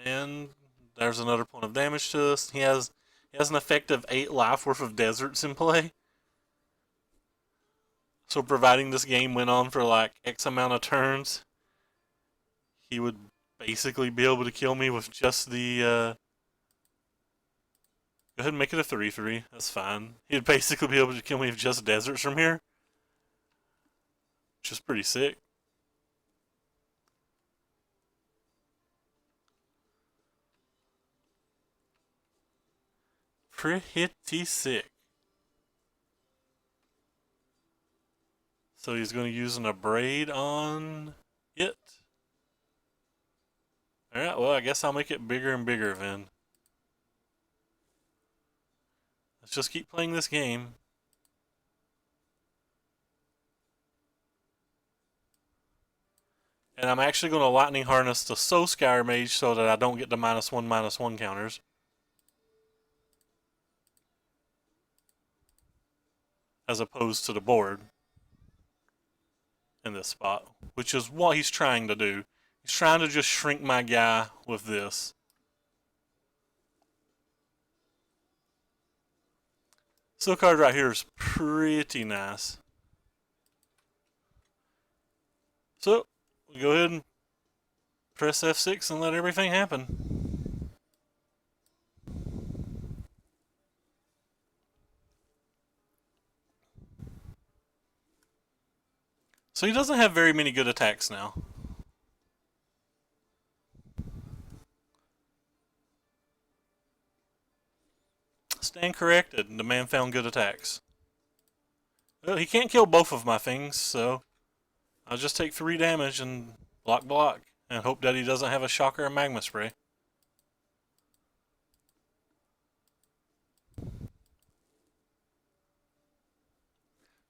S1: And there's another point of damage to us. He has an effective 8 life worth of deserts in play. So providing this game went on for like X amount of turns, he would basically be able to kill me with just the... Go ahead and make it a 3-3. That's fine. He'd basically be able to kill me with just deserts from here. Which is pretty sick. Pretty sick. So he's going to use an Abrade on it. Alright, well, I guess I'll make it bigger and bigger then. Let's just keep playing this game. And I'm actually going to Lightning Harness the Soul Scour Mage so that I don't get the -1/-1 counters. As opposed to the board. In this spot. Which is what he's trying to do. He's trying to just shrink my guy with this. This card right here is pretty nice. So, we go ahead and press F6 and let everything happen. So he doesn't have very many good attacks now. Stand corrected. The man found good attacks. Well, he can't kill both of my things, so I'll just take 3 damage and block, and hope that he doesn't have a Shocker or Magma Spray.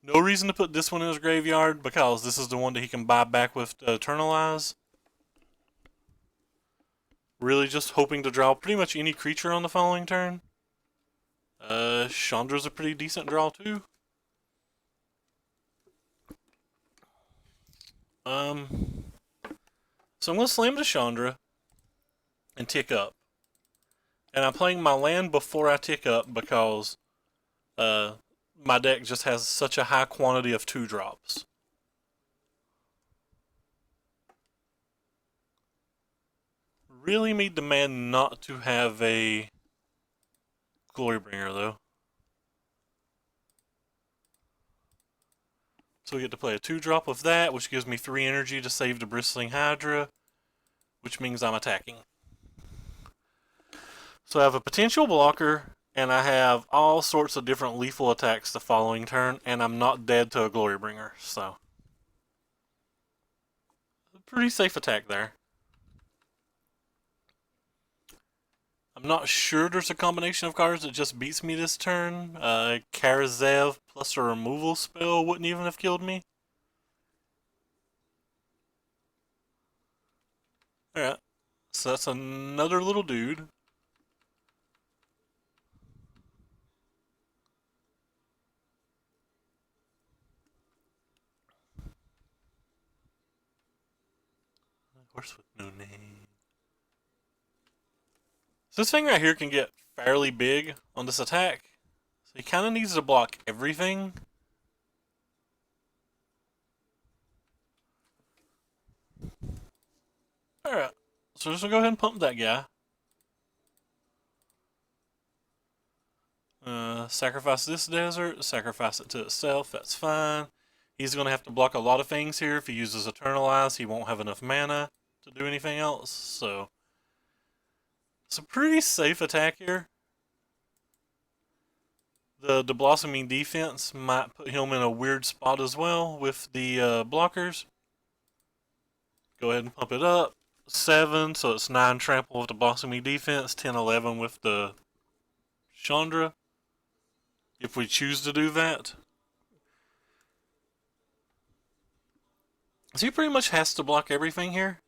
S1: No reason to put this one in his graveyard, because this is the one that he can buy back with Eternalize. Really just hoping to draw pretty much any creature on the following turn. Chandra's a pretty decent draw too. So I'm going to slam to Chandra and tick up. And I'm playing my land before I tick up because my deck just has such a high quantity of 2-drops. Really need the man not to have a Glorybringer though. So we get to play a 2-drop with that, which gives me 3 energy to save the Bristling Hydra, which means I'm attacking. So I have a potential blocker, and I have all sorts of different lethal attacks the following turn, and I'm not dead to a Glorybringer, so pretty safe attack there. I'm not sure there's a combination of cards that just beats me this turn. Karazev plus a removal spell wouldn't even have killed me. Alright, so that's another little dude. Horse with no name. So this thing right here can get fairly big on this attack. So he kind of needs to block everything. Alright, so just gonna go ahead and pump that guy. Sacrifice this desert, sacrifice it to itself, that's fine. He's gonna have to block a lot of things here. If he uses Eternalize, he won't have enough mana to do anything else, so it's a pretty safe attack here. The Blossoming Defense might put him in a weird spot as well with the blockers. Go ahead and pump it up. 7, so it's 9 trample with the Blossoming Defense, 10, 11 with the Chandra. If we choose to do that. So he pretty much has to block everything here.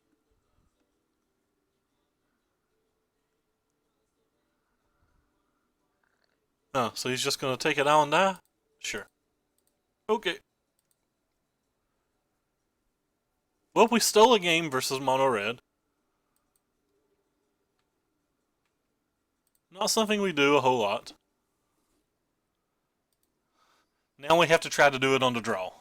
S1: Oh, so he's just going to take it out and die? Sure. Okay. Well, we stole a game versus Mono Red. Not something we do a whole lot. Now we have to try to do it on the draw.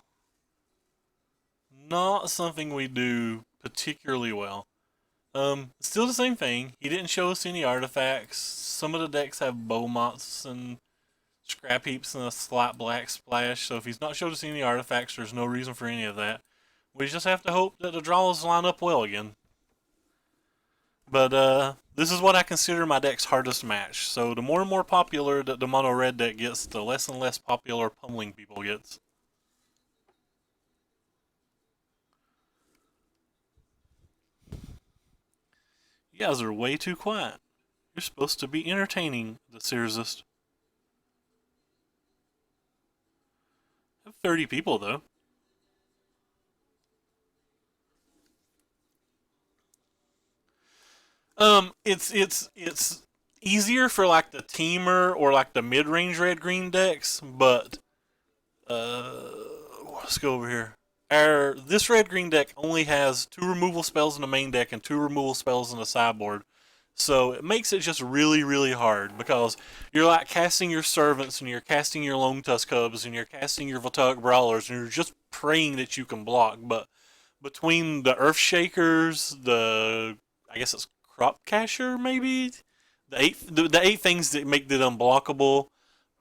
S1: Not something we do particularly well. Still the same thing. He didn't show us any artifacts. Some of the decks have Beaumonts and Scrap Heaps and a slight black splash, so if he's not showed us any artifacts, there's no reason for any of that. We just have to hope that the draws line up well again. But this is what I consider my deck's hardest match. So the more and more popular that the mono red deck gets, the less and less popular pummeling people gets. You guys are way too quiet. You're supposed to be entertaining the Searsist. I have 30 people though. It's easier for like the teamer or like the mid range red green decks, but uh, let's go over here. This red green deck only has 2 removal spells in the main deck and 2 removal spells in the sideboard. So it makes it just really, really hard because you're like casting your servants and you're casting your Lone Tusk Cubs and you're casting your Voltaic Brawlers and you're just praying that you can block. But between the Earth Shakers, I guess it's Crop Casher maybe, the 8 things that make it unblockable,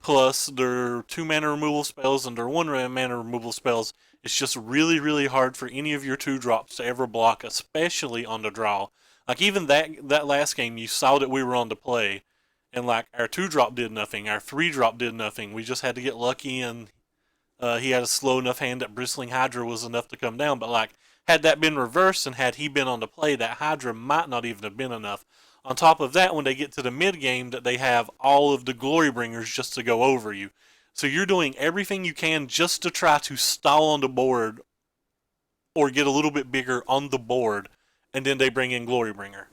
S1: plus their 2 mana removal spells and their 1 mana removal spells, it's just really, really hard for any of your 2 drops to ever block, especially on the draw. Like even that last game, you saw that we were on the play, and like our 2 drop did nothing, our 3 drop did nothing. We just had to get lucky, and he had a slow enough hand that Bristling Hydra was enough to come down. But like had that been reversed and had he been on the play, that Hydra might not even have been enough. On top of that, when they get to the mid game, that they have all of the Glory Bringers just to go over you. So you're doing everything you can just to try to stall on the board or get a little bit bigger on the board, and then they bring in Glory Bringer.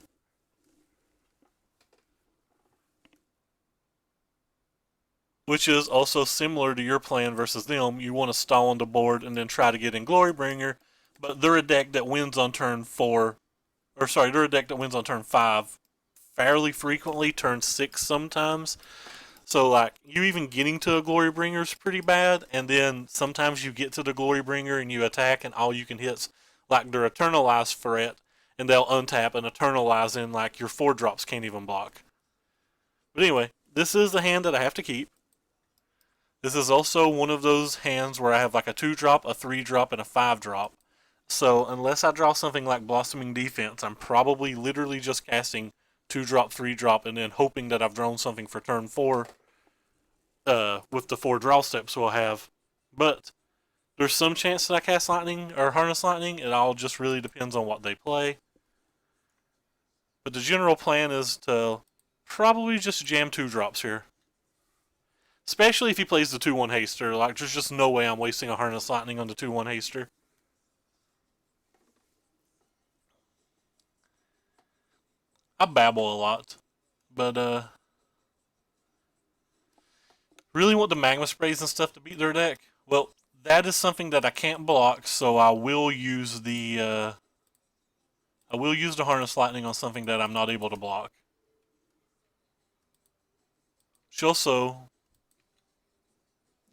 S1: Which is also similar to your plan versus them. You want to stall on the board and then try to get in Glory Bringer, but they're a deck that wins on turn 4, or sorry, they're a deck that wins on turn 5 fairly frequently, turn 6 sometimes. So like you even getting to a Glory Bringer is pretty bad, and then sometimes you get to the Glory Bringer and you attack, and all you can hit's like their Eternalized threat, and they'll untap and Eternalize in like your 4 drops can't even block. But anyway, this is the hand that I have to keep. This is also one of those hands where I have like a 2 drop, a 3 drop, and a 5 drop. So unless I draw something like Blossoming Defense, I'm probably literally just casting 2 drop, 3 drop, and then hoping that I've drawn something for turn 4 with the 4 draw steps we'll have. But there's some chance that I cast Lightning or Harness Lightning. It all just really depends on what they play. But the general plan is to probably just jam 2 drops here. Especially if he plays the 2-1 haster. Like, there's just no way I'm wasting a Harness Lightning on the 2-1 haster. I babble a lot. But, really want the Magma Sprays and stuff to beat their deck? Well, that is something that I can't block, so I will use the Harness Lightning on something that I'm not able to block. She also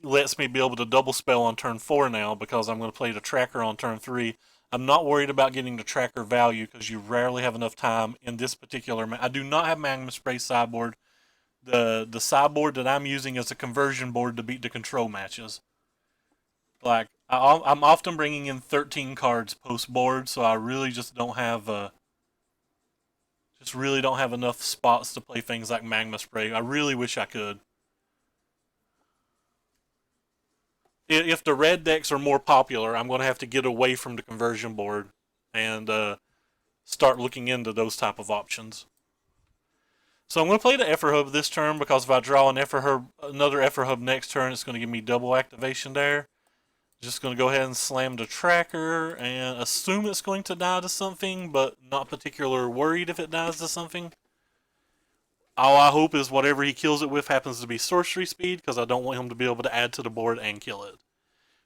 S1: lets me be able to double spell on turn 4 now because I'm going to play the tracker on turn 3. I'm not worried about getting the tracker value because you rarely have enough time in this particular. I do not have Magma Spray sideboard. The sideboard that I'm using is a conversion board to beat the control matches. Like I'm often bringing in 13 cards post board, so I really just don't have enough spots to play things like Magma Spray. I really wish I could. If the red decks are more popular, I'm going to have to get away from the conversion board and start looking into those type of options. So I'm going to play the Effer Hub this turn because if I draw another Effer Hub next turn, it's going to give me double activation there. Just going to go ahead and slam the tracker and assume it's going to die to something, but not particularly worried if it dies to something. All I hope is whatever he kills it with happens to be sorcery speed because I don't want him to be able to add to the board and kill it.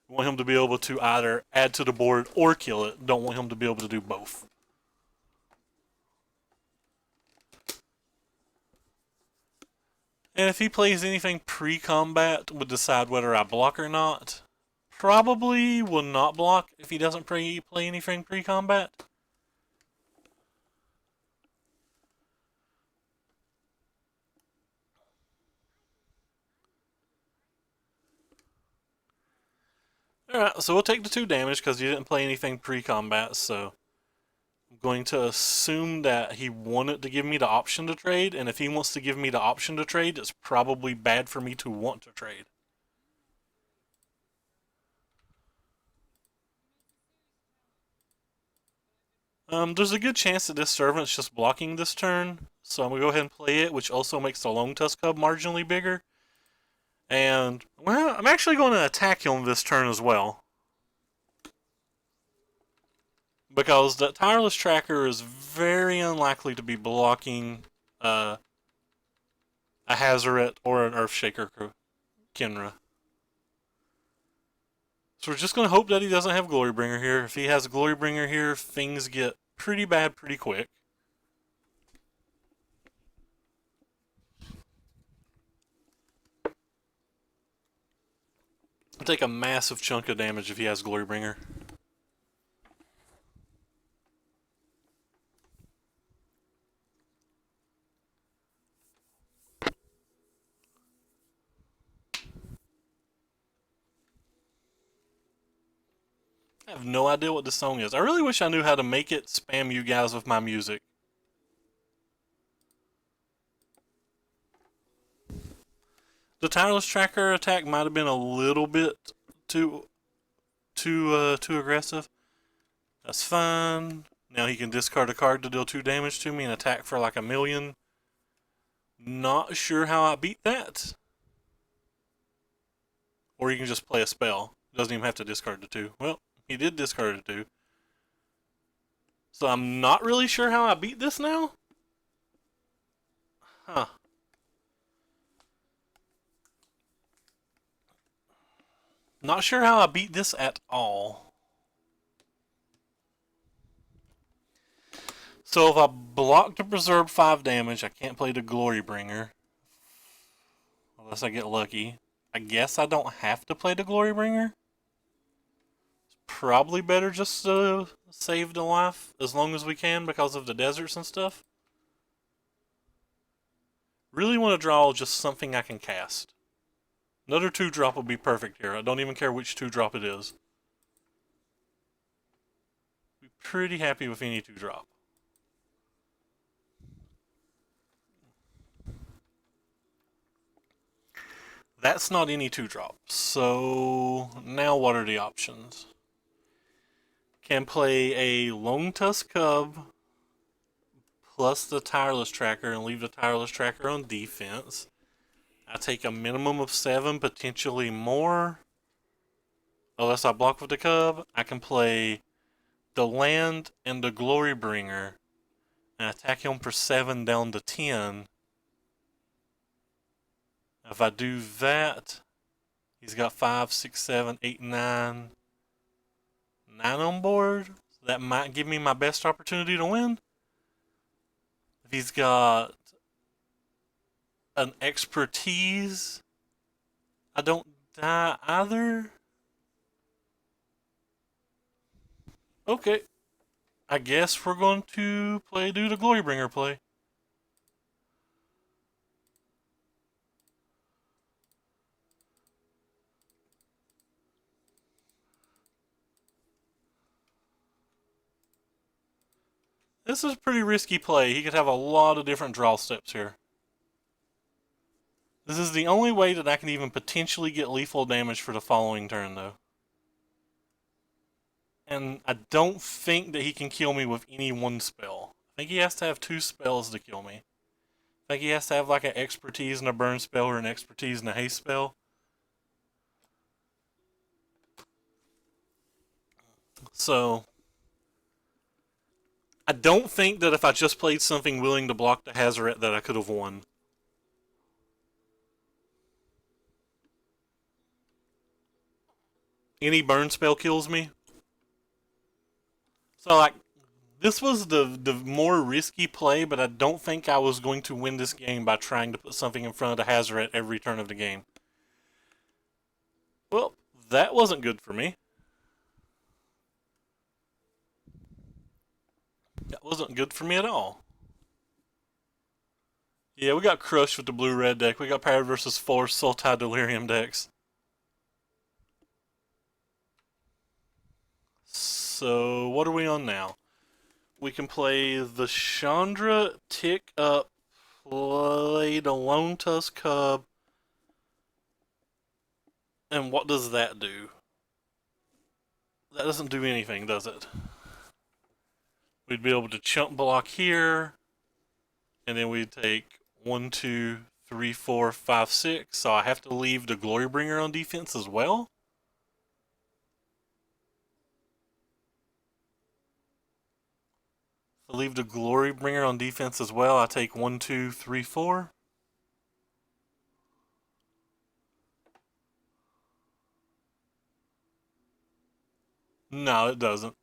S1: I want him to be able to either add to the board or kill it. Don't want him to be able to do both. And if he plays anything pre-combat, we'll decide whether I block or not. Probably will not block if he doesn't play anything pre-combat. Alright, so we'll take the 2 damage because he didn't play anything pre-combat, so I'm going to assume that he wanted to give me the option to trade, and if he wants to give me the option to trade, it's probably bad for me to want to trade. There's a good chance that this servant's just blocking this turn, so I'm gonna go ahead and play it, which also makes the Lone Tusk Cub marginally bigger. And, well, I'm actually going to attack him this turn as well. Because the Tireless Tracker is very unlikely to be blocking a Hazoret or an Earthshaker Kenra. So we're just going to hope that he doesn't have Glorybringer here. If he has Glorybringer here, things get pretty bad pretty quick. I'll take a massive chunk of damage if he has Glorybringer. I have no idea what this song is. I really wish I knew how to make it spam you guys with my music. The Tireless Tracker attack might have been a little bit too aggressive. That's fine. Now he can discard a card to deal 2 damage to me and attack for like 1,000,000. Not sure how I beat that. Or you can just play a spell. Doesn't even have to discard the 2. Well, he did discard the 2. So I'm not really sure how I beat this now. Huh. Not sure how I beat this at all. So if I block to preserve 5 damage, I can't play the Glorybringer. Unless I get lucky. I guess I don't have to play the Glorybringer. It's probably better just to save the life as long as we can because of the deserts and stuff. Really want to draw just something I can cast. Another 2-drop would be perfect here. I don't even care which 2-drop it is. Be pretty happy with any 2-drop. That's not any 2-drop. So now what are the options? Can play a Lone Tusk Cub plus the Tireless Tracker and leave the Tireless Tracker on defense. I take a minimum of 7, potentially more. Unless I block with the Cub, I can play the land and the Glorybringer and attack him for 7 down to 10. If I do that, he's got 5, 6, 7, 8, 9. 9 on board. That might give me my best opportunity to win. If he's got an expertise, I don't die either. Okay. I guess we're going to do the Glorybringer play. This is a pretty risky play. He could have a lot of different draw steps here. This is the only way that I can even potentially get lethal damage for the following turn, though. And I don't think that he can kill me with any one spell. I think he has to have 2 spells to kill me. I think he has to have like an expertise and a burn spell or an expertise and a haste spell. So I don't think that if I just played something willing to block the Hazoret that I could have won. Any burn spell kills me. So like, this was the more risky play, but I don't think I was going to win this game by trying to put something in front of the Hazoret every turn of the game. Well, that wasn't good for me. That wasn't good for me at all. Yeah, we got crushed with the blue-red deck. We got Powered versus Force, Sultai Delirium decks. So, what are we on now? We can play the Chandra, tick up, play the Lone Tusk Cub. And what does that do? That doesn't do anything, does it? we'd be able to chump block here, and then we'd take 1, 2, 3, 4, 5, 6. So I have to leave the Glorybringer on defense as well. I leave the Glorybringer on defense as well. I take 1, 2, 3, 4. No, it doesn't.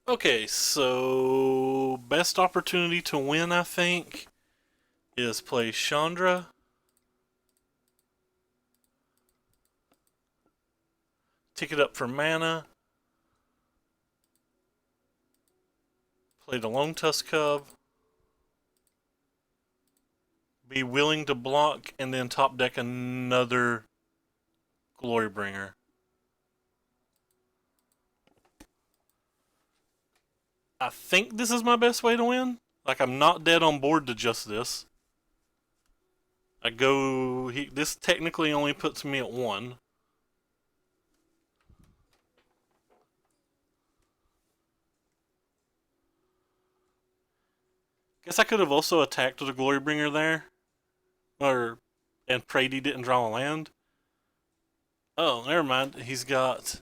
S1: Okay, so best opportunity to win, I think, is play Chandra. Tick it up for mana. Play the Lone Tusk Cub. Be willing to block and then top deck another Glorybringer. I think this is my best way to win. Like, I'm not dead on board to just this. This technically only puts me at 1. Guess I could have also attacked with a Glorybringer there. And prayed he didn't draw a land. Oh, never mind. He's got...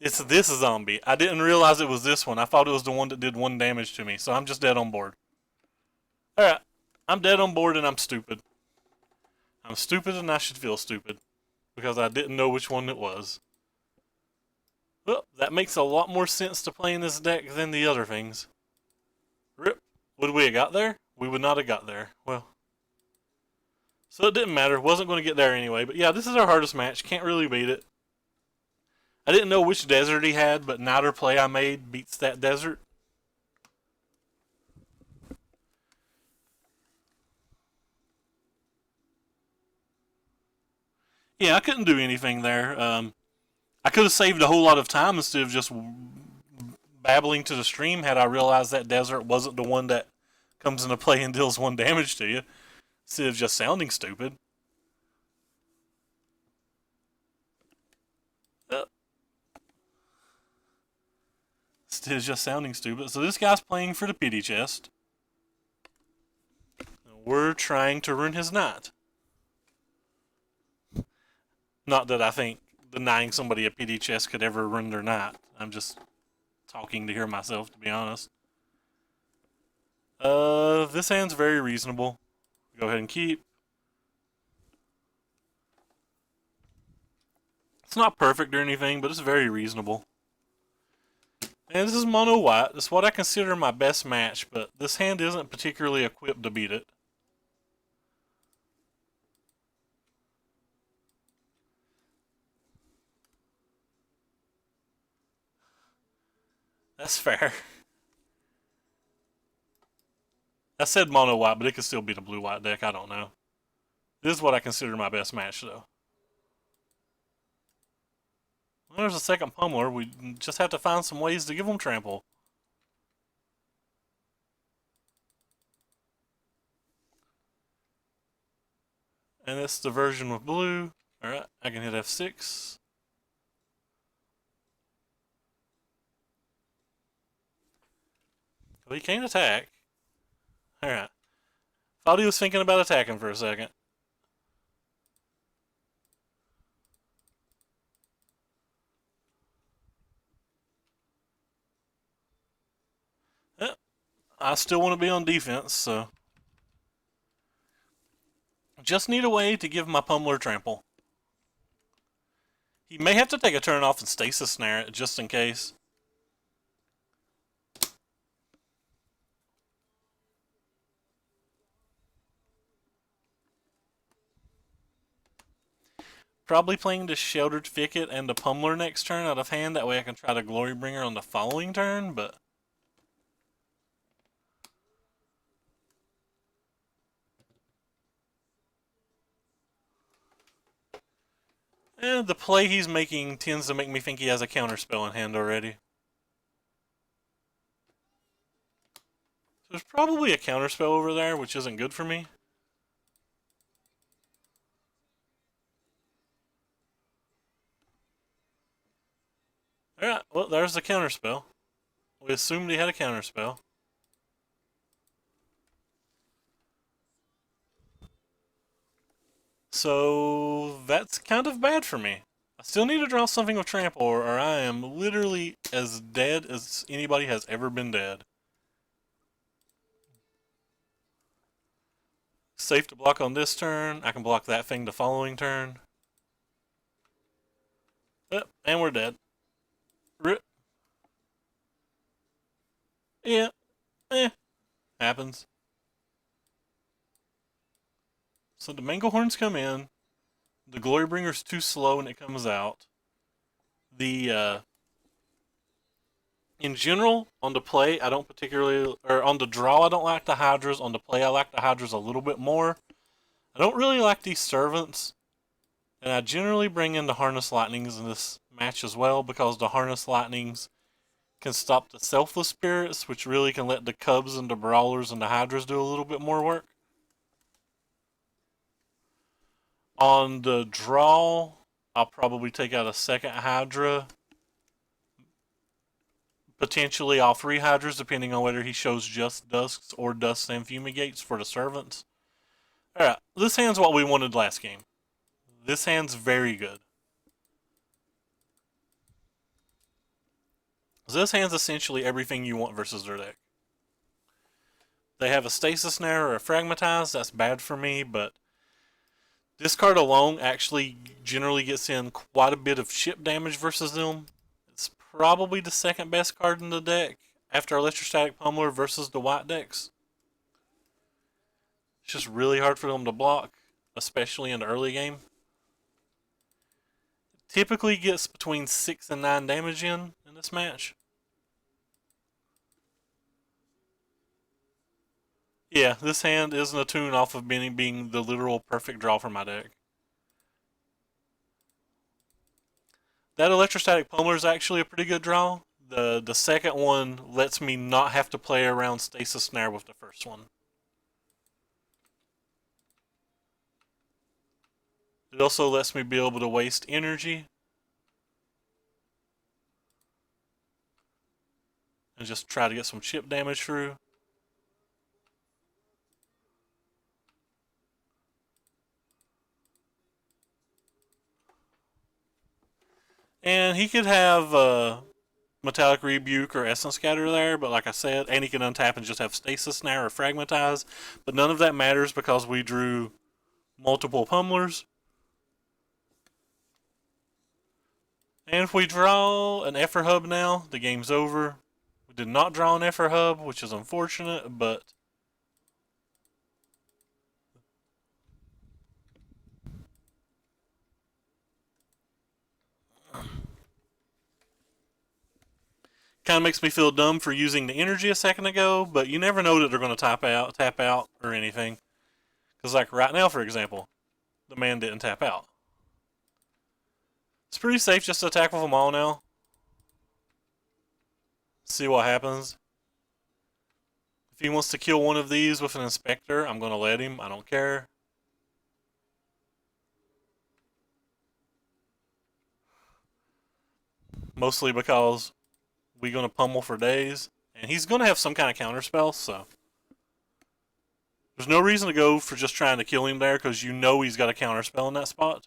S1: It's this zombie. I didn't realize it was this one. I thought it was the one that did 1 damage to me, so I'm just dead on board. Alright. I'm dead on board and I'm stupid. I'm stupid and I should feel stupid. Because I didn't know which one it was. Well, that makes a lot more sense to play in this deck than the other things. Rip. Would we have got there? We would not have got there. Well. So it didn't matter. Wasn't going to get there anyway. But yeah, this is our hardest match. Can't really beat it. I didn't know which desert he had, but neither play I made beats that desert. Yeah, I couldn't do anything there. I could have saved a whole lot of time instead of just babbling to the stream had I realized that desert wasn't the one that comes into play and deals 1 damage to you. Instead of just sounding stupid. Instead of just sounding stupid. So this guy's playing for the pity chest. We're trying to ruin his night. Not that I think denying somebody a pity chest could ever ruin their night. I'm just talking to hear myself, to be honest. This hand's very reasonable. Go ahead and keep. It's not perfect or anything, but it's very reasonable. And this is mono white. It's what I consider my best match, but this hand isn't particularly equipped to beat it. That's fair. I said mono white, but it could still be the blue white deck. I don't know. This is what I consider my best match, though. Well, there's a second Pummeler. We just have to find some ways to give them trample. And that's the version with blue. Alright, I can hit F6. Well, he can't attack. Alright. Thought he was thinking about attacking for a second. Yep. I still want to be on defense, so... Just need a way to give my Pummeler trample. He may have to take a turn off and stasis snare it, just in case. Probably playing the Sheltered Thicket and the Pummeler next turn out of hand. That way I can try to Glorybringer on the following turn, but... the play he's making tends to make me think he has a counterspell in hand already. There's probably a counterspell over there, which isn't good for me. Alright, well, there's the counterspell. We assumed he had a counterspell. So that's kind of bad for me. I still need to draw something with trample, or I am literally as dead as anybody has ever been dead. Safe to block on this turn. I can block that thing the following turn. Yep, and we're dead. Rip. Yeah, happens. So the Manglehorns come in. The Glorybringer's too slow and it comes out. In general, on the play, I don't particularly, or on the draw, I don't like the Hydras. On the play, I like the Hydras a little bit more. I don't really like these Servants, and I generally bring in the Harness Lightnings in this match as well, because the Harness Lightnings can stop the Selfless Spirits, which really can let the Cubs and the Brawlers and the Hydras do a little bit more work. On the draw, I'll probably take out a second Hydra. Potentially all three Hydras, depending on whether he shows just Dusks or Dusks and Fumigates for the Servants. Alright, this hand's what we wanted last game. This hand's very good. This hand's essentially everything you want versus their deck. They have a Stasis Snare or a Fragmatize. That's bad for me, but this card alone actually generally gets in quite a bit of chip damage versus them. It's probably the second best card in the deck after Electrostatic Pummeler versus the white decks. It's just really hard for them to block, especially in the early game. It typically gets between 6 and 9 damage in this match. Yeah, this hand isn't a tune off of being the literal perfect draw for my deck. That Electrostatic Pummeler is actually a pretty good draw. The second one lets me not have to play around Stasis Snare with the first one. It also lets me be able to waste energy and just try to get some chip damage through. And he could have Metallic Rebuke or Essence Scatter there, but like I said, and he can untap and just have Stasis Snare or Fragmatize. But none of that matters because we drew multiple Pummelers. And if we draw an Effer Hub now, the game's over. We did not draw an Effer Hub, which is unfortunate, but kind of makes me feel dumb for using the energy a second ago, but you never know that they're going to tap out, or anything. Because like right now, for example, the man didn't tap out. It's pretty safe just to attack with them all now. See what happens. If he wants to kill one of these with an Inspector, I'm going to let him. I don't care. Mostly because we're going to pummel for days. And he's going to have some kind of counterspell, so there's no reason to go for just trying to kill him there because you know he's got a counterspell in that spot.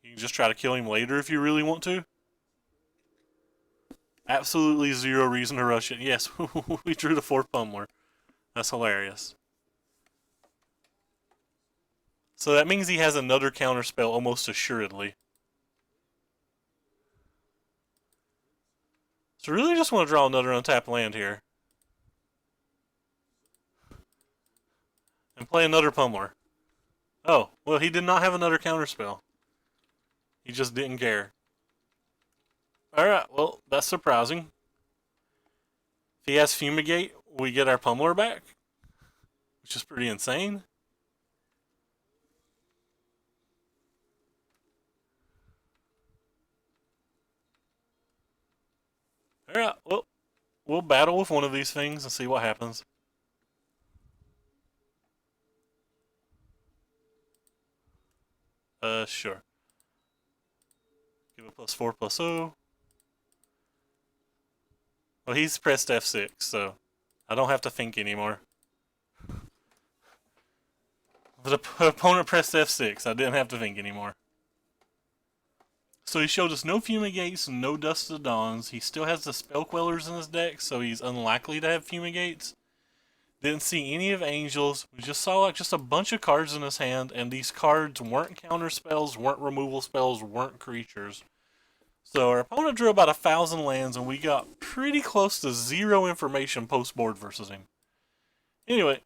S1: You can just try to kill him later if you really want to. Absolutely zero reason to rush it. Yes, we drew the fourth Pummeler. That's hilarious. So that means he has another counterspell almost assuredly. So really just want to draw another untapped land here. And play another Pummeler. Oh, well he did not have another counterspell. He just didn't care. Alright, well, that's surprising. If he has Fumigate, we get our Pummeler back. Which is pretty insane. Alright, well, we'll battle with one of these things and see what happens. Sure. Give it +4/+0. Well, he's pressed F6, so I don't have to think anymore. The opponent pressed F6. I didn't have to think anymore. So he showed us no Fumigates and no Dust of the Dawns. He still has the Spell Quellers in his deck, so he's unlikely to have Fumigates. Didn't see any of Angels. We just saw like just a bunch of cards in his hand, and these cards weren't counter spells, weren't removal spells, weren't creatures. So our opponent drew about 1,000 lands, and we got pretty close to zero information post-board versus him. Anyway,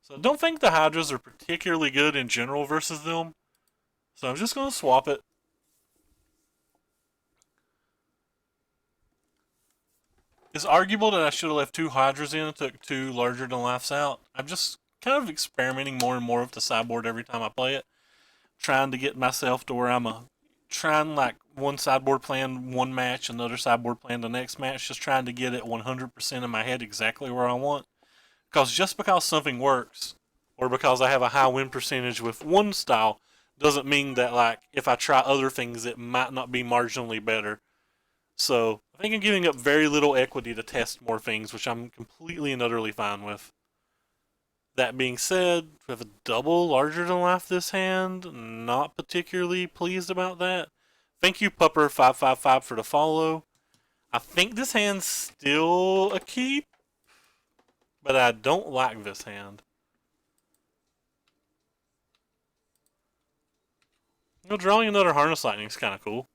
S1: so I don't think the Hydras are particularly good in general versus them. So I'm just going to swap it. It's arguable that I should have left 2 Hydras in and took 2 larger than lifes out. I'm just kind of experimenting more and more with the sideboard every time I play it. Trying to get myself to where I'm trying like one sideboard plan one match, another sideboard plan the next match. Just trying to get it 100% in my head exactly where I want. Because just because something works, or because I have a high win percentage with one style, doesn't mean that like if I try other things it might not be marginally better. So I think I'm giving up very little equity to test more things, which I'm completely and utterly fine with. That being said, we have a double larger than life this hand. Not particularly pleased about that. Thank you, Pupper555 for the follow. I think this hand's still a keep, but I don't like this hand. Drawing another Harness Lightning is kind of cool.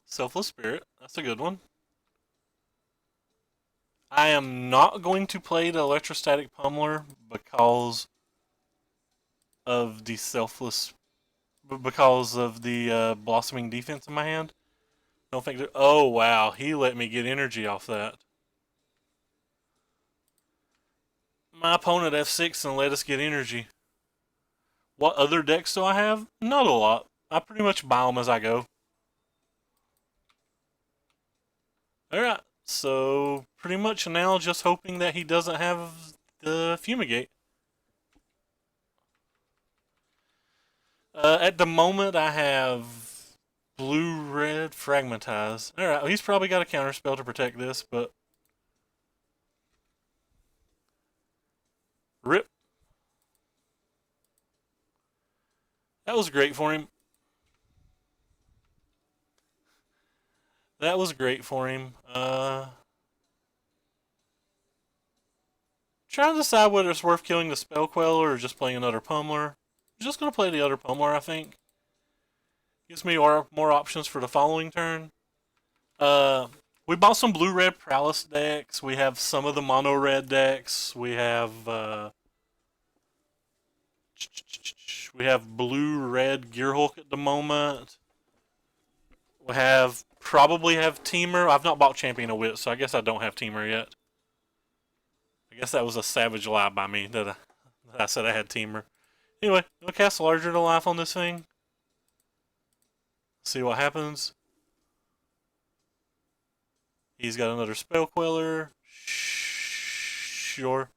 S1: Selfless Spirit, that's a good one. I am not going to play the Electrostatic Pummeler because of the Blossoming Defense in my hand. Don't think that. Oh wow, he let me get energy off that. My opponent F6 and let us get energy. What other decks do I have? Not a lot. I pretty much buy them as I go. Alright, so pretty much now just hoping that he doesn't have the Fumigate. At the moment I have blue-red Fragmentize. Alright, well, he's probably got a counterspell to protect this, but rip. That was great for him. That was great for him. Trying to decide whether it's worth killing the Spell Queller or just playing another Pummeler. I'm just going to play the other Pummeler, I think. Gives me more options for the following turn. We bought some blue-red Prowess decks. We have some of the mono-red decks. We have blue-red Gearhulk at the moment. We probably have Teamer. I've not bought Champion of Wit, so I guess I don't have Teamer yet. I guess that was a savage lie by me that I said I had Teamer. Anyway, I'm going to cast Larger Than Life on this thing. See what happens. He's got another Spell Queller. Sure.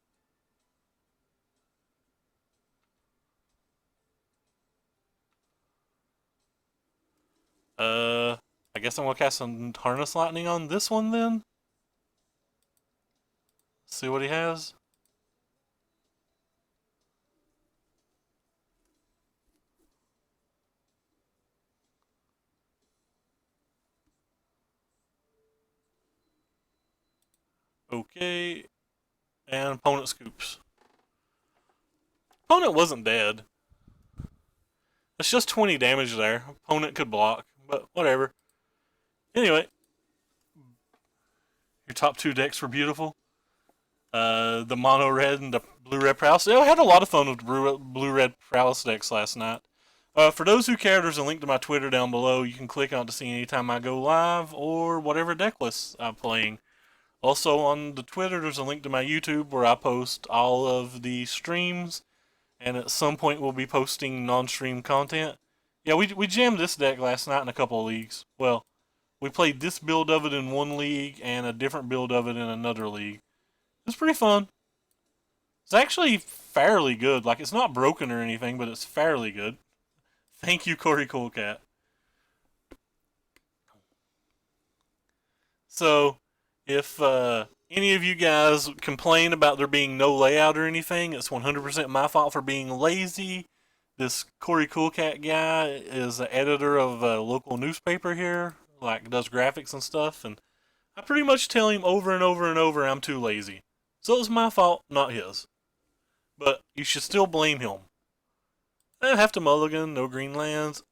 S1: I guess I'm going to cast some Harness Lightning on this one then. See what he has. Okay. And opponent scoops. Opponent wasn't dead. It's just 20 damage there. Opponent could block, but whatever. Anyway. Your top 2 decks were beautiful. The mono red and the blue red prowess. I had a lot of fun with blue red prowess decks last night. For those who care, there's a link to my Twitter down below. You can click on it to see anytime I go live or whatever deck lists I'm playing. Also on the Twitter, there's a link to my YouTube where I post all of the streams and at some point we'll be posting non-stream content. Yeah, we jammed this deck last night in a couple of leagues. Well, we played this build of it in one league and a different build of it in another league. It's pretty fun. It's actually fairly good. Like, it's not broken or anything, but it's fairly good. Thank you, Corey Coolcat. So, if any of you guys complain about there being no layout or anything, it's 100% my fault for being lazy. This Corey Coolcat guy is the editor of a local newspaper here, like does graphics and stuff, and I pretty much tell him over and over and over I'm too lazy. So it's my fault, not his. But you should still blame him. I have to mulligan, no green lands.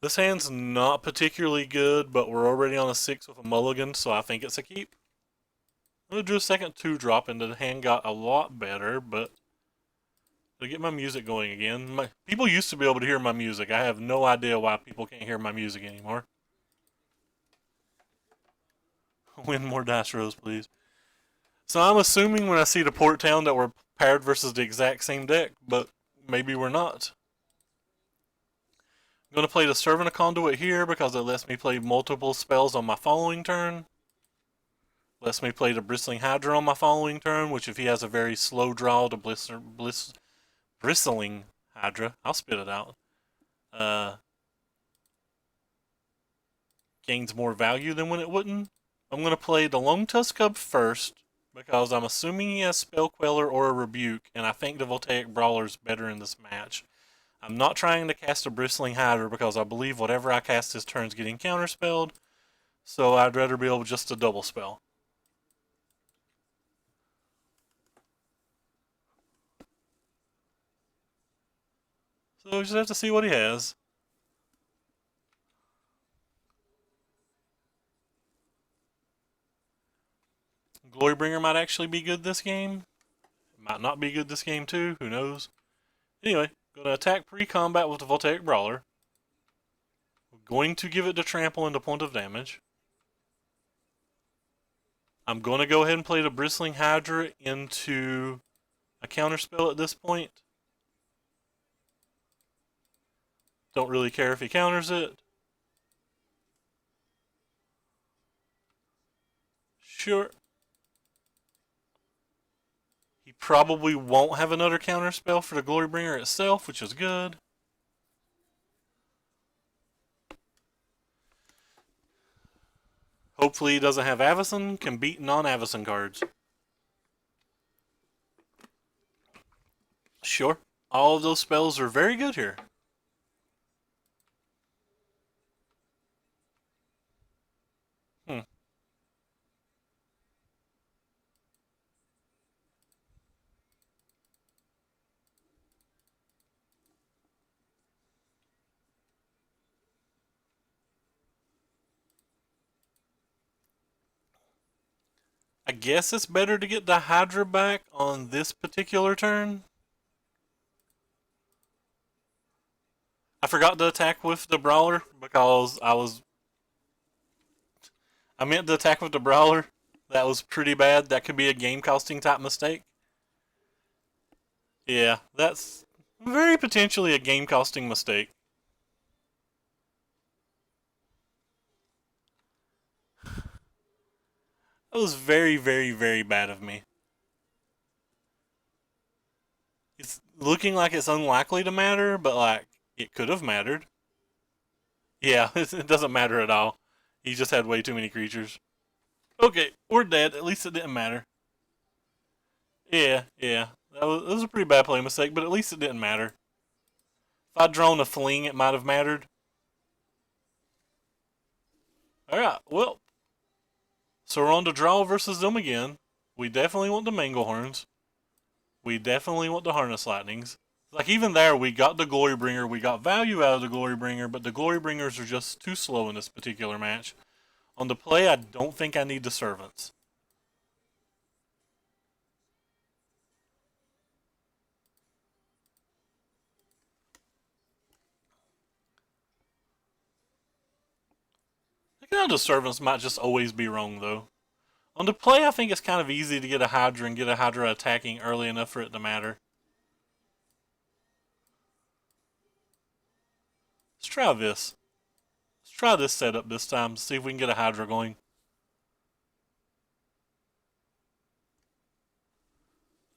S1: This hand's not particularly good, but we're already on a 6 with a mulligan, so I think it's a keep. I'm going to do a second 2-drop, and the hand got a lot better, but to get my music going again. People used to be able to hear my music. I have no idea why people can't hear my music anymore. Win more dice rolls, please. So I'm assuming when I see the Port Town that we're paired versus the exact same deck, but maybe we're not. I'm going to play the Servant of Conduit here because it lets me play multiple spells on my following turn. Lets me play the Bristling Hydra on my following turn, which if he has a very slow draw to Bristling Hydra, I'll spit it out, gains more value than when it wouldn't. I'm going to play the Lone Tusk Cub first because I'm assuming he has Spell Queller or a Rebuke, and I think the Voltaic Brawler is better in this match. I'm not trying to cast a Bristling Hydra because I believe whatever I cast this turn is getting counterspelled, so I'd rather be able just to double spell. So we just have to see what he has. Glorybringer might actually be good this game. It might not be good this game too, who knows. Anyway, gonna attack pre-combat with the Voltaic Brawler. We're going to give it to trample into point of damage. I'm going to go ahead and play the Bristling Hydra into a counterspell at this point. Don't really care if he counters it. Sure. He probably won't have another counterspell for the Glorybringer itself, which is good. Hopefully he doesn't have Avacyn, can beat non-Avacyn cards. Sure. All of those spells are very good here. I guess it's better to get the Hydra back on this particular turn. I forgot to attack with the Brawler because I meant to attack with the Brawler. That was pretty bad. That could be a game costing type mistake. Yeah, that's very potentially a game costing mistake. That was very, very, very bad of me. It's looking like it's unlikely to matter, but like, it could have mattered. Yeah, it doesn't matter at all. He just had way too many creatures. Okay, we're dead. At least it didn't matter. Yeah, yeah. That was a pretty bad play mistake, but at least it didn't matter. If I'd drawn a fling, it might have mattered. Alright, well. So we're on to draw versus them again. We definitely want the Manglehorns. We definitely want the Harness Lightnings. Like, even there, we got the Glorybringer. We got value out of the Glorybringer, but the Glorybringers are just too slow in this particular match. On the play, I don't think I need the Servants. I think the Servants might just always be wrong, though. On the play, I think it's kind of easy to get a Hydra and get a Hydra attacking early enough for it to matter. Let's try this. Let's try this setup this time. See if we can get a Hydra going.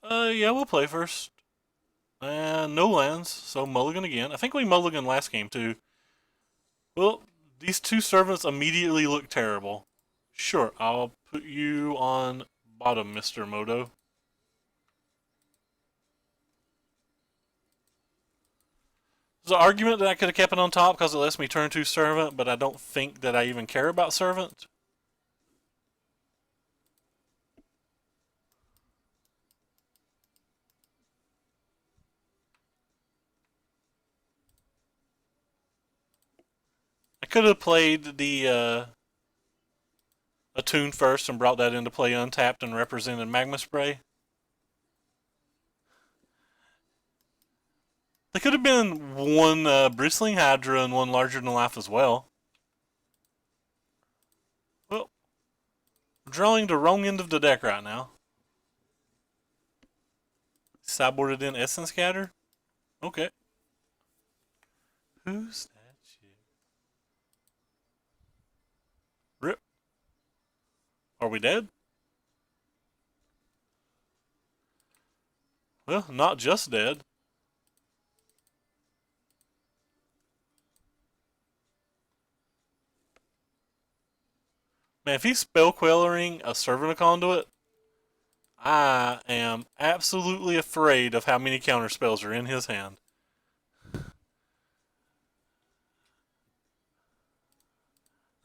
S1: Yeah, we'll play first. And no lands, so mulligan again. I think we mulligan last game too. Well, these two servants immediately look terrible. Sure, I'll put you on bottom, Mr. Moto. There's an argument that I could have kept it on top because it lets me turn to servant, but I don't think that I even care about servant. I could have played the Attune first and brought that into play untapped and represented Magma Spray. There could have been one Bristling Hydra and one larger than life as well. Well, I'm drawing the wrong end of the deck right now. Sideboarded in Essence Scatter? Okay. Who's that shit? Rip. Are we dead? Well, not just dead. Man, if he's Spell Quelling a Servant of Conduit, I am absolutely afraid of how many counter spells are in his hand.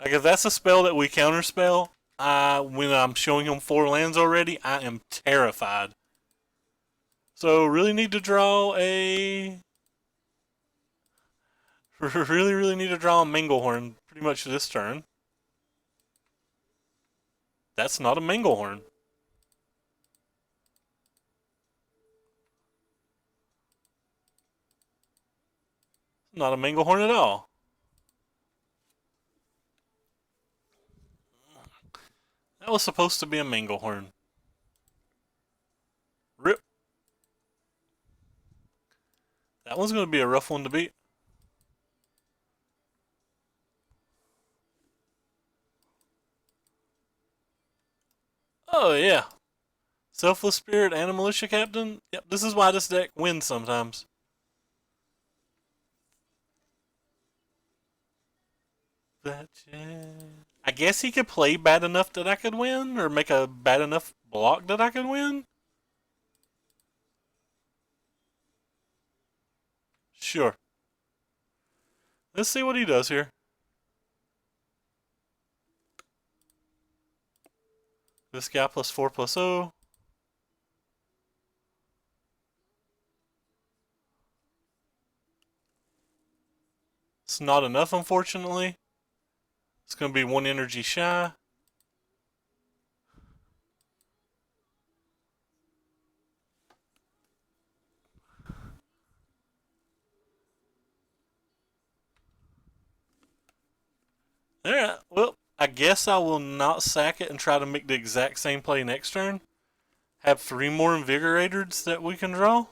S1: Like, if that's a spell that we counterspell, when I'm showing him 4 lands already, I am terrified. So, really need to draw a... really need to draw a Manglehorn pretty much this turn. That's not a Manglehorn. Not a Manglehorn at all. That was supposed to be a Manglehorn. Rip. That one's going to be a rough one to beat. Oh, yeah. Selfless Spirit and a Militia Captain? Yep, this is why this deck wins sometimes. I guess he could play bad enough that I could win, or make a bad enough block that I could win. Sure. Let's see what he does here. This guy +4/+0. It's not enough, unfortunately. It's going to be 1 energy shy. Alright, well, I guess I will not sack it and try to make the exact same play next turn. Have 3 more Invigorators that we can draw.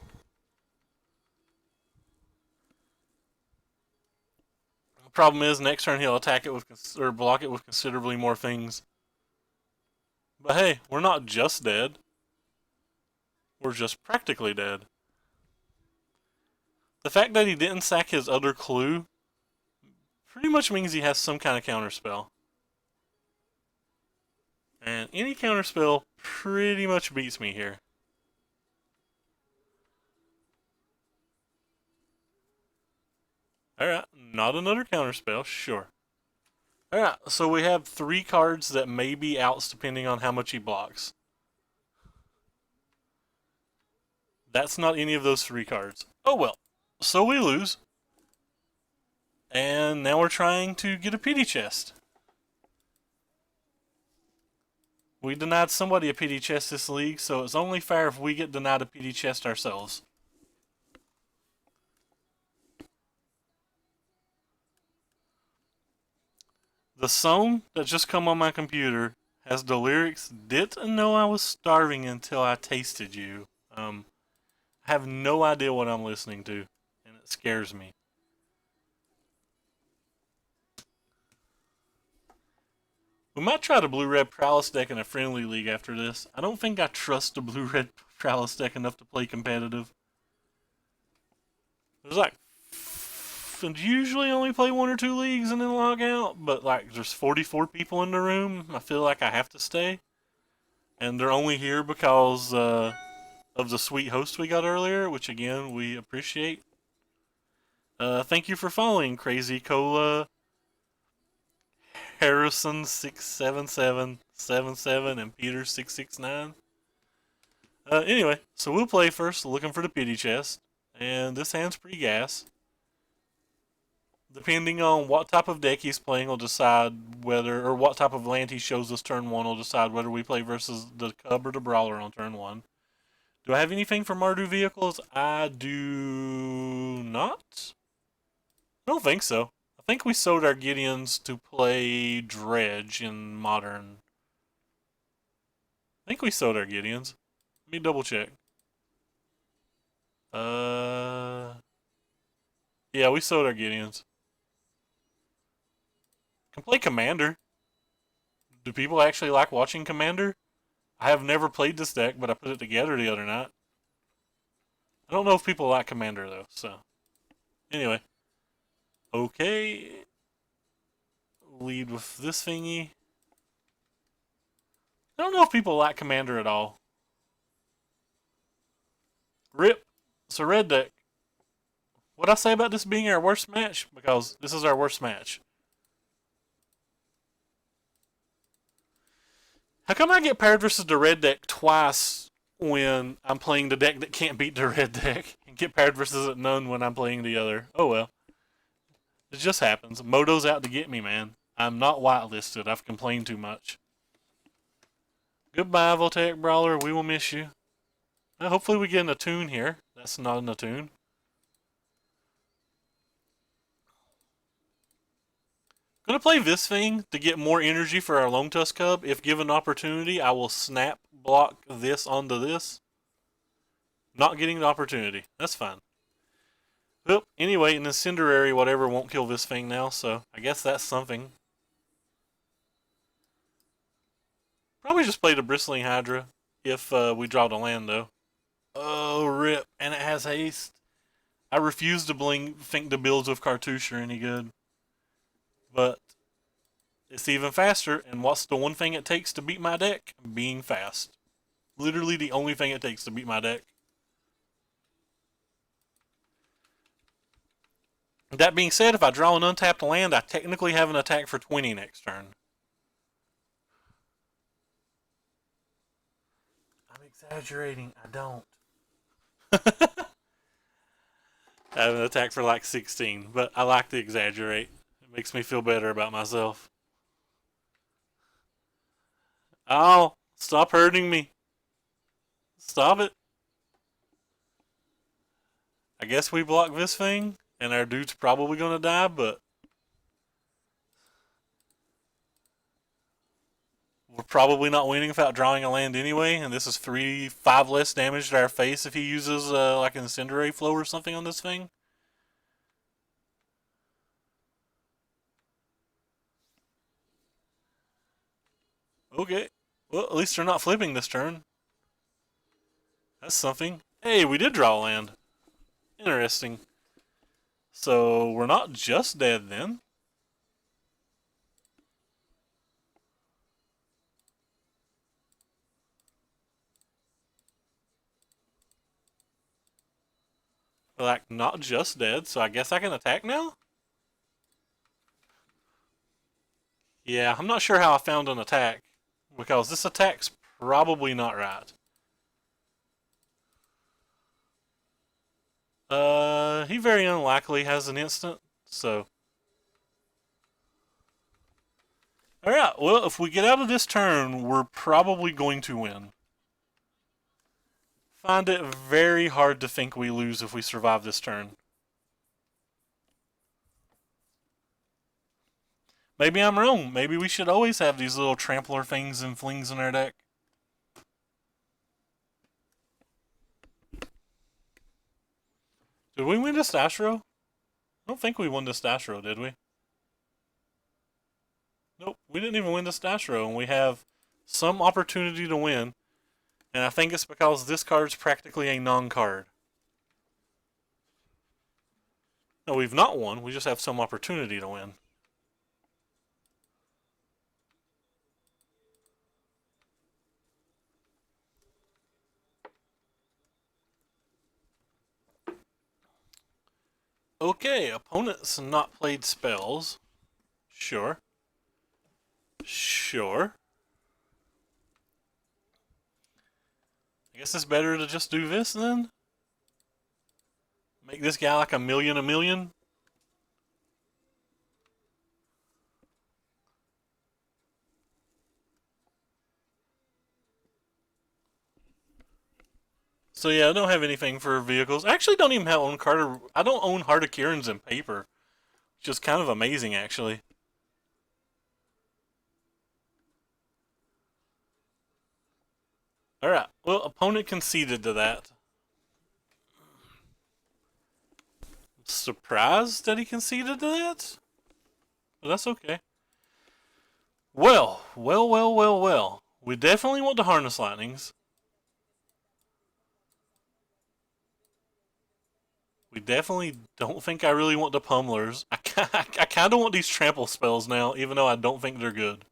S1: The problem is, next turn he'll attack it with, or block it with considerably more things. But hey, we're not just dead. We're just practically dead. The fact that he didn't sack his other clue pretty much means he has some kind of counterspell. And any counterspell pretty much beats me here. Alright, not another counterspell, sure. Alright, so we have 3 cards that may be outs depending on how much he blocks. That's not any of those 3 cards. Oh well, so we lose. And now we're trying to get a pity chest. We denied somebody a pity chest this league, so it's only fair if we get denied a pity chest ourselves. The Sown that just come on my computer has the lyrics, "Didn't know I was starving until I tasted you." I have no idea what I'm listening to, and it scares me. We might try the Blue-Red Prowess deck in a friendly league after this. I don't think I trust the Blue-Red Prowess deck enough to play competitive. There's like, usually only play 1 or 2 leagues and then log out, but like there's 44 people in the room. I feel like I have to stay. And they're only here because of the sweet host we got earlier, which again, we appreciate. Thank you for following Crazy Cola, Harrison 67777, and Peter 669. Anyway, so we'll play first, looking for the pity chest, and this hand's pretty gas. Depending on what type of deck he's playing, will decide whether, or what type of land he shows us turn 1 will decide whether we play versus the Cub or the Brawler on turn 1. Do I have anything for Mardu vehicles? I do not. I don't think so. I think we sold our Gideons to play Dredge in Modern. I think we sold our Gideons. Let me double check. Yeah, we sold our Gideons. Can play Commander. Do people actually like watching Commander? I have never played this deck, but I put it together the other night. I don't know if people like Commander though, so. Anyway. Okay. Lead with this thingy. I don't know if people like Commander at all. Rip. It's a red deck. What'd I say about this being our worst match? Because this is our worst match. How come I get paired versus the red deck twice when I'm playing the deck that can't beat the red deck, and get paired versus it none when I'm playing the other? Oh well. It just happens. Moto's out to get me, man. I'm not whitelisted. I've complained too much. Goodbye, Voltaic Brawler. We will miss you. Hopefully we get an Attune here. That's not an Attune. Gonna play this thing to get more energy for our Lone Tusk Cub. If given opportunity, I will snap block this onto this. Not getting the opportunity. That's fine. Well, anyway, an Incendiary whatever won't kill this thing now, so I guess that's something. Probably just play the Bristling Hydra if we draw the land, though. Oh, rip. And it has haste. I refuse to think the builds of Cartouche are any good. But it's even faster, and what's the one thing it takes to beat my deck? Being fast. Literally the only thing it takes to beat my deck. That being said, if I draw an untapped land, I technically have an attack for 20 next turn. I'm exaggerating. I don't. I have an attack for like 16, but I like to exaggerate. It makes me feel better about myself. Oh, stop hurting me. Stop it. I guess we block this thing, and our dude's probably going to die, but we're probably not winning without drawing a land anyway, and this is 5 less damage to our face if he uses like an Incendiary Flow or something on this thing. Okay. Well, at least they're not flipping this turn. That's something. Hey, we did draw a land. Interesting. So, we're not just dead then. We're like, not just dead, so I guess I can attack now? Yeah, I'm not sure how I found an attack, because this attack's probably not right. He very unlikely has an instant, so. Alright, well, if we get out of this turn, we're probably going to win. Find it very hard to think we lose if we survive this turn. Maybe I'm wrong. Maybe we should always have these little trampler things and flings in our deck. Did we win this Astro? I don't think we won this Astro, did we? Nope, we didn't even win this Astro, and we have some opportunity to win. And I think it's because this card's practically a non-card. No, we've not won. We just have some opportunity to win. Okay, opponent's not played spells. Sure. Sure. I guess it's better to just do this then? Make this guy like a million? So yeah, I don't have anything for vehicles. I actually don't even own Carter. I don't own Heart of Kieran's in paper, which is kind of amazing actually. All right. Well, opponent conceded to that. Surprised that he conceded to that? But that's okay. Well. We definitely want the Harness Lightnings. We definitely don't think I really want the Pummelers. I kind of want these trample spells now, even though I don't think they're good.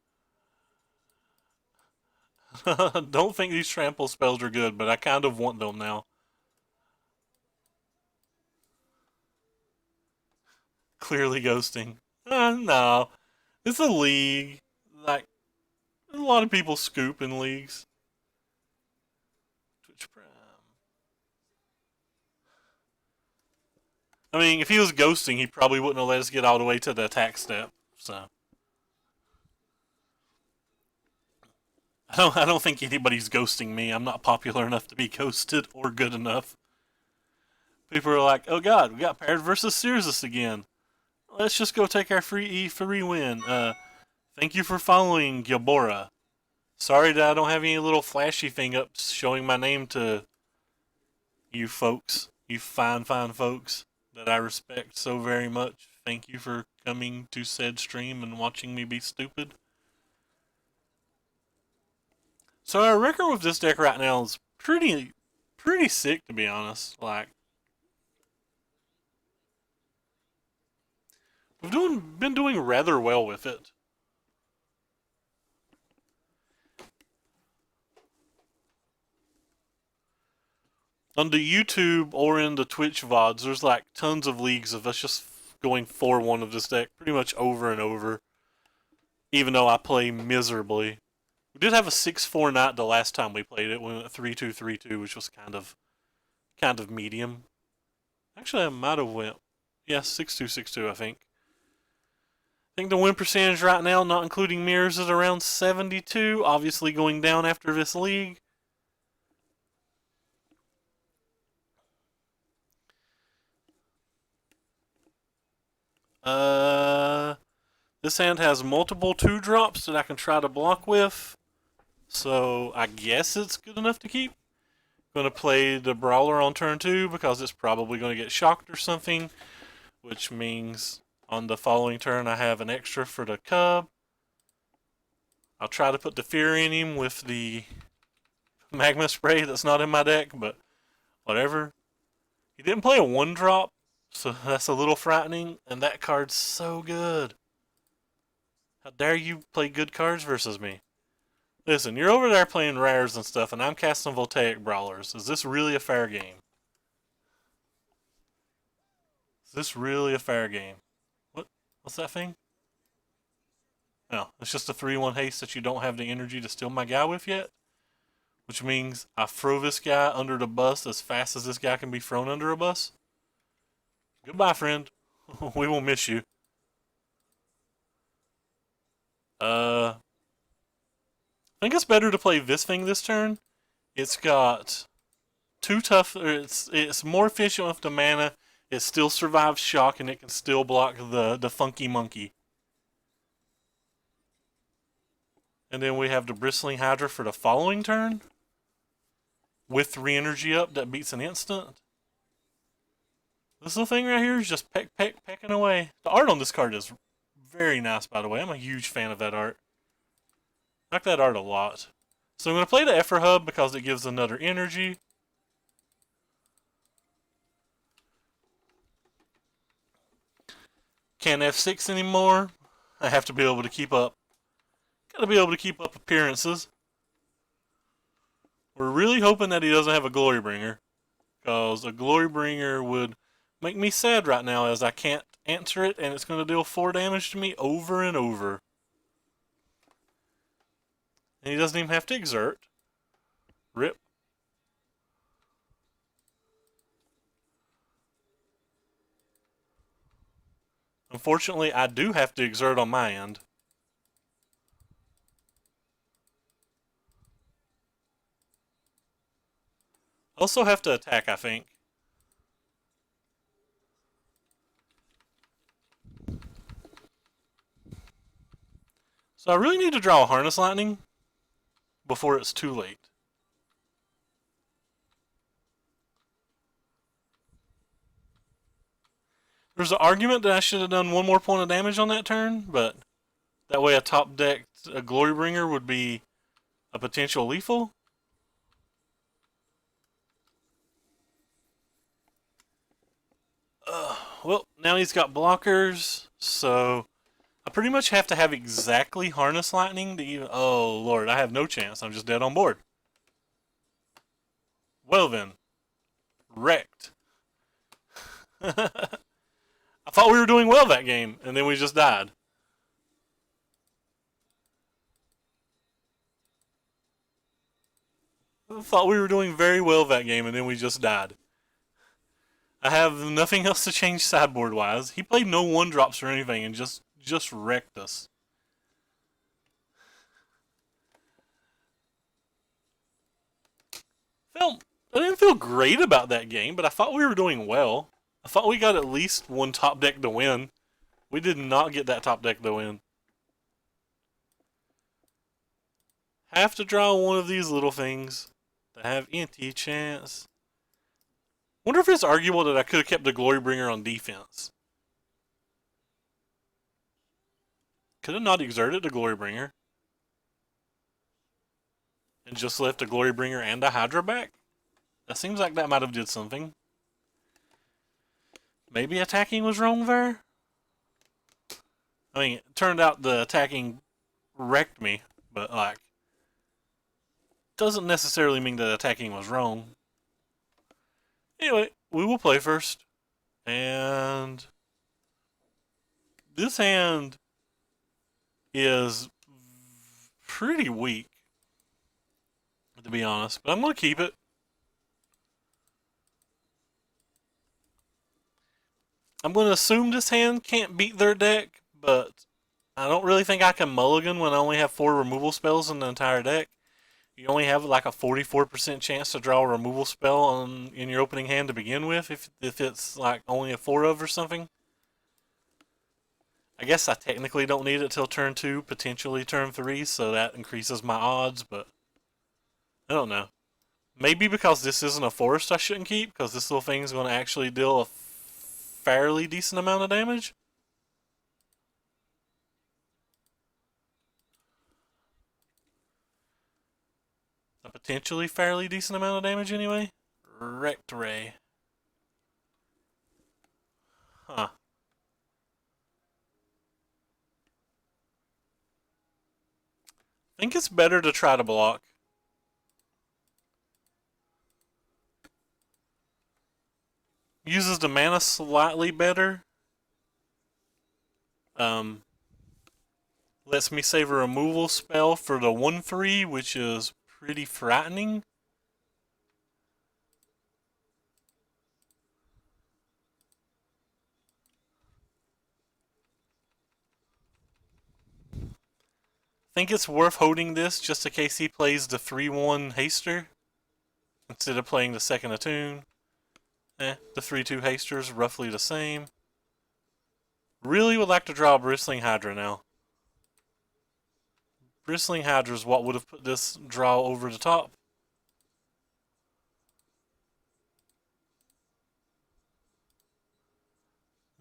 S1: Don't think these trample spells are good, but I kind of want them now. Clearly ghosting. No. It's a league. Like, a lot of people scoop in leagues. Twitch Prime. I mean, if he was ghosting, he probably wouldn't have let us get all the way to the attack step. So. I don't think anybody's ghosting me. I'm not popular enough to be ghosted or good enough. People are like, oh god, we got paired versus Searsus again. Let's just go take our free win. Thank you for following Gilbora. Sorry that I don't have any little flashy thing up showing my name to you folks. You fine folks that I respect so very much. Thank you for coming to said stream and watching me be stupid. So our record with this deck right now is pretty sick, to be honest. Like, we've been doing rather well with it. On the YouTube or in the Twitch VODs, there's like tons of leagues of us just going 4-1 of this deck pretty much over and over. Even though I play miserably. We did have a 6-4 night the last time we played it. We went 3-2, 3-2, which was kind of medium. Actually, I might have went, yeah, 6-2, 6-2, I think. I think the win percentage right now, not including mirrors, is around 72. Obviously going down after this league. This hand has multiple 2-drops that I can try to block with. So I guess it's good enough to keep. Going to play the Brawler on turn 2 because it's probably going to get shocked or something. Which means on the following turn I have an extra for the Cub. I'll try to put the Fear in him with the Magma Spray that's not in my deck, but whatever. He didn't play a 1-drop, so that's a little frightening, and that card's so good. How dare you play good cards versus me? Listen, you're over there playing rares and stuff, and I'm casting Voltaic Brawlers. Is this really a fair game? Is this really a fair game? What's that thing? No, it's just a 3-1 haste that you don't have the energy to steal my guy with yet. Which means I throw this guy under the bus as fast as this guy can be thrown under a bus. Goodbye, friend. We will miss you. I think it's better to play this thing this turn. It's got 2 tough. It's more efficient with the mana. It still survives shock and it can still block the funky monkey. And then we have the Bristling Hydra for the following turn. With re-energy up that beats an instant. This little thing right here is just pecking away. The art on this card is very nice, by the way. I'm a huge fan of that art. I like that art a lot. So I'm going to play the Effort Hub because it gives another energy. Can't F6 anymore. I have to be able to keep up. Gotta be able to keep up appearances. We're really hoping that he doesn't have a Glorybringer, because a Glorybringer would make me sad right now, as I can't answer it and it's going to deal 4 damage to me over and over. And he doesn't even have to exert. Rip. Unfortunately, I do have to exert on my end. Also have to attack, I think. So I really need to draw a Harness Lightning before it's too late. There's an argument that I should have done 1 more point of damage on that turn, but that way a top decked Glorybringer would be a potential lethal. Well, now he's got blockers, so I pretty much have to have exactly Harness Lightning to even... Oh, Lord, I have no chance. I'm just dead on board. Well then. Wrecked. I thought we were doing well that game, and then we just died. I thought we were doing very well that game, and then we just died. I have nothing else to change sideboard-wise. He played no 1-drops or anything, and just wrecked us. I didn't feel great about that game, but I thought we were doing well. I thought we got at least 1 top deck to win. We did not get that top deck to win. Have to draw one of these little things to have any chance. Wonder if it's arguable that I could have kept the Glorybringer on defense. Could have not exerted the Glorybringer. And just left a Glorybringer and a Hydra back? That seems like that might have did something. Maybe attacking was wrong there? I mean, it turned out the attacking wrecked me, but like, doesn't necessarily mean that attacking was wrong. Anyway, we will play first. And this hand is pretty weak, to be honest, but I'm going to keep it. I'm going to assume this hand can't beat their deck, but I don't really think I can mulligan when I only have 4 removal spells in the entire deck. You only have like a 44% chance to draw a removal spell in your opening hand to begin with, if it's like only a 4 of or something. I guess I technically don't need it till turn 2, potentially turn 3, so that increases my odds, but I don't know. Maybe because this isn't a forest I shouldn't keep, because this little thing is going to actually deal a fairly decent amount of damage. A potentially fairly decent amount of damage anyway. Wrecked Ray. Huh. I think it's better to try to block. Uses the mana slightly better. Lets me save a removal spell for the 1/3, which is pretty frightening. Think it's worth holding this just in case he plays the 3/1 haster instead of playing the second attune. The 3/2 haster is roughly the same. Really would like to draw a Bristling Hydra now. Bristling Hydra's what would have put this draw over the top.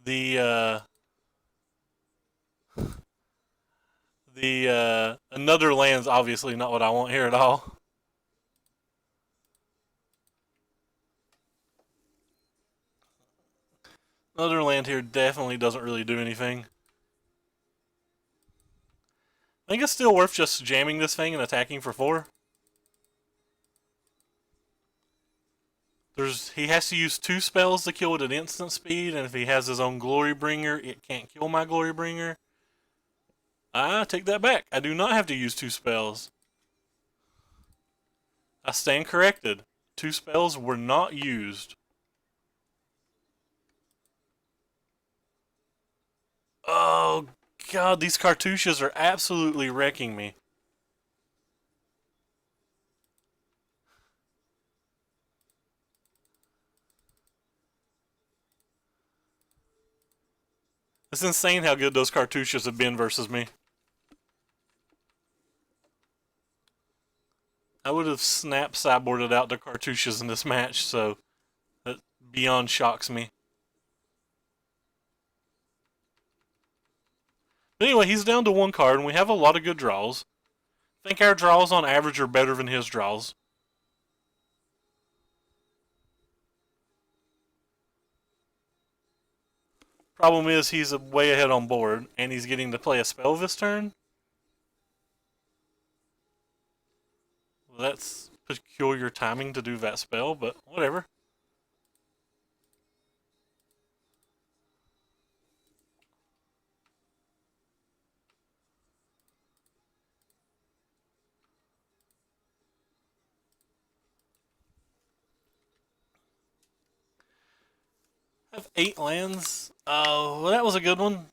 S1: The another land's obviously not what I want here at all. Another land here definitely doesn't really do anything. I think it's still worth just jamming this thing and attacking for 4. He has to use 2 spells to kill it at instant speed, and if he has his own Glory Bringer, it can't kill my Glory Bringer. I take that back. I do not have to use 2 spells. I stand corrected. 2 spells were not used. Oh, God, these cartouches are absolutely wrecking me. It's insane how good those cartouches have been versus me. I would have snap sideboarded out the cartouches in this match, so that beyond shocks me. But anyway, he's down to 1 card, and we have a lot of good draws. I think our draws on average are better than his draws. Problem is, he's way ahead on board, and he's getting to play a spell this turn. Well, that's peculiar timing to do that spell, but whatever. I have 8 lands. Oh, well, that was a good one.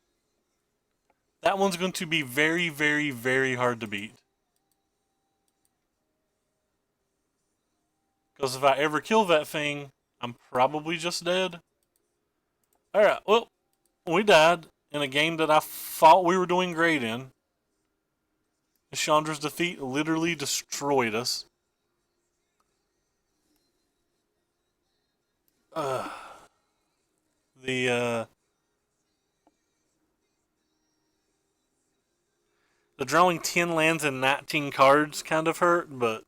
S1: That one's going to be very, very, very hard to beat. Because if I ever kill that thing, I'm probably just dead. Alright, well, we died in a game that I thought we were doing great in. Chandra's defeat literally destroyed us. The drawing 10 lands and 19 cards kind of hurt, but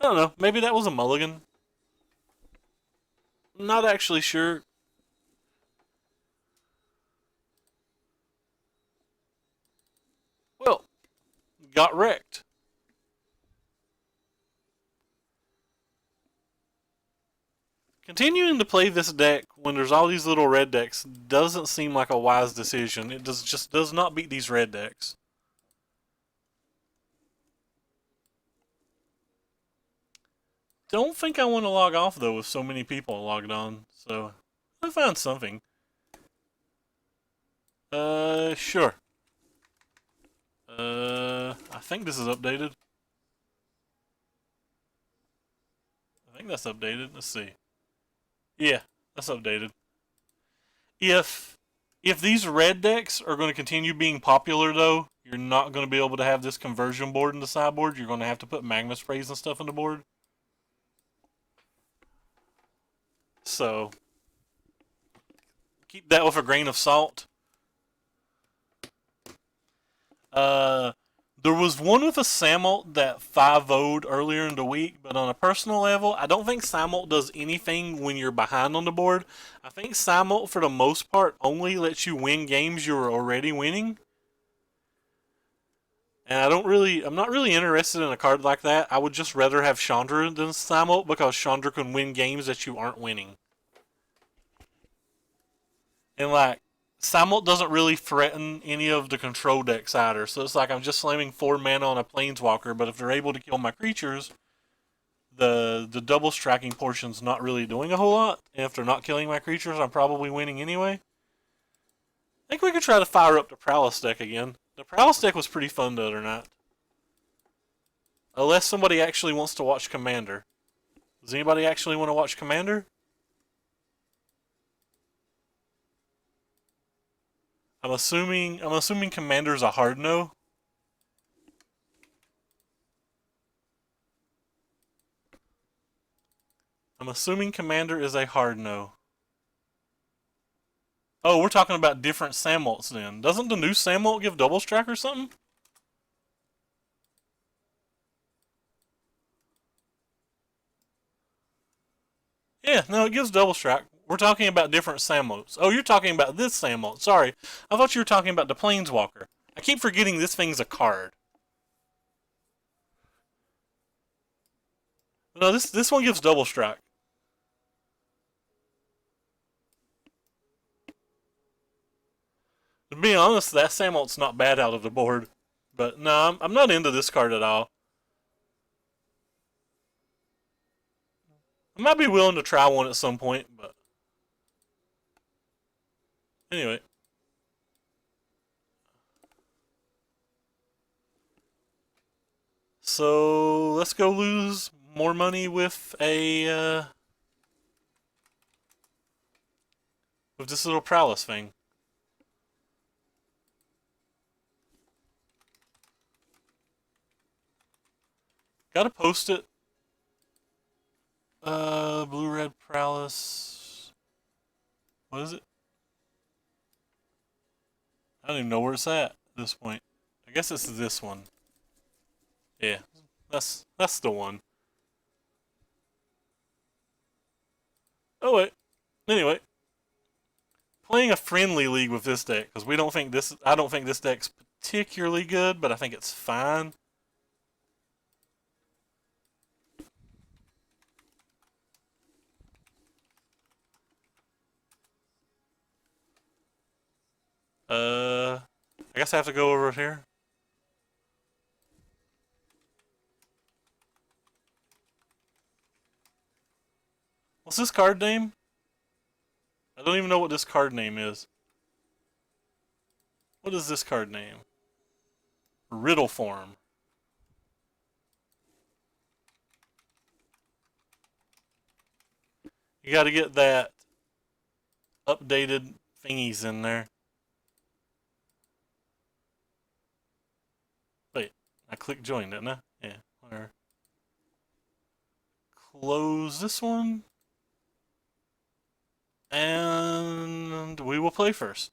S1: I don't know. Maybe that was a mulligan. Not actually sure. Well, got wrecked. Continuing to play this deck when there's all these little red decks doesn't seem like a wise decision. It just does not beat these red decks. Don't think I want to log off though with so many people logged on, so I found something. Sure. I think this is updated. I think that's updated. Let's see. Yeah, that's updated. If these red decks are going to continue being popular though, you're not going to be able to have this conversion board in the sideboard. You're going to have to put magma sprays and stuff in the board. So keep that with a grain of salt. There was one with a Samult that 5-0'd earlier in the week, but on a personal level, I don't think Samult does anything when you're behind on the board. I think Samult, for the most part, only lets you win games you're already winning. And I'm not really interested in a card like that. I would just rather have Chandra than Samult, because Chandra can win games that you aren't winning. And like, Samult doesn't really threaten any of the control decks either, so it's like I'm just slamming 4 mana on a Planeswalker, but if they're able to kill my creatures, the double striking portion's not really doing a whole lot, and if they're not killing my creatures, I'm probably winning anyway. I think we could try to fire up the Prowess deck again. The Prowess deck was pretty fun the other night. Unless somebody actually wants to watch Commander. Does anybody actually want to watch Commander? I'm assuming Commander's a hard no. I'm assuming Commander is a hard no. Oh, we're talking about different Samwalts then. Doesn't the new Samwalt give double strike or something? Yeah, no, it gives double strike. We're talking about different Samwalts. Oh, you're talking about this Samwalt. Sorry. I thought you were talking about the Planeswalker. I keep forgetting this thing's a card. No, this one gives double strike. To be honest, that Samwalt's not bad out of the board. But no, I'm not into this card at all. I might be willing to try one at some point, but anyway. So let's go lose more money with with this little prowess thing. Gotta post it. Blue red prowess. What is it? I don't even know where it's at this point. I guess it's this one. Yeah, that's the one. Oh wait. Anyway, playing a friendly league with this deck because we don't think this. I don't think this deck's particularly good, but I think it's fine. I guess I have to go over here. What's this card name? I don't even know what this card name is. What is this card name? Riddleform. You gotta get that updated thingies in there. Wait, I clicked join, didn't I? Yeah, whatever. Close this one. And we will play first.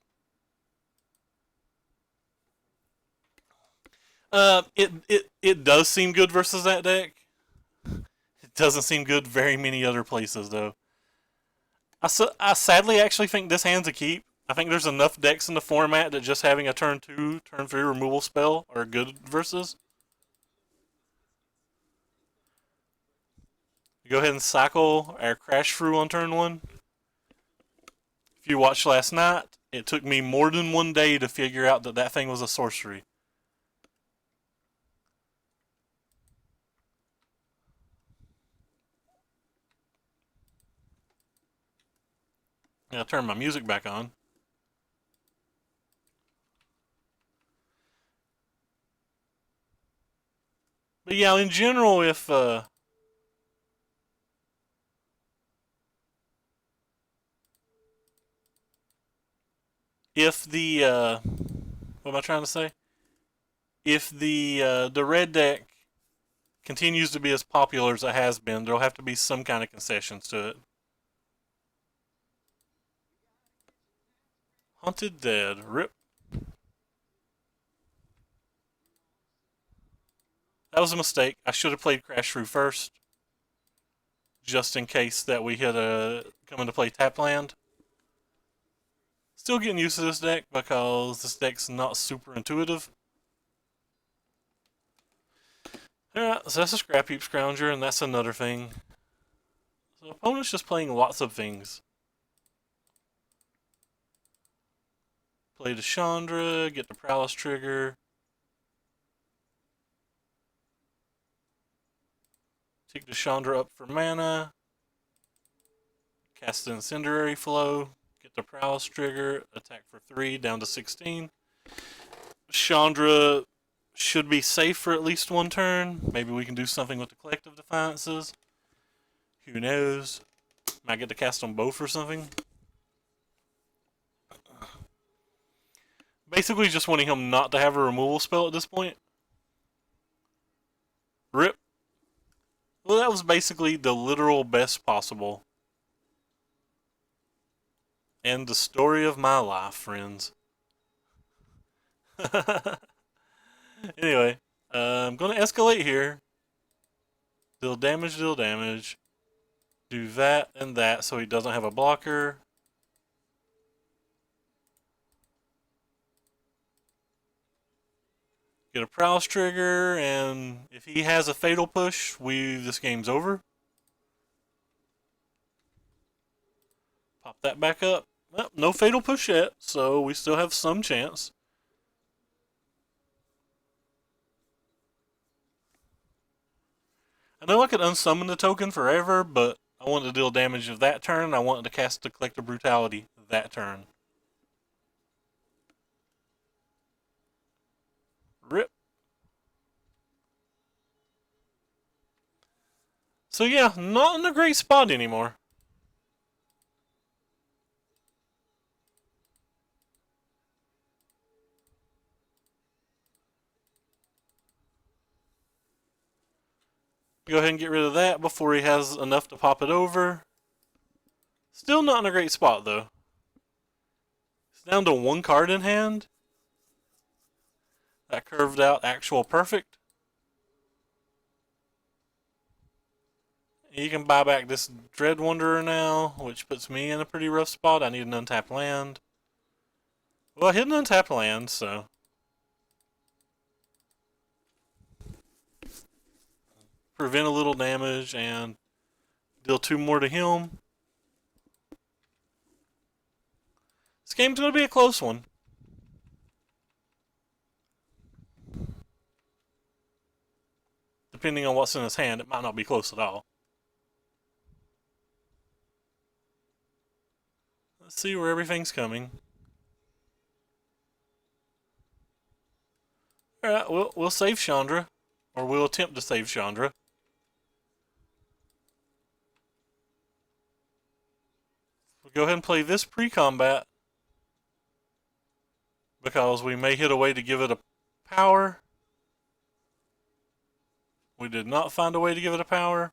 S1: It does seem good versus that deck. It doesn't seem good very many other places though. I sadly actually think this hand's a keep. I think there's enough decks in the format that just having a turn 2, turn 3 removal spell are good versus. Go ahead and cycle our Crash Through on turn 1. If you watched last night, it took me more than one day to figure out that that thing was a sorcery. I'll turn my music back on. But yeah, in general, if the what am I trying to say? If the red deck continues to be as popular as it has been, there'll have to be some kind of concessions to it. Haunted Dead. Rip. That was a mistake. I should have played Crash Through first. Just in case that we had come into play Tapland. Still getting used to this deck because this deck's not super intuitive. Alright, so that's a Scrap Heap Scrounger, and that's another thing. So opponent's just playing lots of things. Play the Chandra, get the Prowess trigger. Take the Chandra up for mana. Cast the Incendiary Flow. Get the Prowess trigger. Attack for 3, down to 16. Chandra should be safe for at least one turn. Maybe we can do something with the Collective Defiances. Who knows? Might get to cast them both or something. Basically just wanting him not to have a removal spell at this point. Rip. Well, that was basically the literal best possible. And the story of my life, friends. Anyway, I'm going to escalate here. Deal damage, deal damage. Do that and that so he doesn't have a blocker. Get a Prowess trigger, and if he has a fatal push, this game's over. Pop that back up. Well, no fatal push yet, so we still have some chance. I know I could unsummon the token forever, but I wanted to deal damage of that turn. I wanted to cast the Collective Brutality that turn. Rip. So yeah, not in a great spot anymore. Go ahead and get rid of that before he has enough to pop it over. Still not in a great spot though. It's down to one card in hand. That curved out actual perfect. You can buy back this Dread Wanderer now, which puts me in a pretty rough spot. I need an untapped land. Well, I hit an untapped land, so. Prevent a little damage and deal 2 more to him. This game's going to be a close one. Depending on what's in his hand, it might not be close at all. Let's see where everything's coming. Alright, we'll save Chandra. Or we'll attempt to save Chandra. We'll go ahead and play this pre-combat. Because we may hit a way to give it a power. We did not find a way to give it a power.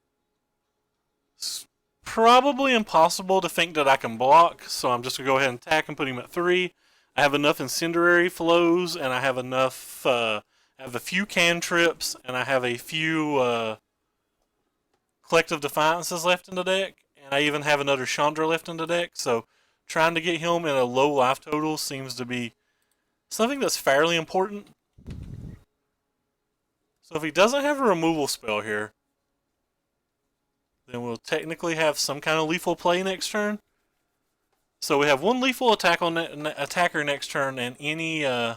S1: It's probably impossible to think that I can block, so I'm just going to go ahead and attack and put him at 3. I have enough incendiary flows, and I have enough, I have a few cantrips, and I have a few collective defiances left in the deck, and I even have another Chandra left in the deck, so trying to get him in a low life total seems to be something that's fairly important. So if he doesn't have a removal spell here, then we'll technically have some kind of lethal play next turn. So we have one lethal attack on attacker next turn, and any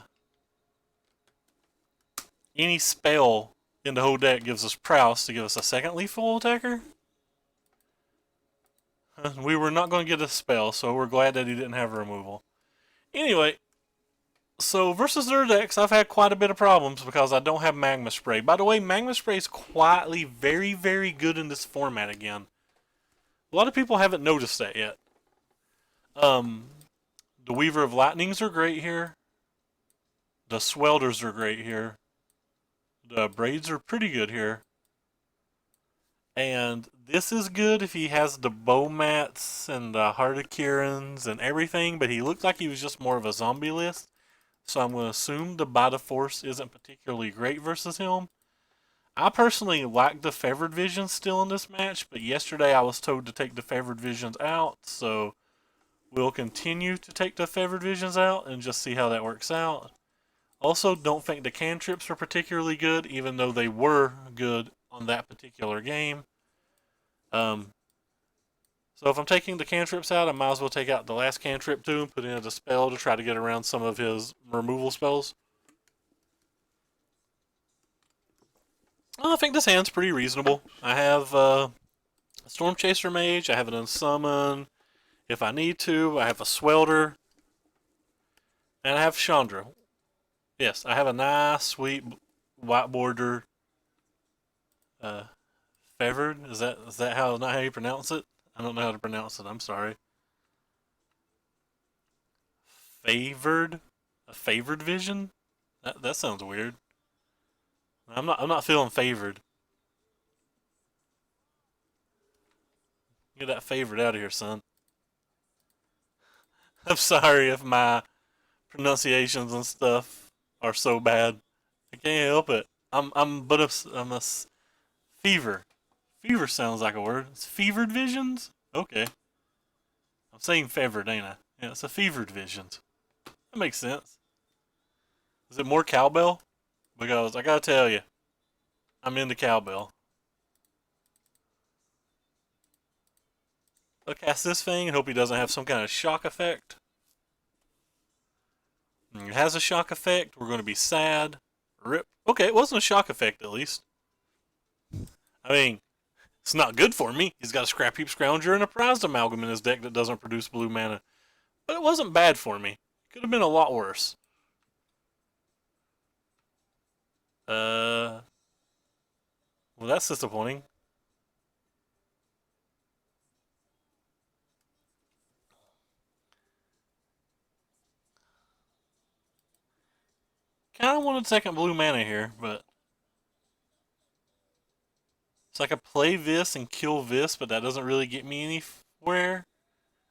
S1: spell in the whole deck gives us Prowess to give us a second lethal attacker. We were not going to get a spell, so we're glad that he didn't have a removal. Anyway, so versus their decks, I've had quite a bit of problems because I don't have Magma Spray. By the way, Magma Spray is quietly very, very good in this format again. A lot of people haven't noticed that yet. The Weaver of Lightnings are great here. The Swelters are great here. The Braids are pretty good here. And this is good if he has the Bowmats and the Hearted Kirans and everything, but he looked like he was just more of a zombie list. So I'm going to assume the Bite of Force isn't particularly great versus him. I personally like the Favored Visions still in this match, but yesterday I was told to take the Favored Visions out, so we'll continue to take the Favored Visions out and just see how that works out. Also, don't think the cantrips are particularly good, even though they were good on that particular game. So if I'm taking the cantrips out, I might as well take out the last cantrip too and put in a spell to try to get around some of his removal spells. I think this hand's pretty reasonable. I have a Storm Chaser Mage, I have an Unsummon. If I need to, I have a Swelter. And I have Chandra. Yes, I have a nice, sweet, white border favored. Is that how not how you pronounce it? I don't know how to pronounce it. I'm sorry. Favored, a favored vision. That sounds weird. I'm not feeling favored. Get that favorite out of here, son. I'm sorry if my pronunciations and stuff are so bad. I can't help it. I'm a fever. Fever sounds like a word. It's fevered visions? Okay. I'm saying fevered, ain't I? Yeah, it's a fevered visions. That makes sense. Is it more cowbell? Because I gotta tell you, I'm into cowbell. I'll cast this thing and hope he doesn't have some kind of shock effect. It has a shock effect. We're going to be sad. Rip. Okay, it wasn't a shock effect at least. I mean, it's not good for me. He's got a Scrap Heap Scrounger and a Prized Amalgam in his deck that doesn't produce blue mana. But it wasn't bad for me. Could have been a lot worse. Well, that's disappointing. Kind of wanted second blue mana here, but so I could play this and kill this, but that doesn't really get me anywhere.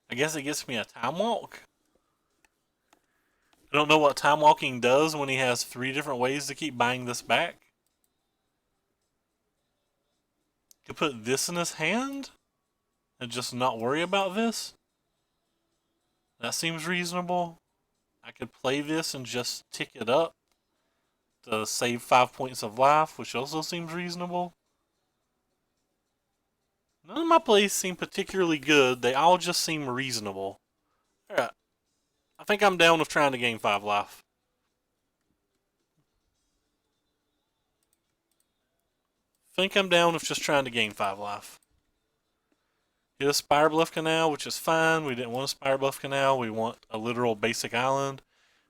S1: I guess it gets me a Time Walk. I don't know what Time Walking does when he has 3 different ways to keep buying this back. Could put this in his hand and just not worry about this. That seems reasonable. I could play this and just tick it up to save 5 points of life, which also seems reasonable. None of my plays seem particularly good. They all just seem reasonable. Alright. I think I'm down with trying to gain 5 life. Think I'm down with just trying to gain 5 life. Get a Spire Bluff Canal, which is fine. We didn't want a Spire Bluff Canal. We want a literal basic island,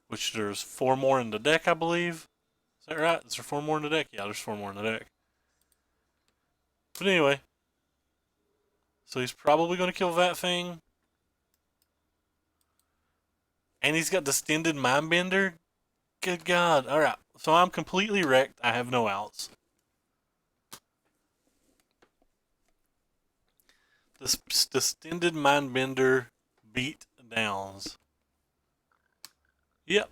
S1: which there's 4 more in the deck, I believe. Is that right? Is there 4 more in the deck? Yeah, there's 4 more in the deck. But anyway. So he's probably going to kill that thing. And he's got Distended Mindbender. Good God. Alright. So I'm completely wrecked. I have no outs. This Distended Mindbender beat downs. Yep.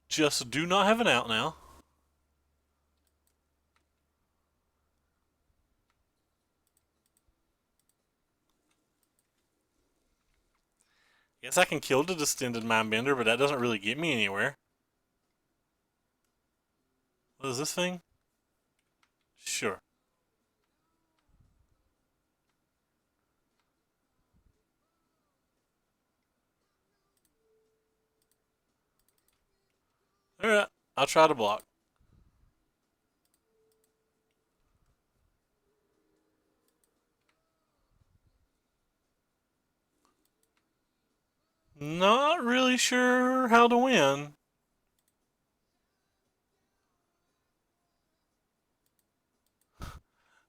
S1: Just do not have an out now. Guess I can kill the Distended Mindbender, but that doesn't really get me anywhere. What is this thing? Sure. Alright, I'll try to block. Not really sure how to win.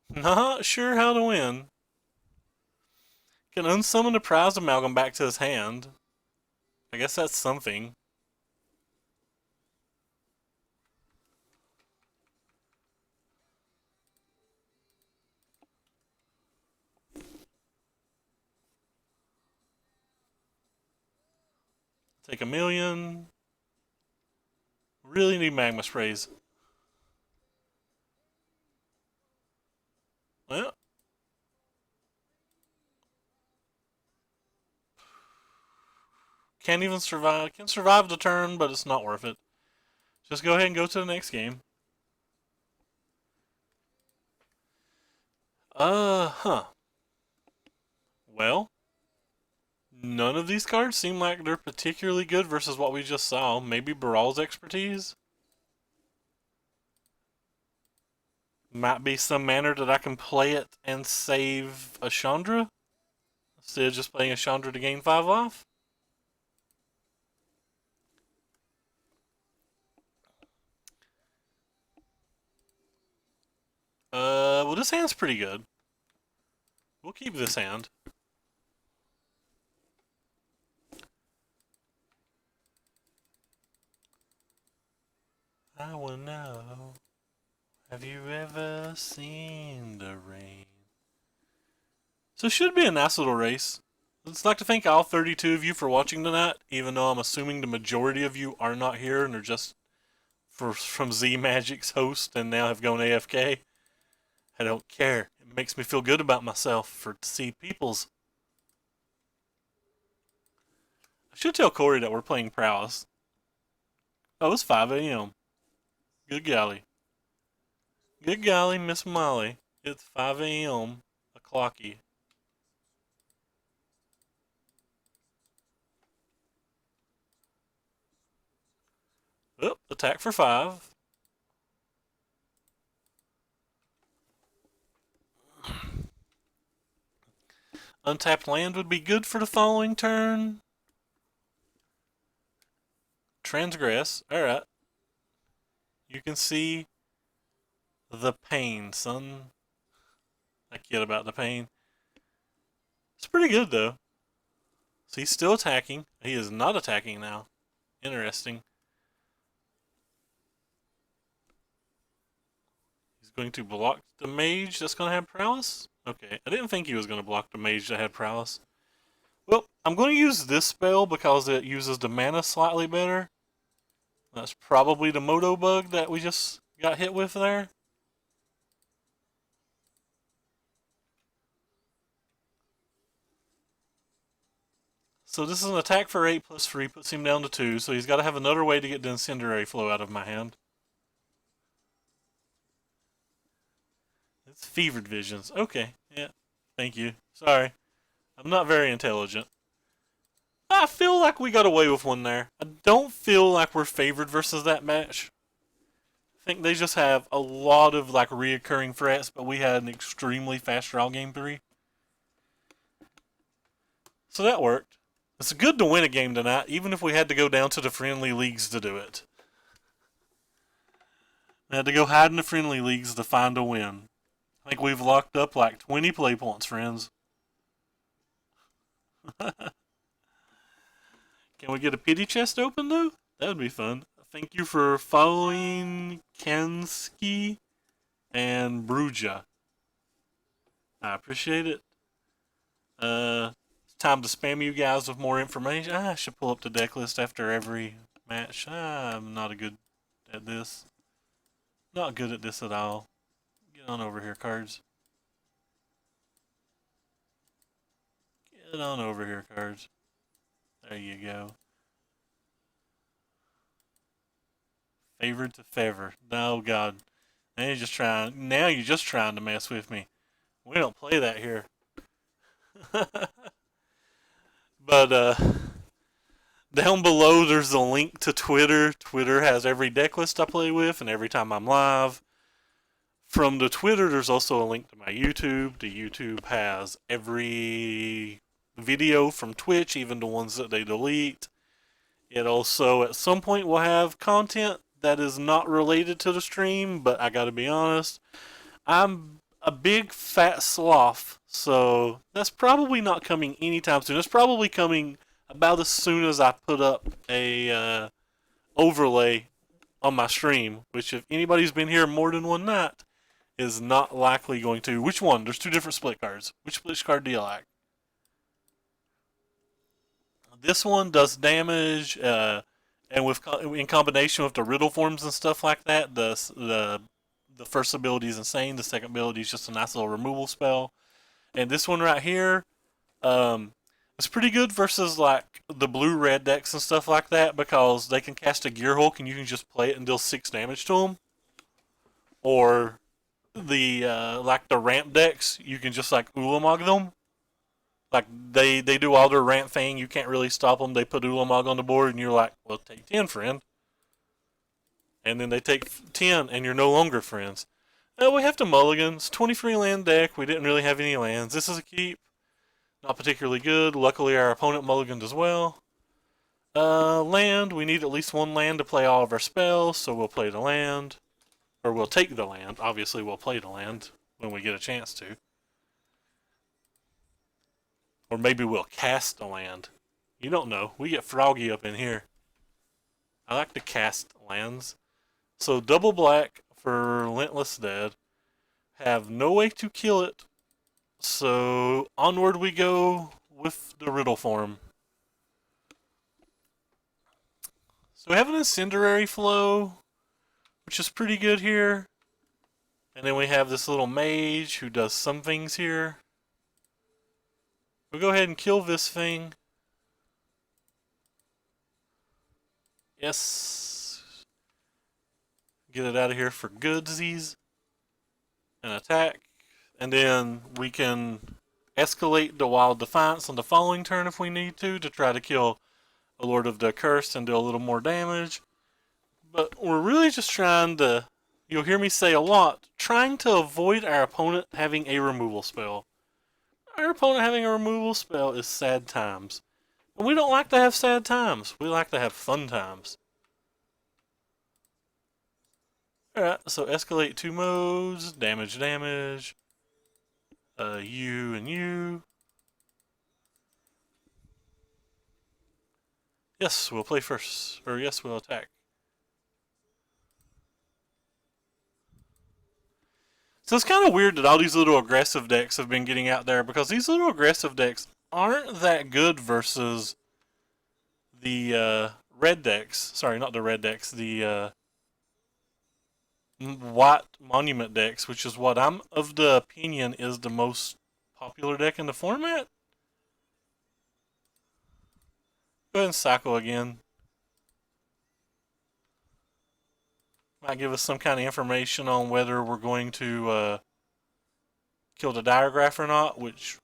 S1: Not sure how to win. Can unsummon a Prized Amalgam back to his hand. I guess that's something. Take 1,000,000. Really need Magma Sprays. Well. Can't even survive. Can survive the turn, but it's not worth it. Just go ahead and go to the next game. Huh. Well, none of these cards seem like they're particularly good versus what we just saw. Maybe Baral's Expertise? Might be some manner that I can play it and save a Chandra instead of just playing a Chandra to gain 5 life. Well, this hand's pretty good. We'll keep this hand. I wanna know, have you ever seen the rain So it should be a nice little race. I'd like to thank all 32 of you for watching tonight, even though I'm assuming the majority of you are not here and are just from Z Magic's host and now have gone AFK. I don't care. It makes me feel good about myself to see people's. I should tell Corey that we're playing Prowess. Oh, it's 5 a.m. Good golly. Good golly, Miss Molly. It's 5 a.m. O'clocky. Oh, attack for 5. Untapped land would be good for the following turn. Transgress. Alright. You can see the pain, son. I kid about the pain. It's pretty good, though. So he's still attacking. He is not attacking now. Interesting. He's going to block the mage that's going to have prowess? Okay, I didn't think he was going to block the mage that had prowess. Well, I'm going to use this spell because it uses the mana slightly better. That's probably the Moto bug that we just got hit with there. So this is an attack for 8 plus 3, puts him down to 2, so he's got to have another way to get the Incendiary flow out of my hand. It's Fevered Visions. Okay, yeah, thank you. Sorry. I'm not very intelligent. I feel like we got away with one there. I don't feel like we're favored versus that match. I think they just have a lot of like reoccurring threats, but we had an extremely fast draw game 3. So that worked. It's good to win a game tonight, even if we had to go down to the friendly leagues to do it. I had to go hide in the friendly leagues to find a win. I think we've locked up like 20 play points, friends. Can we get a pity chest open, though? That would be fun. Thank you for following Kenski and Bruja. I appreciate it. It's time to spam you guys with more information. I should pull up the deck list after every match. I'm not good at this. Not good at this at all. Get on over here, cards. Get on over here, cards. There you go. Favored to favor. No, God. Now you're just trying to mess with me. We don't play that here. But down below there's a link to Twitter. Twitter has every deck list I play with and every time I'm live. From the Twitter there's also a link to my YouTube. The YouTube has every video from Twitch, even the ones that they delete. It also at some point will have content that is not related to the stream, but I gotta be honest, I'm a big fat sloth, so that's probably not coming anytime soon. It's probably coming about as soon as I put up a overlay on my stream, which if anybody's been here more than one night, is not likely going to. Which one? There's 2 different split cards. Which split card do you like? This one does damage, and in combination with the Riddleforms and stuff like that, the first ability is insane. The second ability is just a nice little removal spell. And this one right here, it's pretty good versus like the blue-red decks and stuff like that because they can cast a Gear Hulk and you can just play it and deal 6 damage to them. Or the like the ramp decks, you can just like Ulamog them. Like they do all their ramp thing, you can't really stop them. They put Ulamog on the board and you're like, well, take 10, friend. And then they take 10 and you're no longer friends. We have to mulligans. 23 land deck. We didn't really have any lands. This is a keep. Not particularly good. Luckily, our opponent mulliganed as well. Land. We need at least 1 land to play all of our spells, so we'll play the land. Or we'll take the land. Obviously, we'll play the land when we get a chance to. Or maybe we'll cast the land. You don't know. We get froggy up in here. I like to cast lands. So double black for Relentless Dead. Have no way to kill it so onward we go with the Riddleform. So we have an Incendiary flow, which is pretty good here. And then we have this little mage who does some things here. We'll go ahead and kill this thing. Yes. Get it out of here for goodsies. And attack. And then we can escalate the Wild Defiance on the following turn if we need to try to kill a Lord of the Curse and do a little more damage. But we're really just trying to, you'll hear me say a lot, trying to avoid our opponent having a removal spell. Our opponent having a removal spell is sad times. And we don't like to have sad times. We like to have fun times. Alright, so escalate 2 modes, damage, you and you. Yes, we'll play first. Or yes, we'll attack. So it's kind of weird that all these little aggressive decks have been getting out there because these little aggressive decks aren't that good versus the red decks. Sorry, not the red decks. The white monument decks, which is what I'm of the opinion is the most popular deck in the format. Go ahead and cycle again. Might give us some kind of information on whether we're going to kill the Diregraph or not, which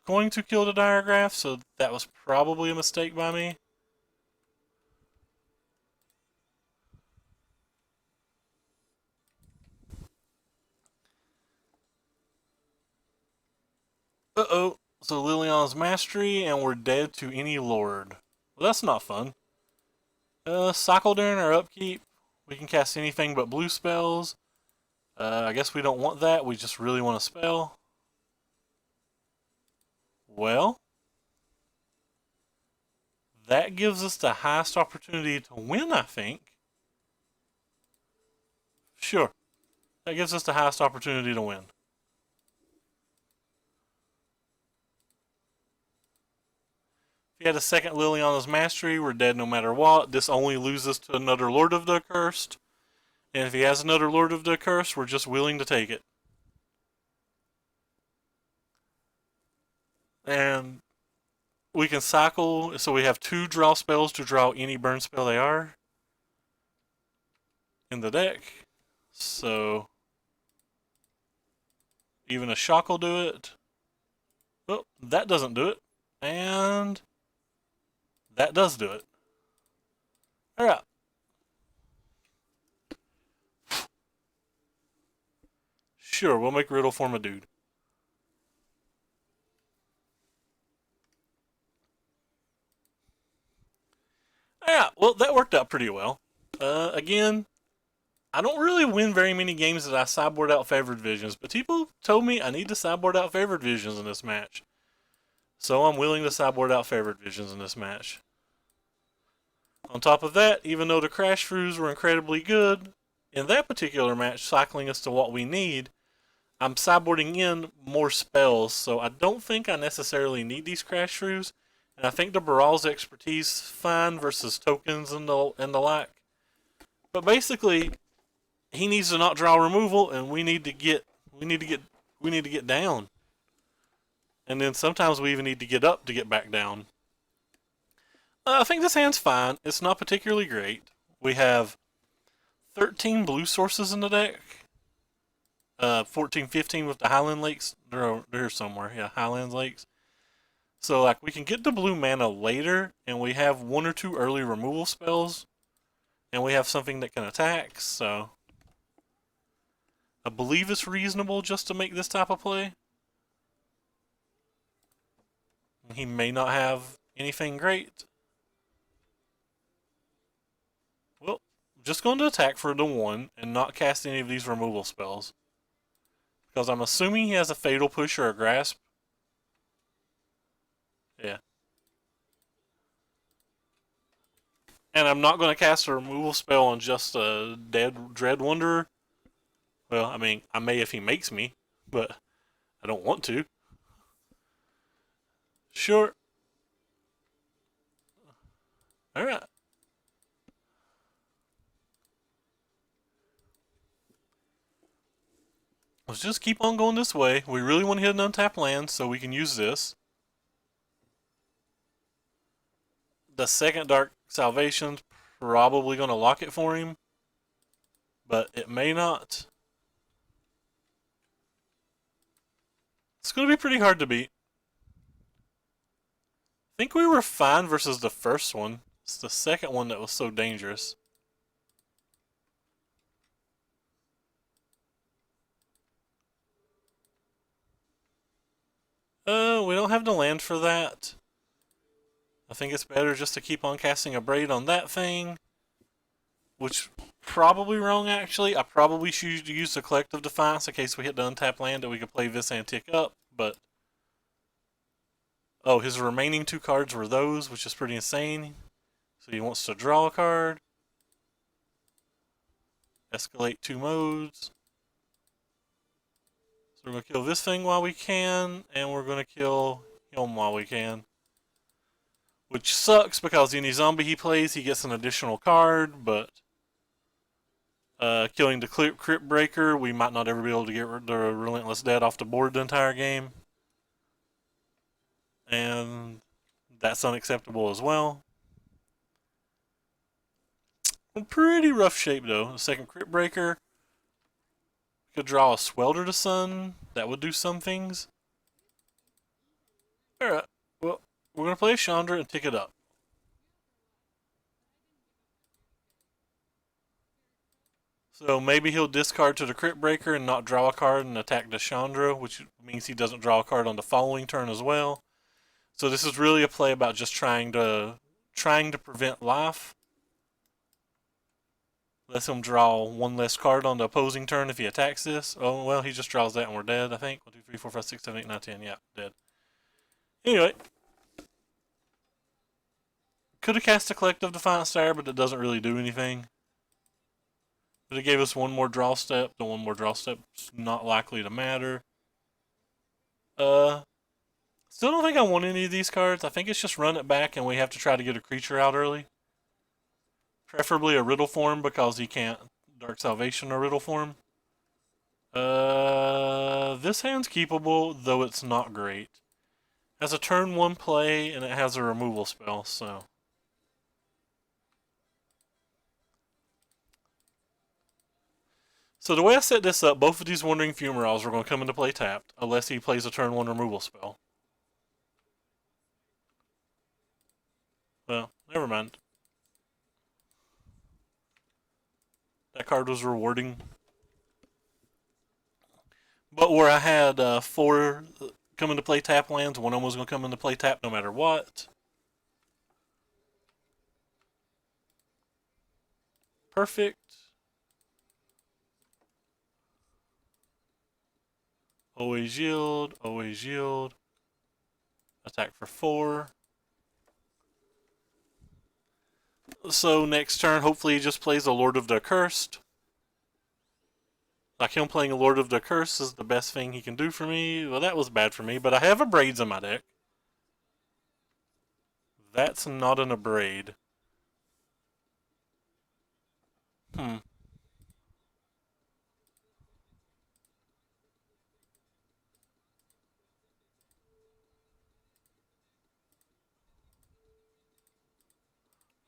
S1: going to kill the Diregraph, so that was probably a mistake by me. Uh-oh. So Liliana's Mastery, and we're dead to any Lord. Well, that's not fun. Cycle during our upkeep. We can cast anything but blue spells. I guess we don't want that. We just really want a spell. Well, that gives us the highest opportunity to win, I think. Sure. That gives us the highest opportunity to win. If he had a second Liliana's Mastery, we're dead no matter what. This only loses to another Lord of the Accursed. And if he has another Lord of the Accursed, we're just willing to take it. And we can cycle, so we have 2 draw spells to draw any burn spell they are in the deck. So even a shock will do it. Well, that doesn't do it. And that does do it. Alright. Sure, we'll make Riddleform a dude. Alright, well, that worked out pretty well. Again, I don't really win very many games that I sideboard out Favored Visions, but people told me I need to sideboard out Favored Visions in this match. So I'm willing to sideboard out Favored Visions in this match. On top of that, even though the Crash Shrews were incredibly good, in that particular match, cycling us to what we need, I'm sideboarding in more spells, so I don't think I necessarily need these Crash Shrews. And I think the Baral's expertise fine versus tokens and the like. But basically, he needs to not draw removal, and we need to get down. And then sometimes we even need to get up to get back down. I think this hand's fine. It's not particularly great. We have 13 blue sources in the deck. 14, 15 with the Highland Lakes. They're here somewhere. Yeah, Highlands Lakes. So like we can get the blue mana later, and we have 1 or 2 early removal spells, and we have something that can attack. So I believe it's reasonable just to make this type of play. He may not have anything great. Well, I'm just going to attack for the 1 and not cast any of these removal spells. Because I'm assuming he has a Fatal Push or a Grasp. Yeah. And I'm not going to cast a removal spell on just a dead Dread Wanderer. Well, I mean, I may if he makes me, but I don't want to. Sure. Alright. Let's just keep on going this way. We really want to hit an untapped land so we can use this. The second Dark Salvation's probably going to lock it for him, but it may not. It's going to be pretty hard to beat. I think we were fine versus the first one. It's the second one that was so dangerous. We don't have the land for that. I think it's better just to keep on casting a braid on that thing. Which, probably wrong actually. I probably should use the Collective Defiance in case we hit the untapped land that we could play this and tick up, but... Oh, his remaining 2 cards were those, which is pretty insane. So he wants to draw a card. Escalate 2 modes. So we're going to kill this thing while we can, and we're going to kill him while we can. Which sucks because any zombie he plays, he gets an additional card, but... killing the Crypt Breaker, we might not ever be able to get the Relentless Dead off the board the entire game. And that's unacceptable as well. Pretty rough shape though. The second Crypt Breaker. Could draw a Swelter to Sun. That would do some things. Alright. Well, we're going to play a Chandra and tick it up. So maybe he'll discard to the Crypt Breaker and not draw a card and attack the Chandra, which means he doesn't draw a card on the following turn as well. So this is really a play about just trying to prevent life. Lets him draw 1 less card on the opposing turn if he attacks this. Oh, well, he just draws that and we're dead, I think. 1, 2, 3, 4, 5, 6, 7, 8, 9, 10. Yeah, dead. Anyway. Could have cast a Collective Defiance there, but it doesn't really do anything. But it gave us 1 more draw step. The 1 more draw step's not likely to matter. Still don't think I want any of these cards. I think it's just run it back and we have to try to get a creature out early. Preferably a Riddleform because he can't Dark Salvation or Riddleform. This hand's keepable, though it's not great. It has a turn 1 play and it has a removal spell, so... So the way I set this up, both of these Wandering Fumaroles are going to come into play tapped, unless he plays a turn 1 removal spell. Well, never mind. That card was rewarding. But where I had 4 come into play tap lands, one of them was going to come into play tap no matter what. Perfect. Always yield, always yield. Attack for 4. So next turn, hopefully he just plays a Lord of the Accursed. Like him playing a Lord of the Accursed is the best thing he can do for me. Well, that was bad for me, but I have Abrades in my deck. That's not an Abrade.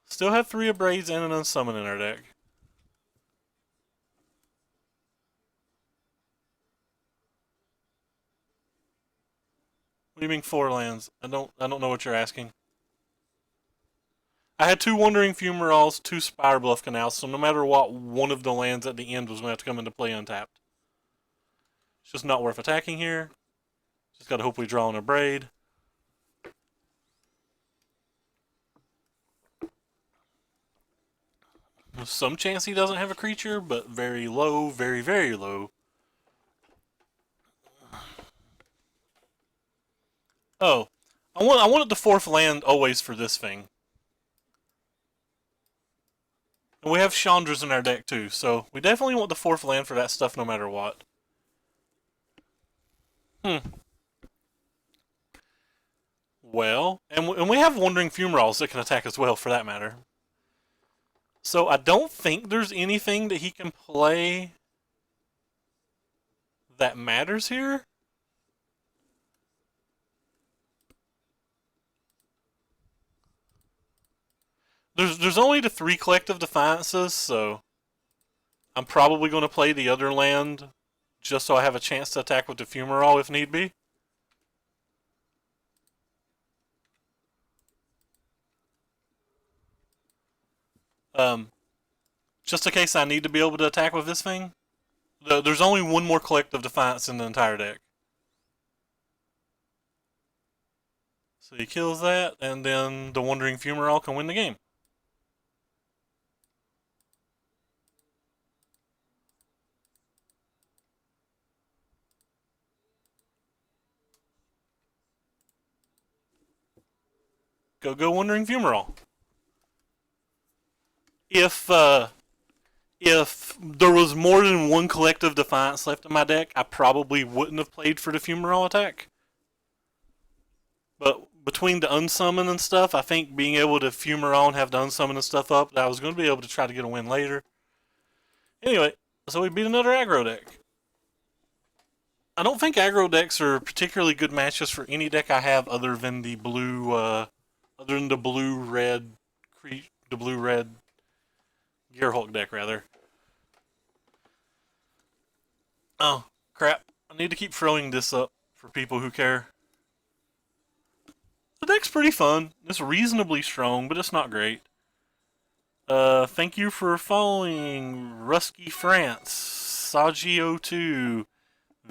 S1: Still have 3 Abrades and an Unsummon in our deck. What do you mean 4 lands? I don't know what you're asking. I had 2 Wandering Fumaroles, 2 Spire Bluff Canals, so no matter what, one of the lands at the end was going to have to come into play untapped. It's just not worth attacking here. Just gotta hope we draw an Abrade. There's some chance he doesn't have a creature, but very low, very, very low. Oh, I wanted the 4th land always for this thing. And we have Chandras in our deck too, so we definitely want the 4th land for that stuff no matter what. Hmm. Well, and we have Wandering Fumaroles that can attack as well, for that matter. So I don't think there's anything that he can play that matters here. There's only the 3 Collective Defiances, so I'm probably going to play the other land just so I have a chance to attack with the Fumarole if need be. Um, just in case I need to be able to attack with this thing. There's only one more Collective Defiance in the entire deck. So he kills that, and then the Wandering Fumarole can win the game. Go Wandering Fumarole. If there was more than one Collective Defiance left in my deck, I probably wouldn't have played for the Fumarole attack. But between the unsummon and stuff, I think being able to Fumarole and have the unsummon and stuff up, I was going to be able to try to get a win later. Anyway, so we beat another aggro deck. I don't think aggro decks are particularly good matches for any deck I have other than the blue-red Gearhulk deck, rather. Oh, crap. I need to keep throwing this up for people who care. The deck's pretty fun. It's reasonably strong, but it's not great. Thank you for following Rusky France, Sagio2,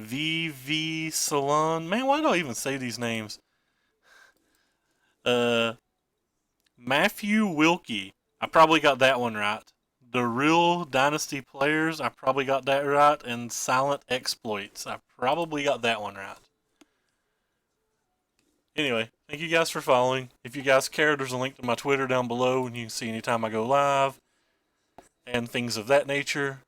S1: VV Salon. Man, why do I even say these names? Matthew Wilkie. I probably got that one right. The Real Dynasty Players. I probably got that right. And Silent Exploits. I probably got that one right. Anyway, thank you guys for following. If you guys care, there's a link to my Twitter down below, and you can see anytime I go live and things of that nature.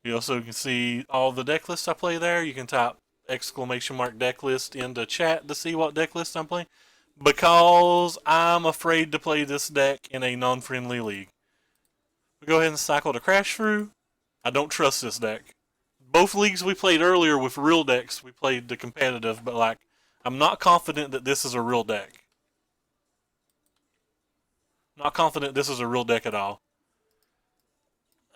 S1: You also can see all the deck lists I play there. You can type !deck list into chat to see what deck list I'm playing. Because I'm afraid to play this deck in a non-friendly league. We go ahead and cycle to Crash Through. I don't trust this deck. Both leagues we played earlier with real decks, we played the competitive, but like, I'm not confident that this is a real deck. Not confident this is a real deck at all.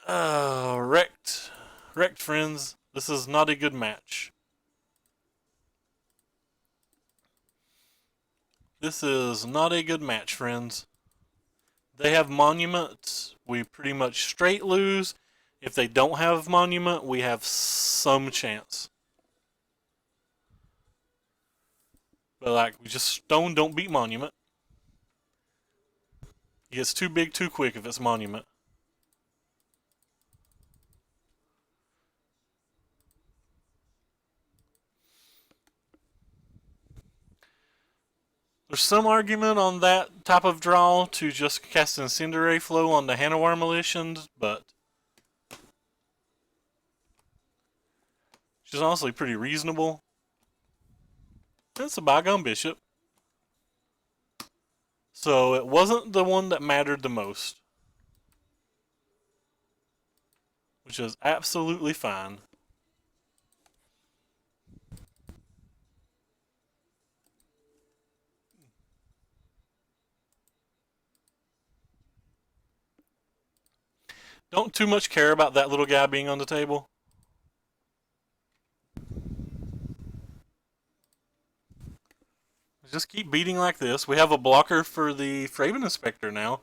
S1: Wrecked. Wrecked, friends. This is not a good match. This is not a good match, friends. They have Monument. We pretty much straight lose. If they don't have Monument, we have some chance. But like, we just stone don't beat Monument. It gets too big too quick if it's Monument. There's some argument on that type of draw to just cast Incendiary Flow on the Hanawar Militians, but she's honestly pretty reasonable. It's a Bygone Bishop. So it wasn't the one that mattered the most. Which is absolutely fine. Don't too much care about that little guy being on the table. Just keep beating like this. We have a blocker for the Fraven Inspector now.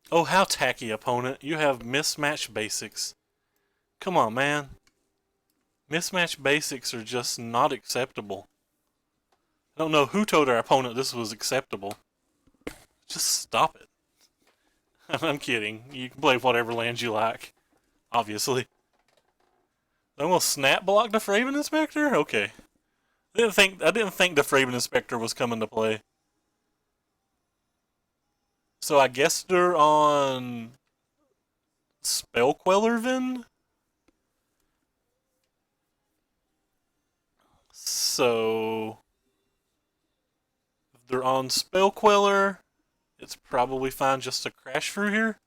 S1: Oh, how tacky, opponent. You have mismatched basics. Come on, man. Mismatched basics are just not acceptable. I don't know who told our opponent this was acceptable. Just stop it. I'm kidding. You can play whatever lands you like. Obviously. I'm gonna snap block the Fraven Inspector? Okay. I didn't think the Fraven Inspector was coming to play. So I guess they're on Spell Queller then? So if they're on Spell Queller, it's probably fine just to crash through here.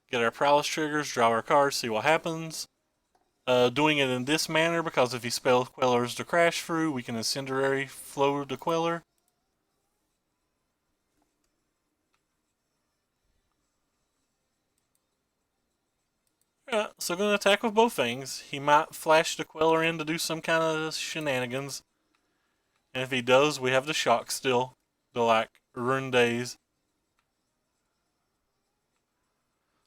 S1: Get our Prowess triggers, draw our cards, see what happens. Doing it in this manner because if he spells Quellers to crash through, we can Incendiary flow the Queller. Yeah, so going to attack with both things. He might flash the Queller in to do some kind of shenanigans. And if he does, we have the shock still. The like Rune Days.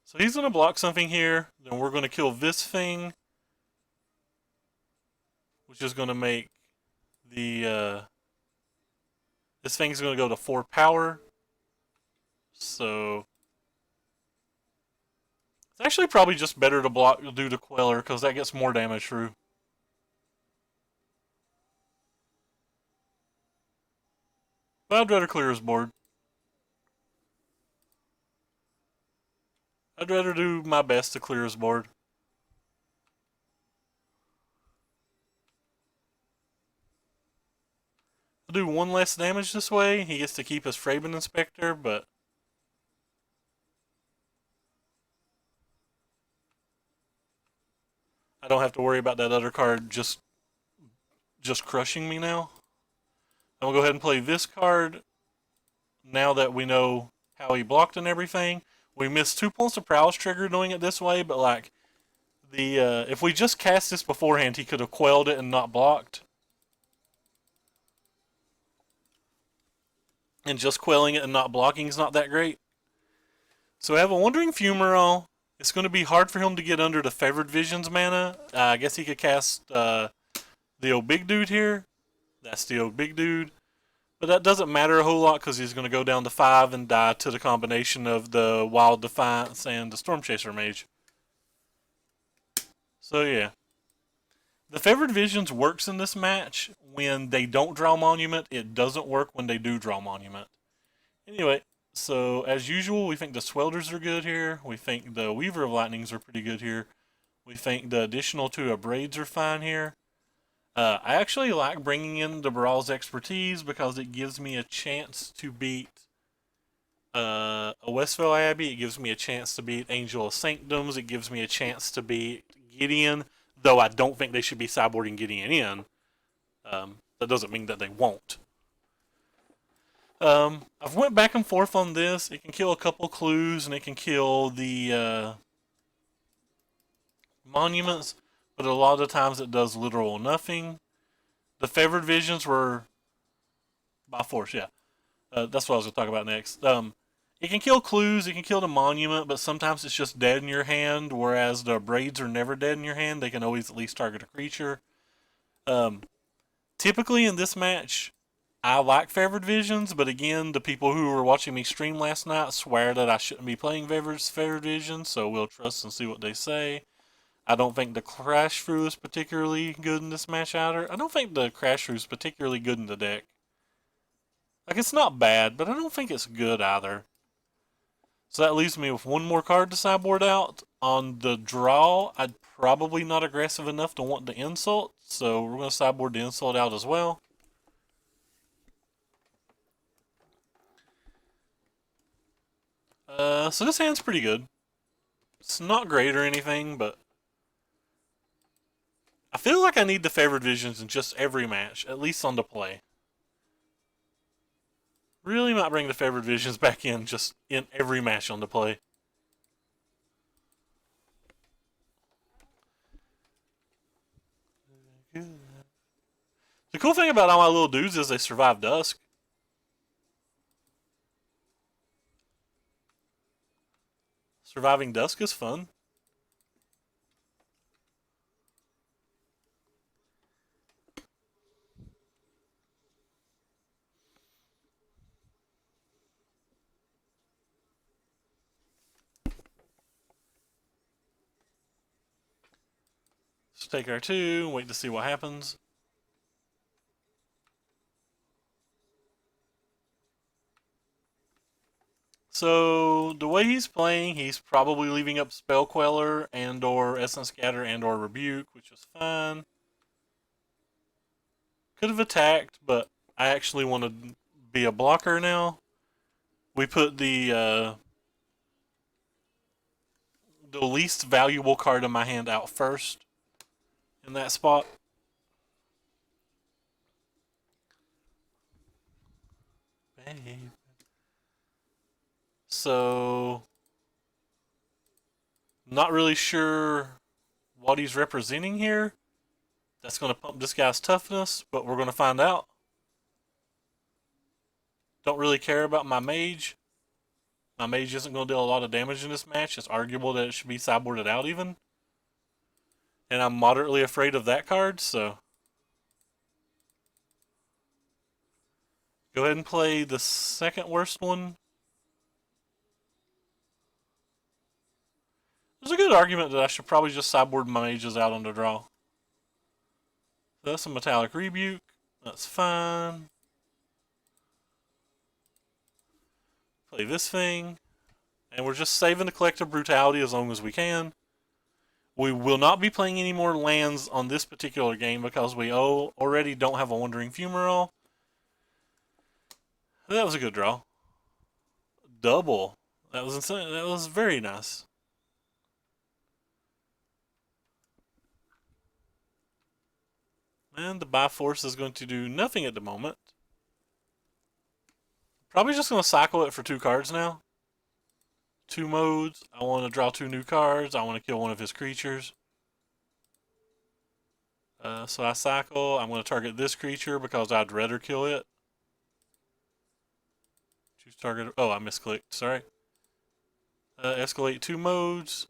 S1: So he's going to block something here. Then we're going to kill this thing. Which is going to make the... this thing's going to go to 4 power. So... it's actually probably just better to block do the Queller because that gets more damage through. But I'd rather clear his board. I'd rather do my best to clear his board. I'll do 1 less damage this way. He gets to keep his Fraben Inspector, but I don't have to worry about that other card just crushing me now. I'm going to go ahead and play this card now that we know how he blocked and everything. We missed 2 points of Prowess trigger doing it this way, but like the if we just cast this beforehand, he could have quelled it and not blocked. And just quelling it and not blocking is not that great. So I have a Wandering Fumarole. It's going to be hard for him to get under the Favored Visions mana. I guess he could cast the old big dude here. That's the old big dude. But that doesn't matter a whole lot because he's going to go down to 5 and die to the combination of the Wild Defiance and the Storm Chaser Mage. So yeah. The Favored Visions works in this match when they don't draw Monument. It doesn't work when they do draw Monument. Anyway, so as usual, we think the Swelders are good here. We think the Weaver of Lightnings are pretty good here. We think the additional 2 Abrades are fine here. I actually like bringing in the Brawl's expertise because it gives me a chance to beat a Westville Abbey. It gives me a chance to beat Angel of Sanctums. It gives me a chance to beat Gideon, though I don't think they should be sideboarding Gideon in. That doesn't mean that they won't. I've went back and forth on this. It can kill a couple clues and it can kill the monuments, but a lot of times it does literal nothing. The Favored Visions were by force, yeah. That's what I was going to talk about next. It can kill clues, it can kill the monument, but sometimes it's just dead in your hand, whereas the braids are never dead in your hand. They can always at least target a creature. Typically in this match, I like Favored Visions, but again, the people who were watching me stream last night swear that I shouldn't be playing Favored Visions, so we'll trust and see what they say. I don't think the Crash Through is particularly good in this match either. I don't think the Crash Through is particularly good in the deck. Like, it's not bad, but I don't think it's good either. So that leaves me with 1 more card to sideboard out. On the draw, I'd probably not aggressive enough to want the Insult, so we're going to sideboard the Insult out as well. So this hand's pretty good. It's not great or anything, but I feel like I need the Favored Visions in just every match, at least on the play. Really might bring the Favored Visions back in just in every match on the play. The cool thing about all my little dudes is they survive dusk. Surviving dusk is fun. Let's take our 2 and wait to see what happens. So the way he's playing, he's probably leaving up Spell Queller and or Essence Scatter and or Rebuke, which is fine. Could have attacked, but I actually want to be a blocker now. We put the least valuable card in my hand out first in that spot. Babe. So, not really sure what he's representing here. That's going to pump this guy's toughness, but we're going to find out. Don't really care about my mage. My mage isn't going to deal a lot of damage in this match. It's arguable that it should be sideboarded out even. And I'm moderately afraid of that card, so go ahead and play the second worst one. There's a good argument that I should probably just sideboard my mages out on the draw. So that's a Metallic Rebuke. That's fine. Play this thing. And we're just saving the Collective Brutality as long as we can. We will not be playing any more lands on this particular game because we already don't have a Wandering Fumarole. That was a good draw. Double. That was insane. That was very nice. And the Bifrost is going to do nothing at the moment. Probably just going to cycle it for 2 cards now. 2 modes. I want to draw 2 new cards. I want to kill one of his creatures. So I cycle. I'm going to target this creature because I'd rather kill it. Choose target. Oh, I misclicked. Sorry. Escalate 2 modes.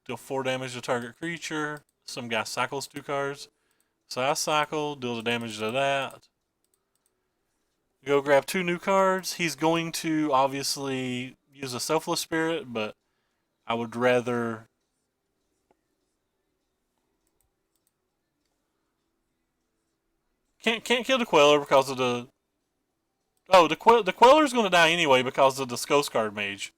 S1: Deal 4 damage to target creature. Some guy cycles 2 cards. So I cycle. Deal the damage to that. Go grab 2 new cards. He's going to obviously use a Selfless Spirit, but I would rather... Can't kill the Queller because of the... Oh, the Queller's going to die anyway because of the Skullscard Mage.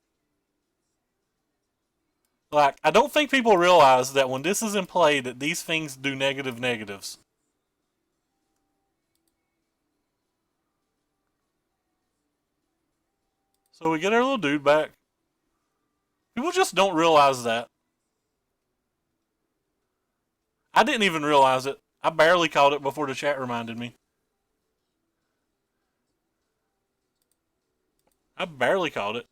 S1: Like, I don't think people realize that when this is in play that these things do negatives. So we get our little dude back. People just don't realize that. I didn't even realize it. I barely caught it before the chat reminded me. I barely caught it.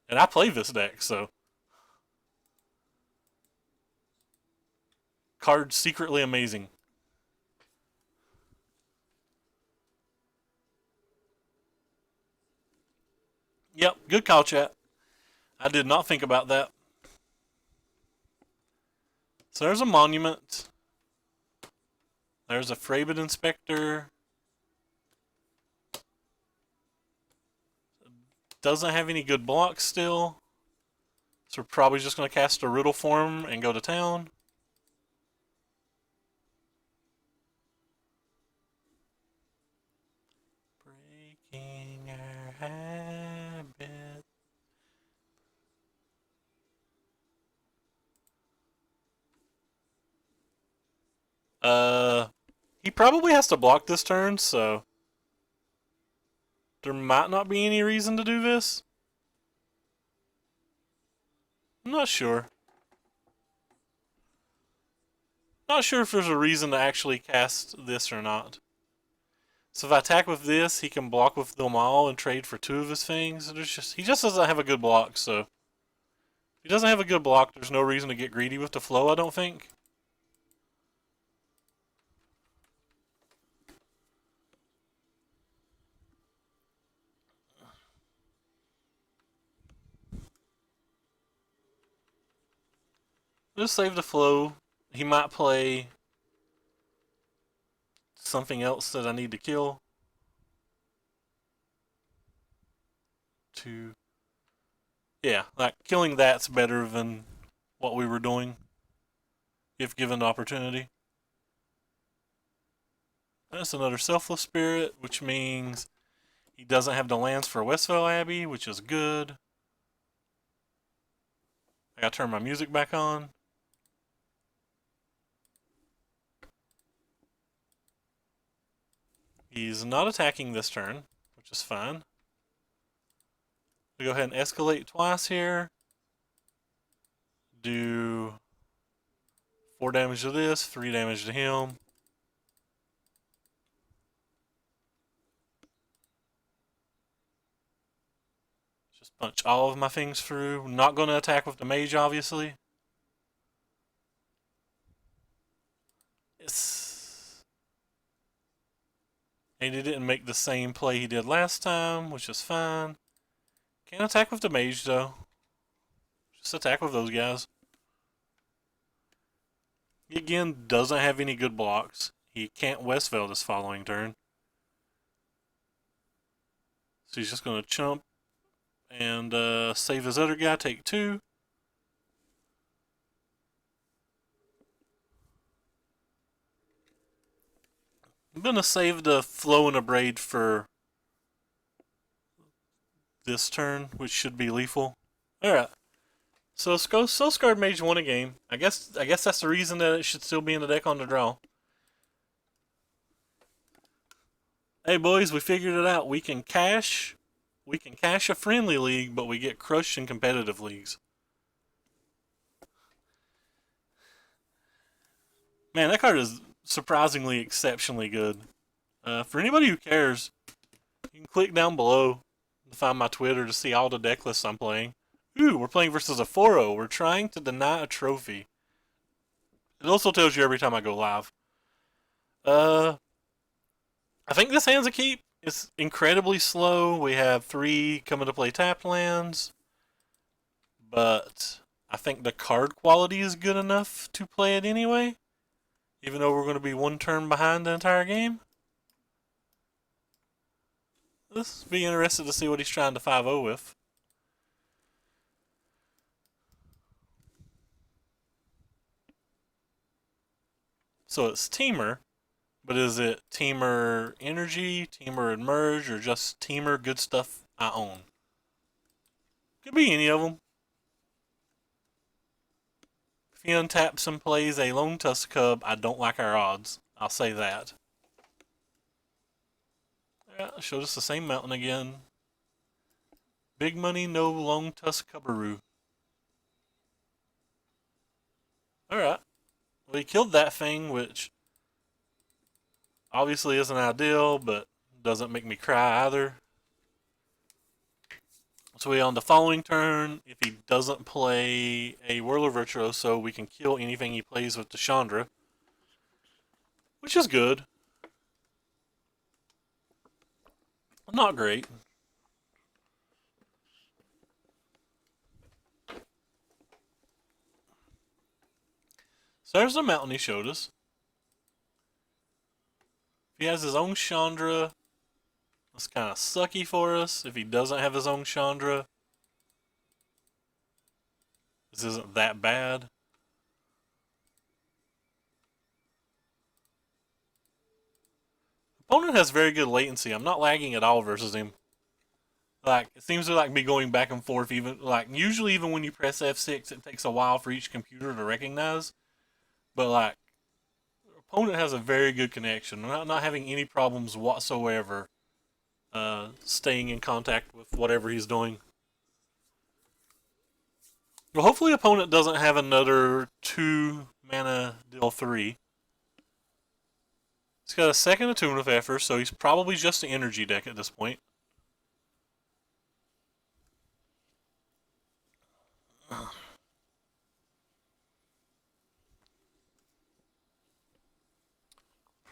S1: And I play this deck, so. Card secretly amazing. Yep, good call, chat. I did not think about that. So there's a monument. There's a Frabid Inspector. Doesn't have any good blocks still. So we're probably just going to cast a Riddleform and go to town. Breaking our habit. He probably has to block this turn, so there might not be any reason to do this. I'm not sure. Not sure if there's a reason to actually cast this or not. So if I attack with this, he can block with them all and trade for 2 of his things. He just doesn't have a good block, so if he doesn't have a good block, there's no reason to get greedy with the flow, I don't think. Just save the flow. He might play something else that I need to kill. Yeah, like killing that's better than what we were doing if given the opportunity. That's another Selfless Spirit, which means he doesn't have the lands for Westvale Abbey, which is good. I gotta turn my music back on. He's not attacking this turn, which is fine. We go ahead and escalate twice here. Do 4 damage to this, 3 damage to him. Just punch all of my things through. Not going to attack with the mage, obviously. Yes. And he didn't make the same play he did last time, which is fine. Can't attack with the mage, though. Just attack with those guys. He again doesn't have any good blocks. He can't Westveil this following turn. So he's just going to chump and save his other guy, take 2. I'm going to save the Flow and Abrade for this turn, which should be lethal. Alright. So Soulscarred Mage won a game. I guess that's the reason that it should still be in the deck on the draw. Hey boys, we figured it out. We can cash a friendly league, but we get crushed in competitive leagues. Man, that card is surprisingly exceptionally good. For anybody who cares, you can click down below to find my Twitter to see all the deck lists I'm playing. Ooh, we're playing versus a 4-0. We're trying to deny a trophy. It also tells you every time I go live. I think this hand's a keep. It's incredibly slow. We have 3 coming to play tapped lands. But I think the card quality is good enough to play it anyway. Even though we're going to be 1 turn behind the entire game. Let's be interested to see what he's trying to 5-0 with. So it's Teamer, but is it Teamer Energy, Teamer Emerge, or just Teamer Good Stuff I Own? Could be any of them. If he untaps and plays a Lone Tusk Cub, I don't like our odds. I'll say that. Yeah, showed us the same mountain again. Big money, no Lone Tusk Cubberoo. Alright. Well, he killed that thing, which obviously isn't ideal, but doesn't make me cry either. So we on the following turn, if he doesn't play a Whirler Virtuoso, we can kill anything he plays with the Chandra, which is good. Not great. So there's the mountain he showed us. If he has his own Chandra, that's kind of sucky for us. If he doesn't have his own Chandra, this isn't that bad. Opponent has very good latency. I'm not lagging at all versus him. Like, it seems to like be going back and forth. Even like usually, even when you press F6, it takes a while for each computer to recognize. But like, opponent has a very good connection. Not having any problems whatsoever. Staying in contact with whatever he's doing. Well, hopefully, opponent doesn't have another 2 mana deal 3. He's got a second Attune of Effort, so he's probably just an energy deck at this point.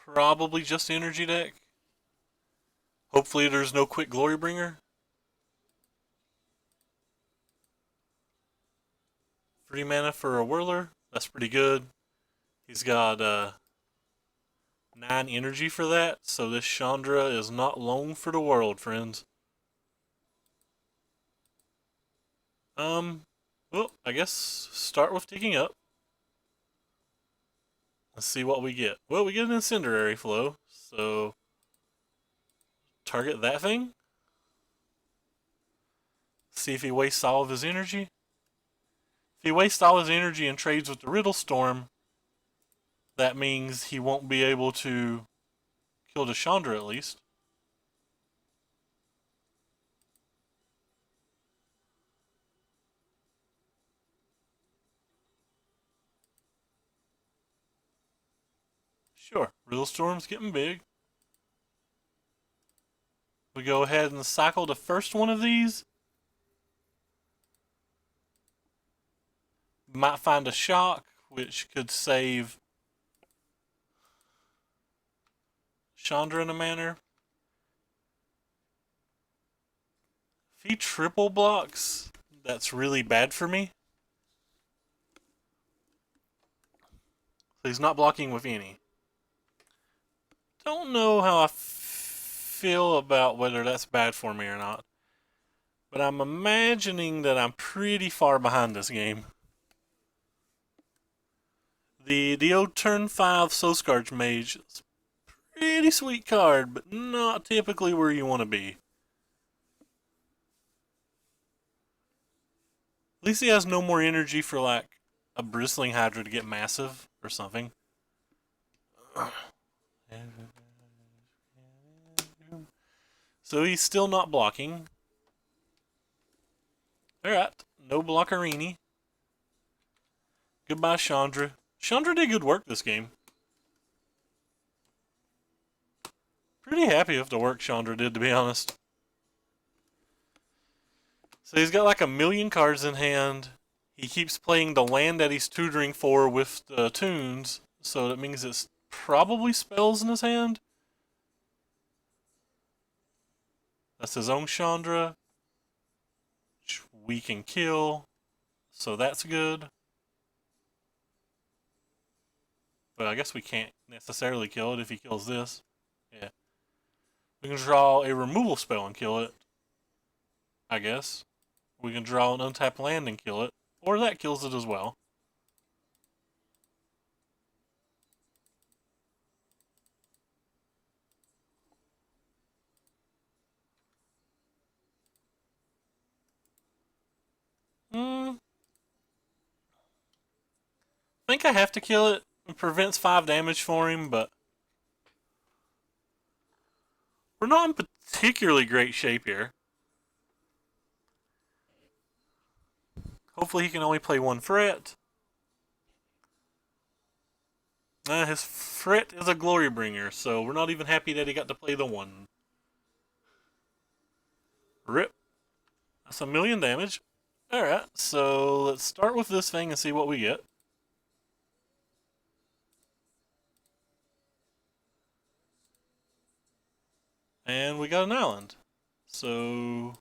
S1: Probably just the energy deck. Hopefully there's no quick Glorybringer. 3 mana for a Whirler. That's pretty good. He's got 9 energy for that, so this Chandra is not lone for the world, friends. Well, I guess start with digging up. Let's see what we get. Well, we get an Incendiary Flow, so target that thing. See if he wastes all of his energy. If If he wastes all his energy and trades with the Riddlestorm, that means he won't be able to kill the Chandra at least. Sure, Riddlestorm's getting big. We go ahead and cycle the first one of these. Might find a shock, which could save Chandra in a manner. If he triple blocks, that's really bad for me. So he's not blocking with any. Don't know how I feel about whether that's bad for me or not. But I'm imagining that I'm pretty far behind this game. The old turn 5 Soskarge Mage is a pretty sweet card, but not typically where you want to be. At least he has no more energy for like a Bristling Hydra to get massive or something. So he's still not blocking. Alright, no blockerini. Goodbye, Chandra. Chandra did good work this game. Pretty happy with the work Chandra did, to be honest. So he's got like a million cards in hand. He keeps playing the land that he's tutoring for with the tunes, so that means it's probably spells in his hand. That's his own Chandra, which we can kill, so that's good. But I guess we can't necessarily kill it if he kills this. Yeah. We can draw a removal spell and kill it, I guess. We can draw an untapped land and kill it, or that kills it as well. I think I have to kill it. It prevents 5 damage for him, but we're not in particularly great shape here. Hopefully he can only play 1 threat. His threat is a Glorybringer, so we're not even happy that he got to play the 1. Rip. That's a million damage. Alright, so let's start with this thing and see what we get. And we got an island. So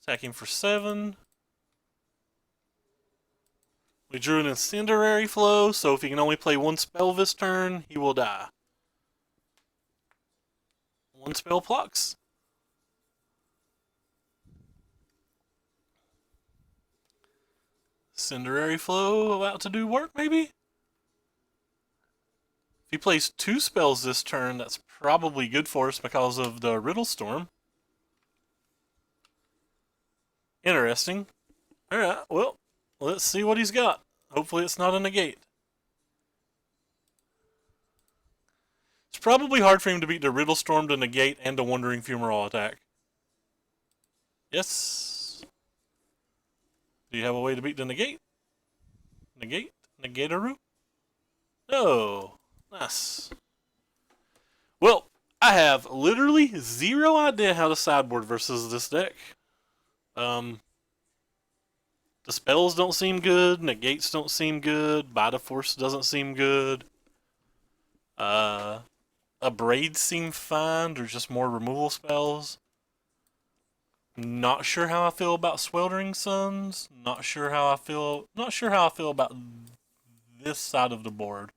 S1: attacking for 7. We drew an Incendiary Flow, so if he can only play 1 spell this turn, he will die. 1 spell blocks. Incendiary Flow about to do work, maybe? If he plays 2 spells this turn, that's probably good for us because of the Riddlestorm. Interesting. Alright, well, let's see what he's got. Hopefully it's not a negate. It's probably hard for him to beat the Riddlestorm, the negate, and the Wandering Fumarole attack. Yes. Do you have a way to beat the negate? Negate? Negataru? No. Nice. Well, I have literally 0 idea how to sideboard versus this deck. The spells don't seem good, negates don't seem good, Bite of Force doesn't seem good. Abrades seem fine, there's just more removal spells. Not sure how I feel about Sweltering Suns. Not sure how I feel about this side of the board.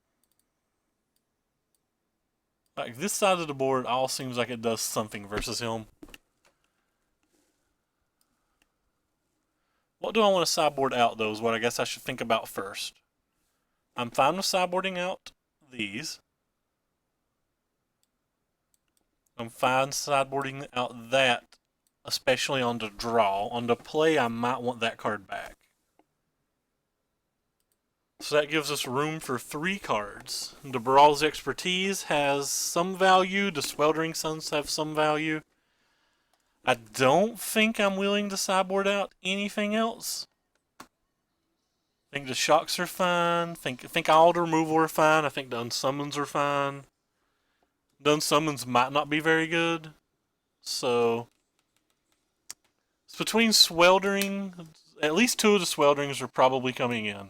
S1: Like, this side of the board all seems like it does something versus him. What do I want to sideboard out, though, is what I guess I should think about first. I'm fine with sideboarding out these. I'm fine sideboarding out that, especially on the draw. On the play, I might want that card back. So that gives us room for 3 cards. The Brawl's Expertise has some value. The Sweltering Suns have some value. I don't think I'm willing to sideboard out anything else. I think the Shocks are fine. I think all the removal are fine. I think the Unsummons are fine. The Unsummons might not be very good. So it's between Sweltering. At least 2 of the Swelterings are probably coming in.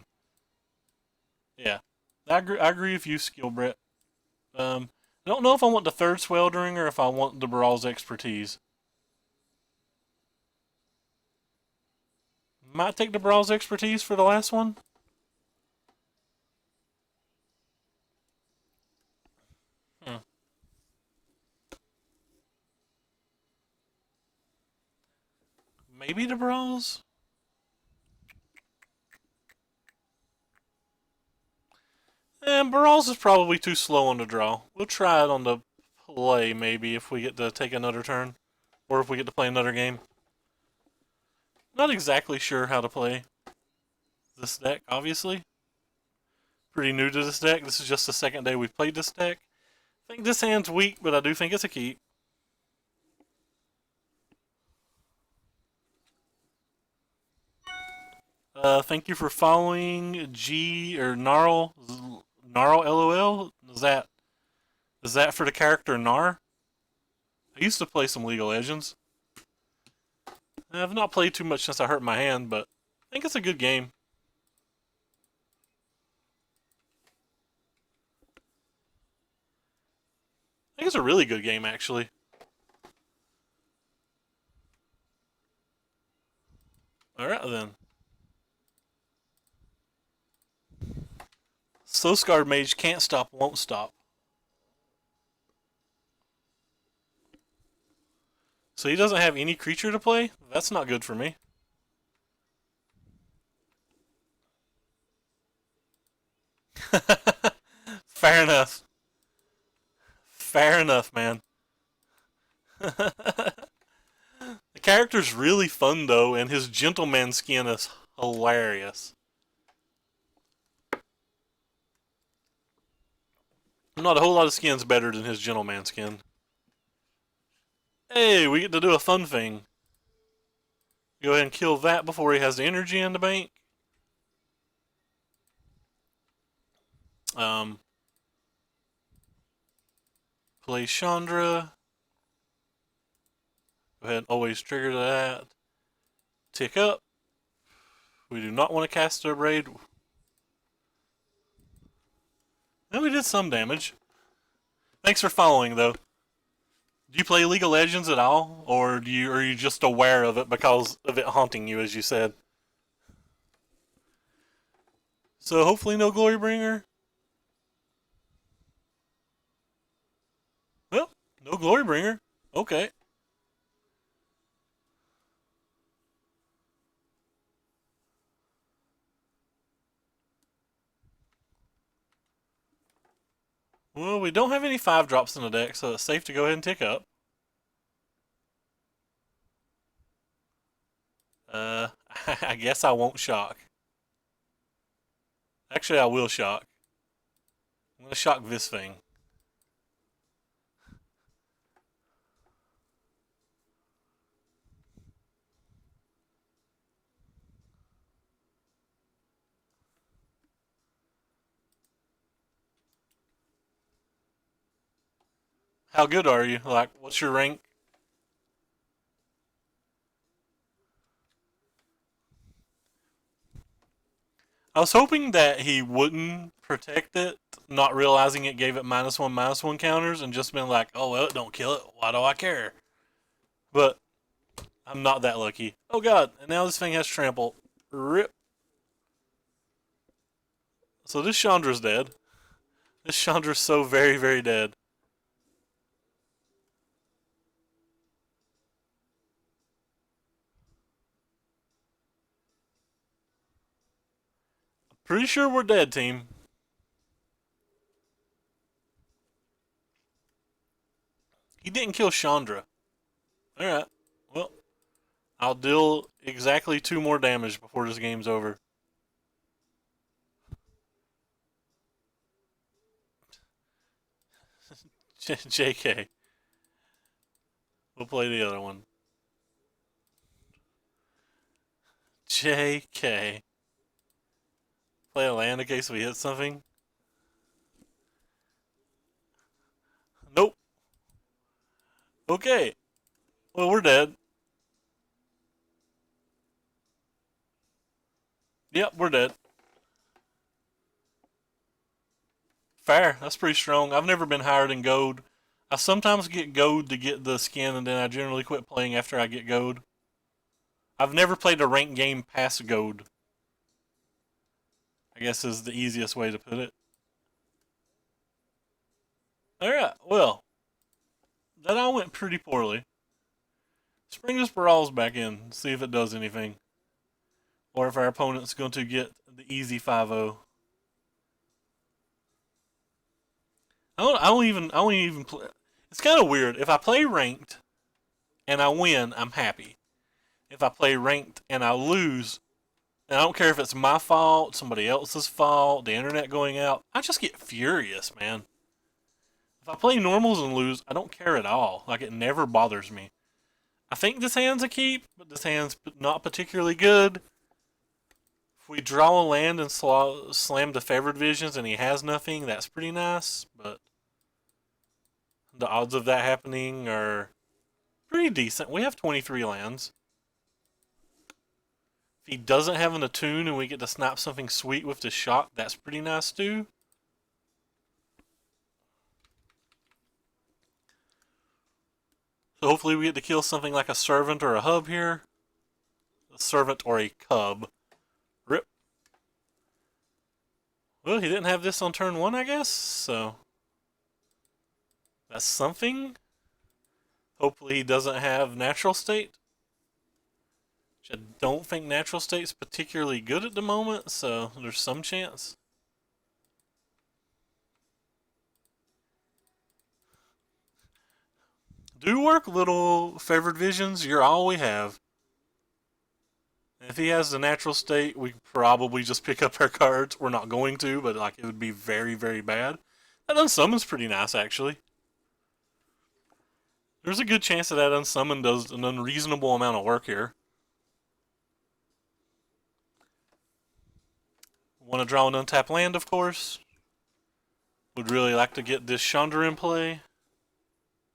S1: Yeah. I agree with you, Skill Brett. I don't know if I want the 3rd Sweltering or if I want the Brawl's Expertise. Might take the Brawl's Expertise for the last one. Hmm. Maybe the Brawls? And Brawls is probably too slow on the draw. We'll try it on the play, maybe, if we get to take another turn. Or if we get to play another game. Not exactly sure how to play this deck, obviously. Pretty new to this deck. This is just the second day we've played this deck. I think this hand's weak, but I do think it's a keep. Thank you for following G or Gnarl LOL. Is that for the character Gnar? I used to play some League of Legends. I've not played too much since I hurt my hand, but I think it's a good game. I think it's a really good game, actually. Alright then. Slowscard Mage can't stop, won't stop. So he doesn't have any creature to play? That's not good for me. Fair enough. Fair enough, man. The character's really fun, though, and his gentleman skin is hilarious. Not a whole lot of skins better than his gentleman skin. Hey, we get to do a fun thing. Go ahead and kill that before he has the energy in the bank. Play Chandra. Go ahead and always trigger that. Tick up. We do not want to cast a raid. No, we did some damage. Thanks for following, though. Do you play League of Legends at all, or are you just aware of it because of it haunting you, as you said? So hopefully no Glorybringer. Well, no Glorybringer. Okay. Well, we don't have any 5-drops in the deck, so it's safe to go ahead and tick up. I guess I won't shock. Actually, I will shock. I'm going to shock this thing. How good are you? Like, what's your rank? I was hoping that he wouldn't protect it, not realizing it gave it -1/-1 counters, and just been like, oh, well, it don't kill it. Why do I care? But I'm not that lucky. Oh, God. And now this thing has trample. Rip. So this Chandra's dead. This Chandra's so very, very dead. Pretty sure we're dead, team. He didn't kill Chandra. Alright. Well, I'll deal exactly 2 more damage before this game's over. JK. We'll play the other one. JK. Play a land in case we hit something. Nope. Okay. Well, we're dead. Yep, we're dead. Fair. That's pretty strong. I've never been higher than gold. I sometimes get gold to get the skin, and then I generally quit playing after I get gold. I've never played a ranked game past gold, I guess is the easiest way to put it. Alright, well, that all went pretty poorly. Let's bring this Brawls back in, see if it does anything. Or if our opponent's going to get the easy 5-0. I don't even play. It's kind of weird. If I play ranked and I win, I'm happy. If I play ranked and I lose, and I don't care if it's my fault, somebody else's fault, the internet going out, I just get furious, man. If I play normals and lose, I don't care at all. Like, it never bothers me. I think this hand's a keep, but this hand's not particularly good. If we draw a land and slam the favored visions and he has nothing, that's pretty nice, but the odds of that happening are pretty decent. We have 23 lands. If he doesn't have an attune and we get to snap something sweet with the shock, that's pretty nice too. So hopefully we get to kill something like a servant or a hub here. A servant or a cub. Rip. Well, he didn't have this on turn 1, I guess, so that's something. Hopefully he doesn't have natural state. Which I don't think natural state's particularly good at the moment, so there's some chance. Do work, little favored visions. You're all we have. If he has the natural state, we probably just pick up our cards. We're not going to, but like it would be very, very bad. That unsummon's pretty nice, actually. There's a good chance that unsummon does an unreasonable amount of work here. Want to draw an untapped land, of course. Would really like to get this Chandra in play.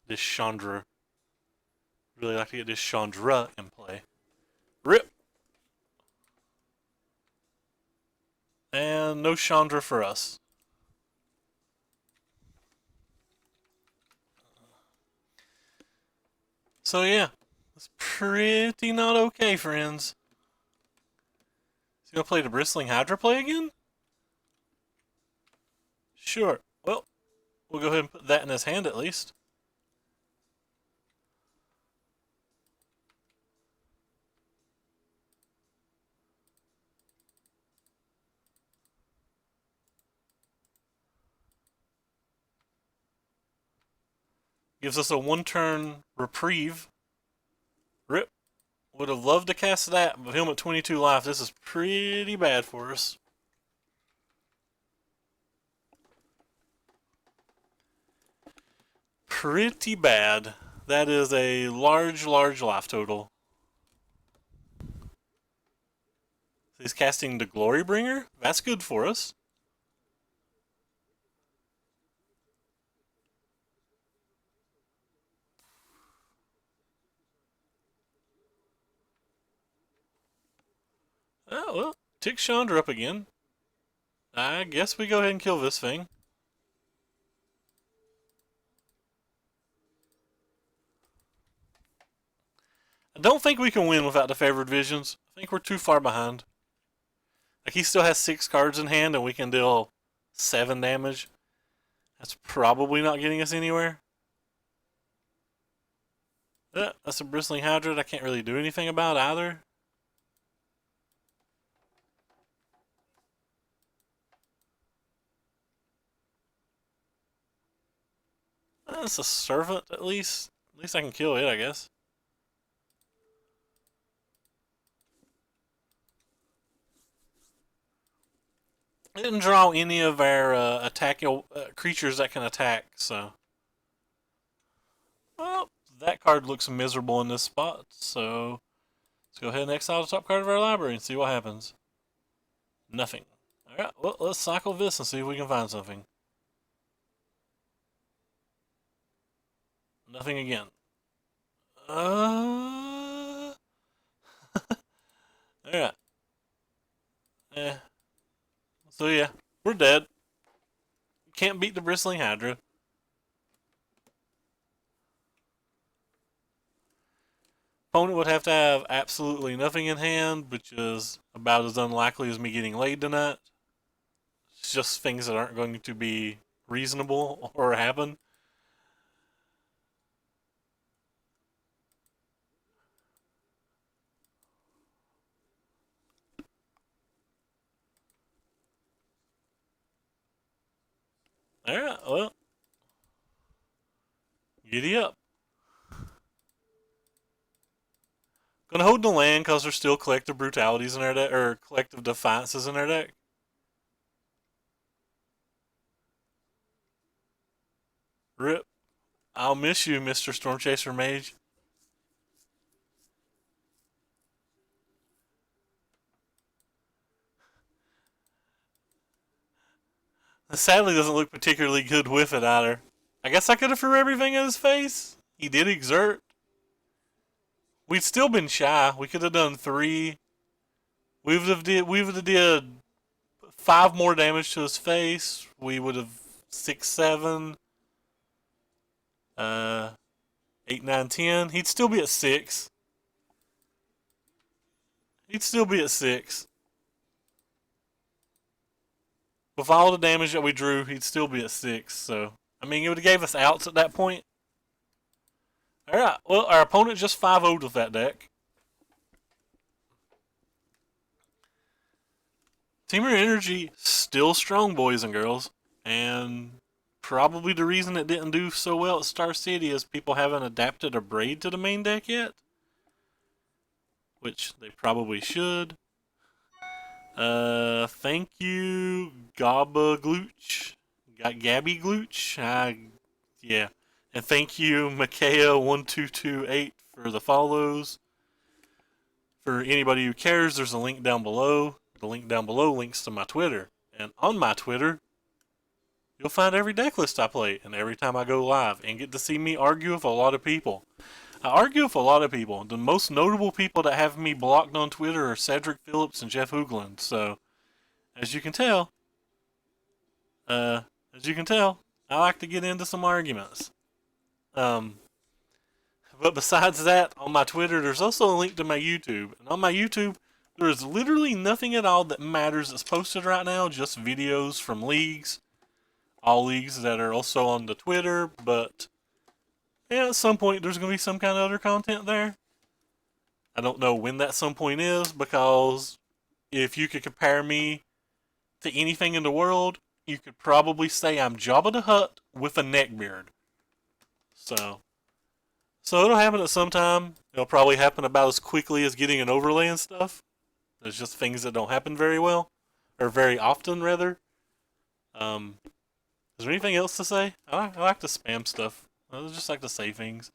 S1: This Chandra. Really like to get this Chandra in play. Rip! And no Chandra for us. So yeah, it's pretty not okay, friends. Is he gonna play the Bristling Hydra play again? Sure. Well, we'll go ahead and put that in his hand at least. Gives us a 1-turn reprieve. Rip. Would have loved to cast that, but him at 22 life, this is pretty bad for us. Pretty bad. That is a large, large life total. He's casting the Glorybringer. That's good for us. Oh, well, tick Chandra up again. I guess we go ahead and kill this thing. I don't think we can win without the favored visions. I think we're too far behind. Like, he still has 6 cards in hand and we can deal 7 damage. That's probably not getting us anywhere. Yeah, that's a Bristling Hydra I can't really do anything about either. It's a servant, at least. At least I can kill it, I guess. I didn't draw any of our creatures that can attack, so. Well, that card looks miserable in this spot, so let's go ahead and exile the top card of our library and see what happens. Nothing. Alright, well, let's cycle this and see if we can find something. Nothing again. Alright. Eh. So yeah, we're dead. Can't beat the Bristling Hydra. Opponent would have to have absolutely nothing in hand, which is about as unlikely as me getting laid tonight. It's just things that aren't going to be reasonable or happen. Alright, well. Giddy up. Gonna hold the land because there's still collective brutalities in our deck, or collective defiances in our deck. Rip. I'll miss you, Mr. Stormchaser Mage. It sadly doesn't look particularly good with it either. I guess I could have threw everything in his face. He did exert. We'd still been shy. We could have done 3. We would have did 5 more damage to his face. We would have 6, 7, 8, 9, 10. He'd still be at 6. He'd still be at 6. With all the damage that we drew, he'd still be at 6. So, I mean, it would have gave us outs at that point. Alright, well, our opponent just 5-0'd with that deck. Teamer Energy, still strong, boys and girls. And probably the reason it didn't do so well at Star City is people haven't adapted a Braid to the main deck yet. Which they probably should. Thank you, Gabba Glooch. Got Gabby Glooch. Yeah. And thank you, Makea1228 for the follows. For anybody who cares, there's a link down below. The link down below links to my Twitter. And on my Twitter, you'll find every deck list I play and every time I go live and get to see me argue with a lot of people. I argue with a lot of people. The most notable people that have me blocked on Twitter are Cedric Phillips and Jeff Hoogland. So, as you can tell, I like to get into some arguments. But besides that, on my Twitter, there's also a link to my YouTube. And on my YouTube, there is literally nothing at all that matters that's posted right now, just videos from leagues. All leagues that are also on the Twitter, but yeah, at some point there's going to be some kind of other content there. I don't know when that some point is, because if you could compare me to anything in the world, you could probably say I'm Jabba the Hutt with a neckbeard. So it'll happen at some time. It'll probably happen about as quickly as getting an overlay and stuff. There's just things that don't happen very well, or very often, rather. Is there anything else to say? I like to spam stuff. I just like to say things.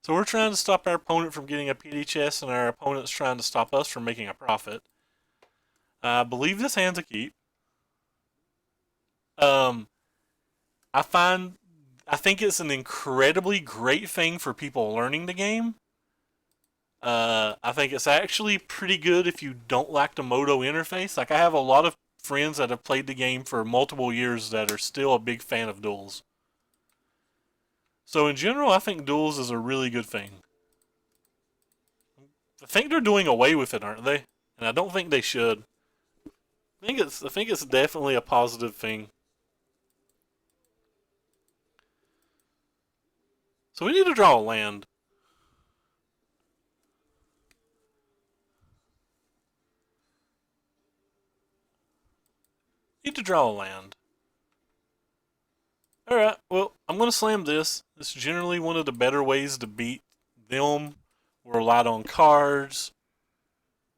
S1: So we're trying to stop our opponent from getting a PD chest, and our opponent's trying to stop us from making a profit. I believe this hand's a keep. I think it's an incredibly great thing for people learning the game. I think it's actually pretty good if you don't like the Moto interface. Like, I have a lot of friends that have played the game for multiple years that are still a big fan of duels. So in general, I think duels is a really good thing. I think they're doing away with it, aren't they? And I don't think they should. I think it's definitely a positive thing. So we need to draw a land. Need to draw a land. Alright, well, I'm going to slam this. It's generally one of the better ways to beat them. We're light on cards.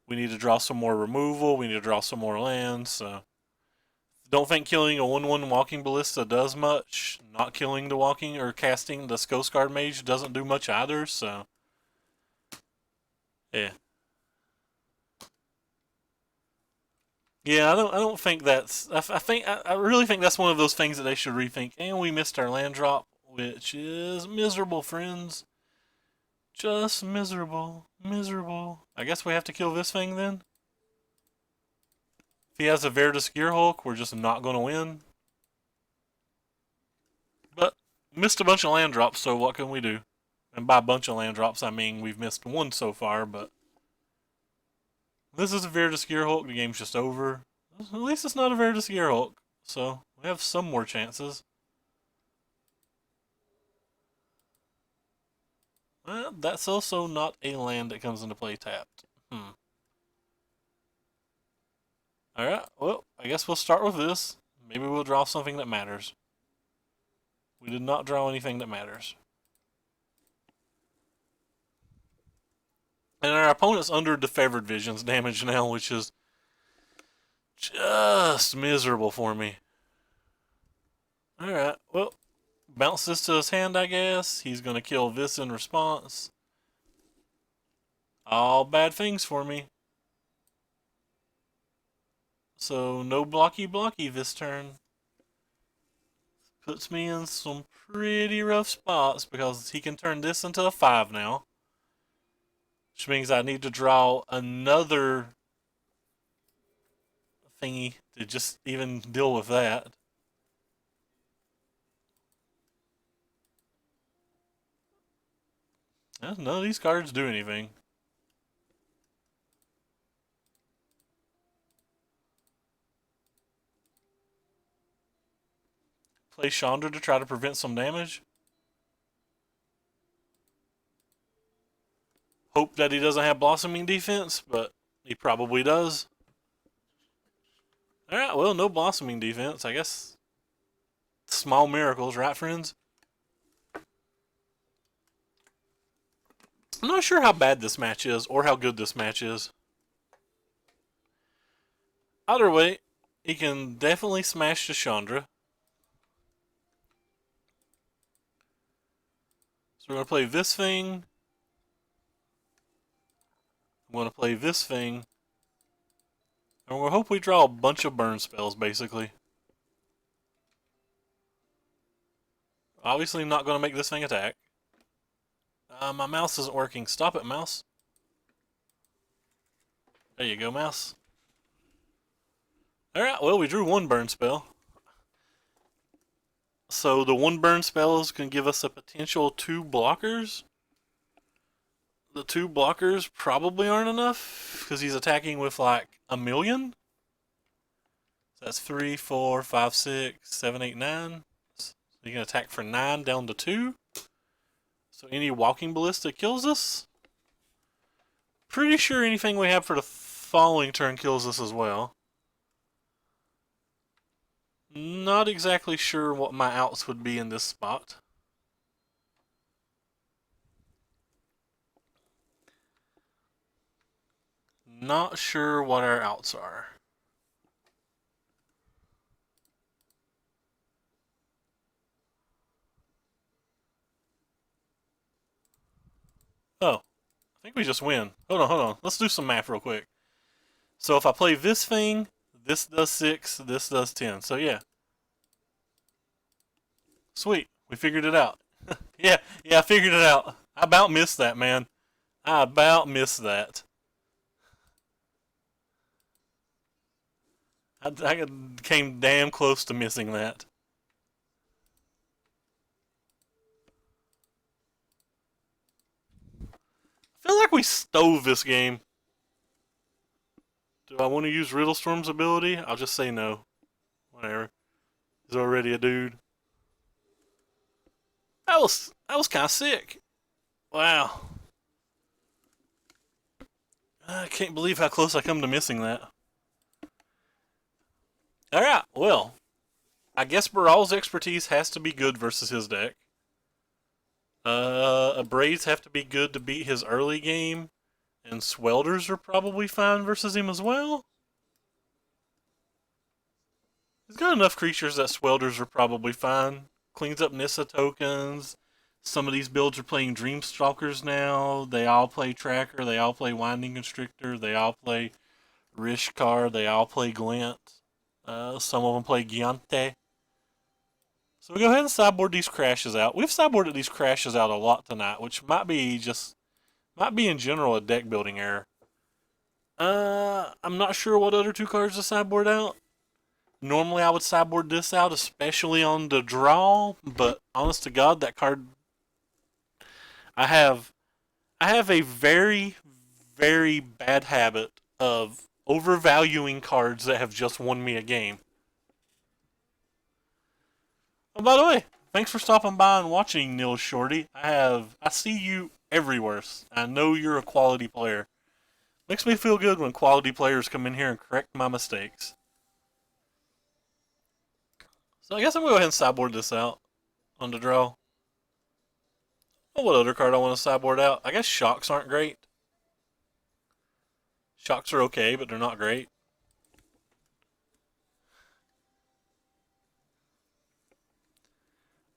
S1: We need to draw some more removal. We need to draw some more lands. So don't think killing a 1/1 Walking Ballista does much. Not killing the Walking or casting the Ghost Guard Mage doesn't do much either. So yeah, yeah. I don't think that's. I really think that's one of those things that they should rethink. And we missed our land drop, which is miserable, friends. Just miserable, miserable. I guess we have to kill this thing then. If he has a Verdus Gearhulk, we're just not going to win. But missed a bunch of land drops, so what can we do? And by a bunch of land drops, I mean we've missed one so far, but this is a Verdus Gearhulk. The game's just over. At least it's not a Verdus Gearhulk, so we have some more chances. Well, that's also not a land that comes into play tapped. Alright, well, I guess we'll start with this. Maybe we'll draw something that matters. We did not draw anything that matters. And our opponent's under Defavored Vision's damage now, which is just miserable for me. Alright, well, bounce this to his hand, I guess. He's going to kill this in response. All bad things for me. So, no blocky this turn. Puts me in some pretty rough spots because he can turn this into a 5 now. Which means I need to draw another thingy to just even deal with that. None of these cards do anything. Play Chandra to try to prevent some damage. Hope that he doesn't have Blossoming Defense, but he probably does. Alright, well, no Blossoming Defense, I guess. Small miracles, right, friends? I'm not sure how bad this match is, or how good this match is. Either way, he can definitely smash the Chandra. So we're going to play this thing. I'm going to play this thing. And we'll hope we draw a bunch of burn spells, basically. Obviously not going to make this thing attack. My mouse isn't working. Stop it, mouse. There you go, mouse. Alright, well, we drew one burn spell. So the one burn spells can give us a potential 2 blockers. The 2 blockers probably aren't enough because he's attacking with like a million. So that's 3, 4, 5, 6, 7, 8, 9. So you can attack for 9 down to 2. So any Walking Ballista kills us. Pretty sure anything we have for the following turn kills us as well. Not exactly sure what my outs would be in this spot. Not sure what our outs are. Oh, I think we just win. Hold on. Let's do some math real quick. So if I play this thing, this does 6, this does 10. So yeah. Sweet. We figured it out. yeah, I figured it out. I about missed that, man. I about missed that. I came damn close to missing that. I feel like we stove this game. Do I want to use Riddlestorm's ability? I'll just say no. Whatever. He's already a dude. That was kind of sick. Wow. I can't believe how close I come to missing that. Alright, well. I guess Baral's expertise has to be good versus his deck. Abrades have to be good to beat his early game, and Swelders are probably fine versus him as well. He's got enough creatures that Swelders are probably fine. Cleans up Nissa tokens. Some of these builds are playing Dreamstalkers now. They all play Tracker. They all play Winding Constrictor. They all play Rishkar. They all play Glint. Some of them play Giante. So we go ahead and sideboard these crashes out. We've sideboarded these crashes out a lot tonight, which might be in general a deck building error. I'm not sure what other two cards to sideboard out. Normally I would sideboard this out, especially on the draw, but honest to God, that card I have a very, very bad habit of overvaluing cards that have just won me a game. Oh, by the way, thanks for stopping by and watching, Neil Shorty. I see you everywhere. I know you're a quality player. Makes me feel good when quality players come in here and correct my mistakes. So I guess I'm going to go ahead and sideboard this out on the draw. Oh, what other card I want to sideboard out? I guess Shocks aren't great. Shocks are okay, but they're not great.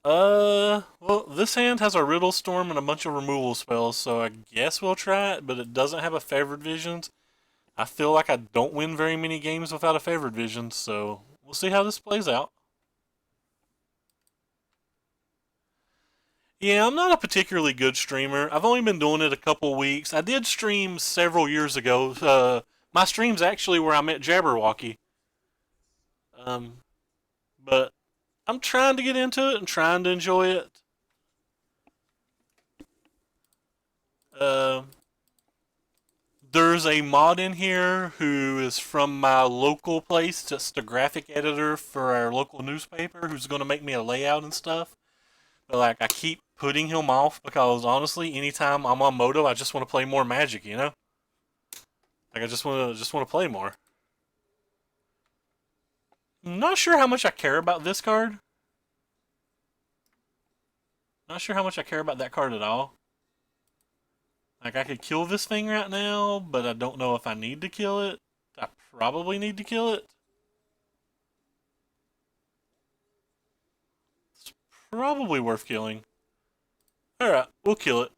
S1: Well, this hand has a Riddle Storm and a bunch of removal spells, so I guess we'll try it, but it doesn't have a Favored Visions. I feel like I don't win very many games without a Favored Vision, so we'll see how this plays out. Yeah, I'm not a particularly good streamer. I've only been doing it a couple weeks. I did stream several years ago. My stream's actually where I met Jabberwocky. Um, but I'm trying to get into it and trying to enjoy it. Uh, there's a mod in here who is from my local place, just a graphic editor for our local newspaper, who's going to make me a layout and stuff. But like, I keep putting him off because honestly, anytime I'm on Moto, I just want to play more Magic. You know, like I just want to play more. I'm not sure how much I care about this card. Not sure how much I care about that card at all. Like, I could kill this thing right now, but I don't know if I need to kill it. I probably need to kill it. It's probably worth killing. Alright, we'll kill it.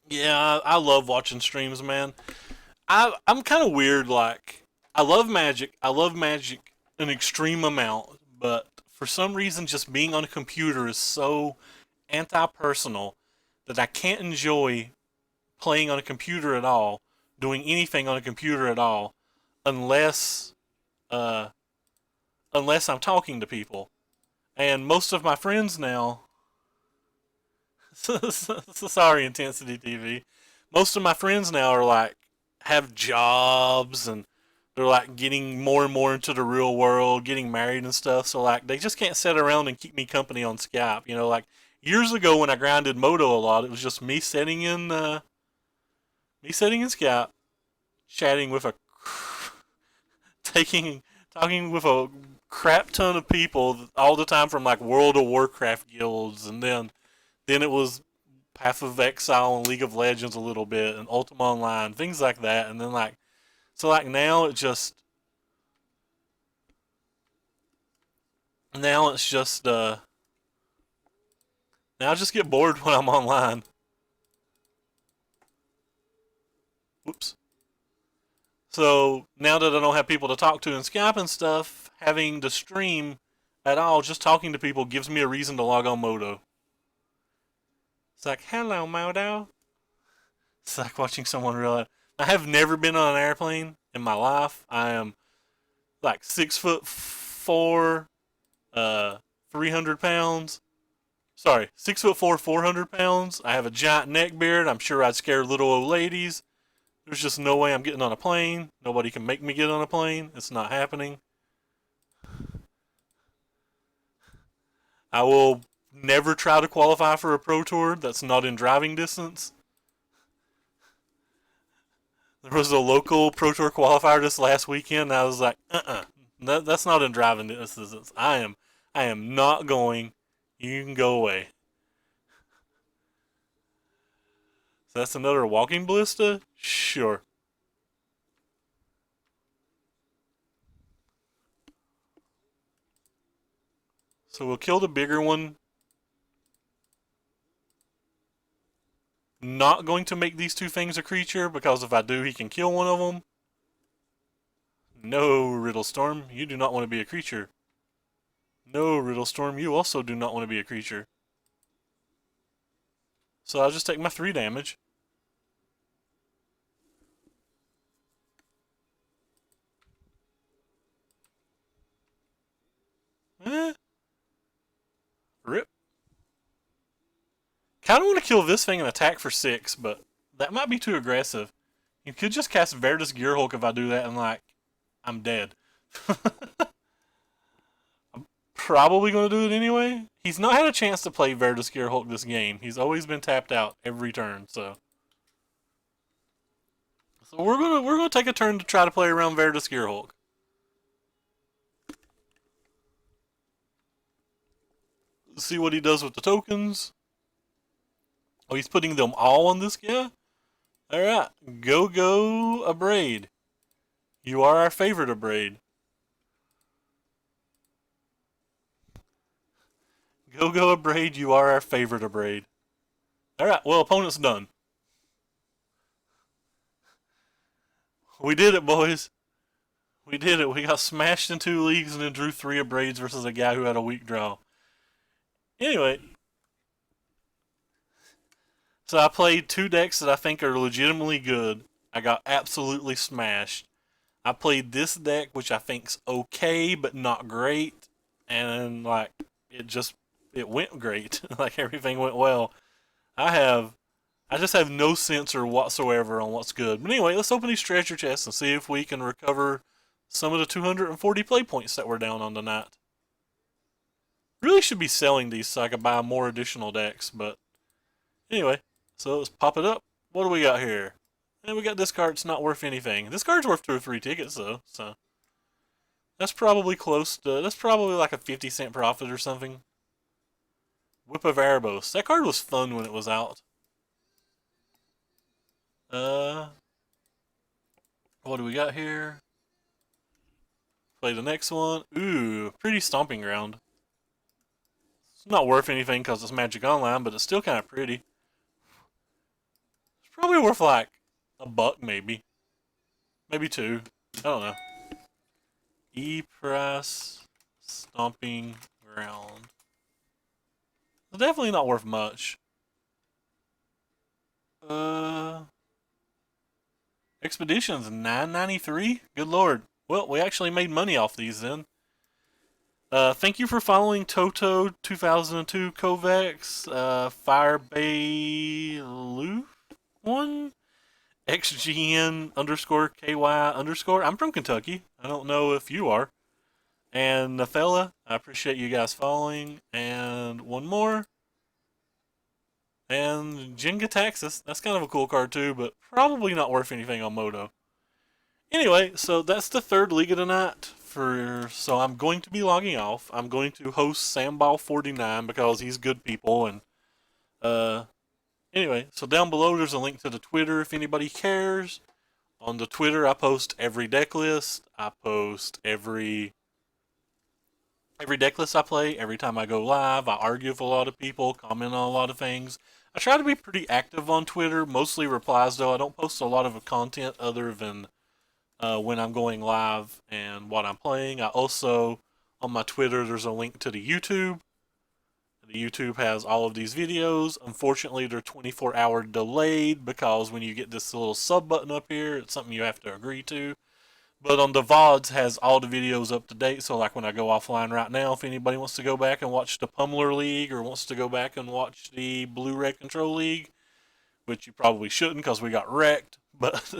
S1: Yeah, I love watching streams, man. I'm kind of weird. Like, I love Magic. I love Magic an extreme amount, but for some reason, just being on a computer is so anti-personal that I can't enjoy playing on a computer at all, doing anything on a computer at all, unless uh, unless I'm talking to people. And most of my friends now, sorry, Intensity TV. Most of my friends now are like have jobs and they're like getting more and more into the real world, getting married and stuff. So like they just can't sit around and keep me company on Skype. You know, like years ago when I grinded Moto a lot, it was just me sitting in Skype, chatting with a taking talking with a crap ton of people all the time from like World of Warcraft guilds, and then it was Path of Exile and League of Legends a little bit, and Ultima Online, things like that, and then like so like now it's just now I just get bored when I'm online. Whoops. So now that I don't have people to talk to in Skype and stuff, having to stream at all, just talking to people gives me a reason to log on Moto. It's like, hello, Moto. It's like watching someone realize. I have never been on an airplane in my life. I am like 6'4", 300 pounds. Sorry, 6'4", 400 pounds. I have a giant neck beard. I'm sure I'd scare little old ladies. There's just no way I'm getting on a plane. Nobody can make me get on a plane. It's not happening. I will never try to qualify for a pro tour that's not in driving distance. There was a local pro tour qualifier this last weekend. And I was like, that's not in driving distance. I am not going. You can go away. So that's another walking ballista? Sure. So we'll kill the bigger one. Not going to make these two things a creature, because if I do, he can kill one of them. No, Riddlestorm, you do not want to be a creature. No, Riddlestorm, you also do not want to be a creature. So I'll just take my 3 damage. Rip. Kind of want to kill this thing and attack for 6, but that might be too aggressive. You could just cast Verdus Gearhulk if I do that, and like, I'm dead. I'm probably going to do it anyway. He's not had a chance to play Verdus Gearhulk this game. He's always been tapped out every turn, so we're gonna take a turn to try to play around Verdus Gearhulk. See what he does with the tokens. Oh, he's putting them all on this guy? Alright, go Abrade. You are our favorite Abrade. Go Abrade, you are our favorite Abrade. Alright, well, opponent's done. We did it, boys. We did it. We got smashed in 2 leagues and then drew 3 Abrades versus a guy who had a weak draw. Anyway, so I played 2 decks that I think are legitimately good. I got absolutely smashed. I played this deck, which I think's okay, but not great. And, like, it went great. Like, everything went well. I just have no sensor whatsoever on what's good. But anyway, let's open these treasure chests and see if we can recover some of the 240 play points that we're down on tonight. Really should be selling these so I can buy more additional decks, but anyway, so let's pop it up. What do we got here? And we got this card. It's not worth anything. This card's worth 2 or 3 tickets though, so that's probably that's probably like a 50-cent profit or something. Whip of Erebos. That card was fun when it was out. What do we got here? Play the next one. Ooh, pretty stomping ground. It's not worth anything because it's Magic Online, but it's still kind of pretty. It's probably worth like $1 maybe. Maybe 2. I don't know. E-Price Stomping Ground. It's definitely not worth much. Expeditions $9.93. Good lord. Well, we actually made money off these then. Thank you for following Toto 2002 Kovacs, Firebay one XGN _ KY _. I'm from Kentucky. I don't know if you are. And Nathella, I appreciate you guys following. And one more. And Jenga Taxis. That's kind of a cool card too, but probably not worth anything on Moto. Anyway, so that's the 3rd Liga tonight. So I'm going to be logging off. I'm going to host Samball49 because he's good people. And anyway, so down below there's a link to the Twitter if anybody cares. On the Twitter, I post every deck list. I post every deck list I play. Every time I go live, I argue with a lot of people, comment on a lot of things. I try to be pretty active on Twitter, mostly replies though. I don't post a lot of content other than when I'm going live and what I'm playing. I also, on my Twitter, there's a link to the YouTube. The YouTube has all of these videos. Unfortunately, they're 24-hour delayed because when you get this little sub button up here, it's something you have to agree to. But on the VODs has all the videos up to date. So like when I go offline right now, if anybody wants to go back and watch the Pummeler League or wants to go back and watch the Blue Red Control League, which you probably shouldn't because we got wrecked, but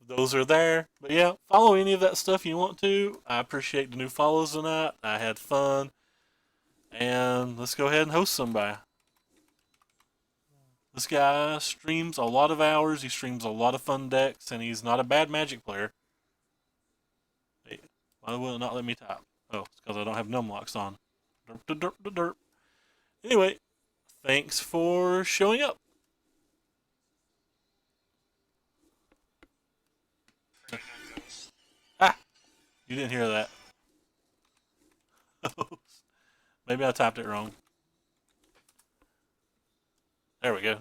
S1: those are there. But yeah, follow any of that stuff you want to. I appreciate the new follows tonight. I had fun. And let's go ahead and host somebody. This guy streams a lot of hours, he streams a lot of fun decks, and he's not a bad Magic player. Hey, why will it not let me type? Oh, it's because I don't have numlocks on. Derp, derp, derp, derp. Anyway, thanks for showing up. Ah! You didn't hear that. Maybe I typed it wrong. There we go.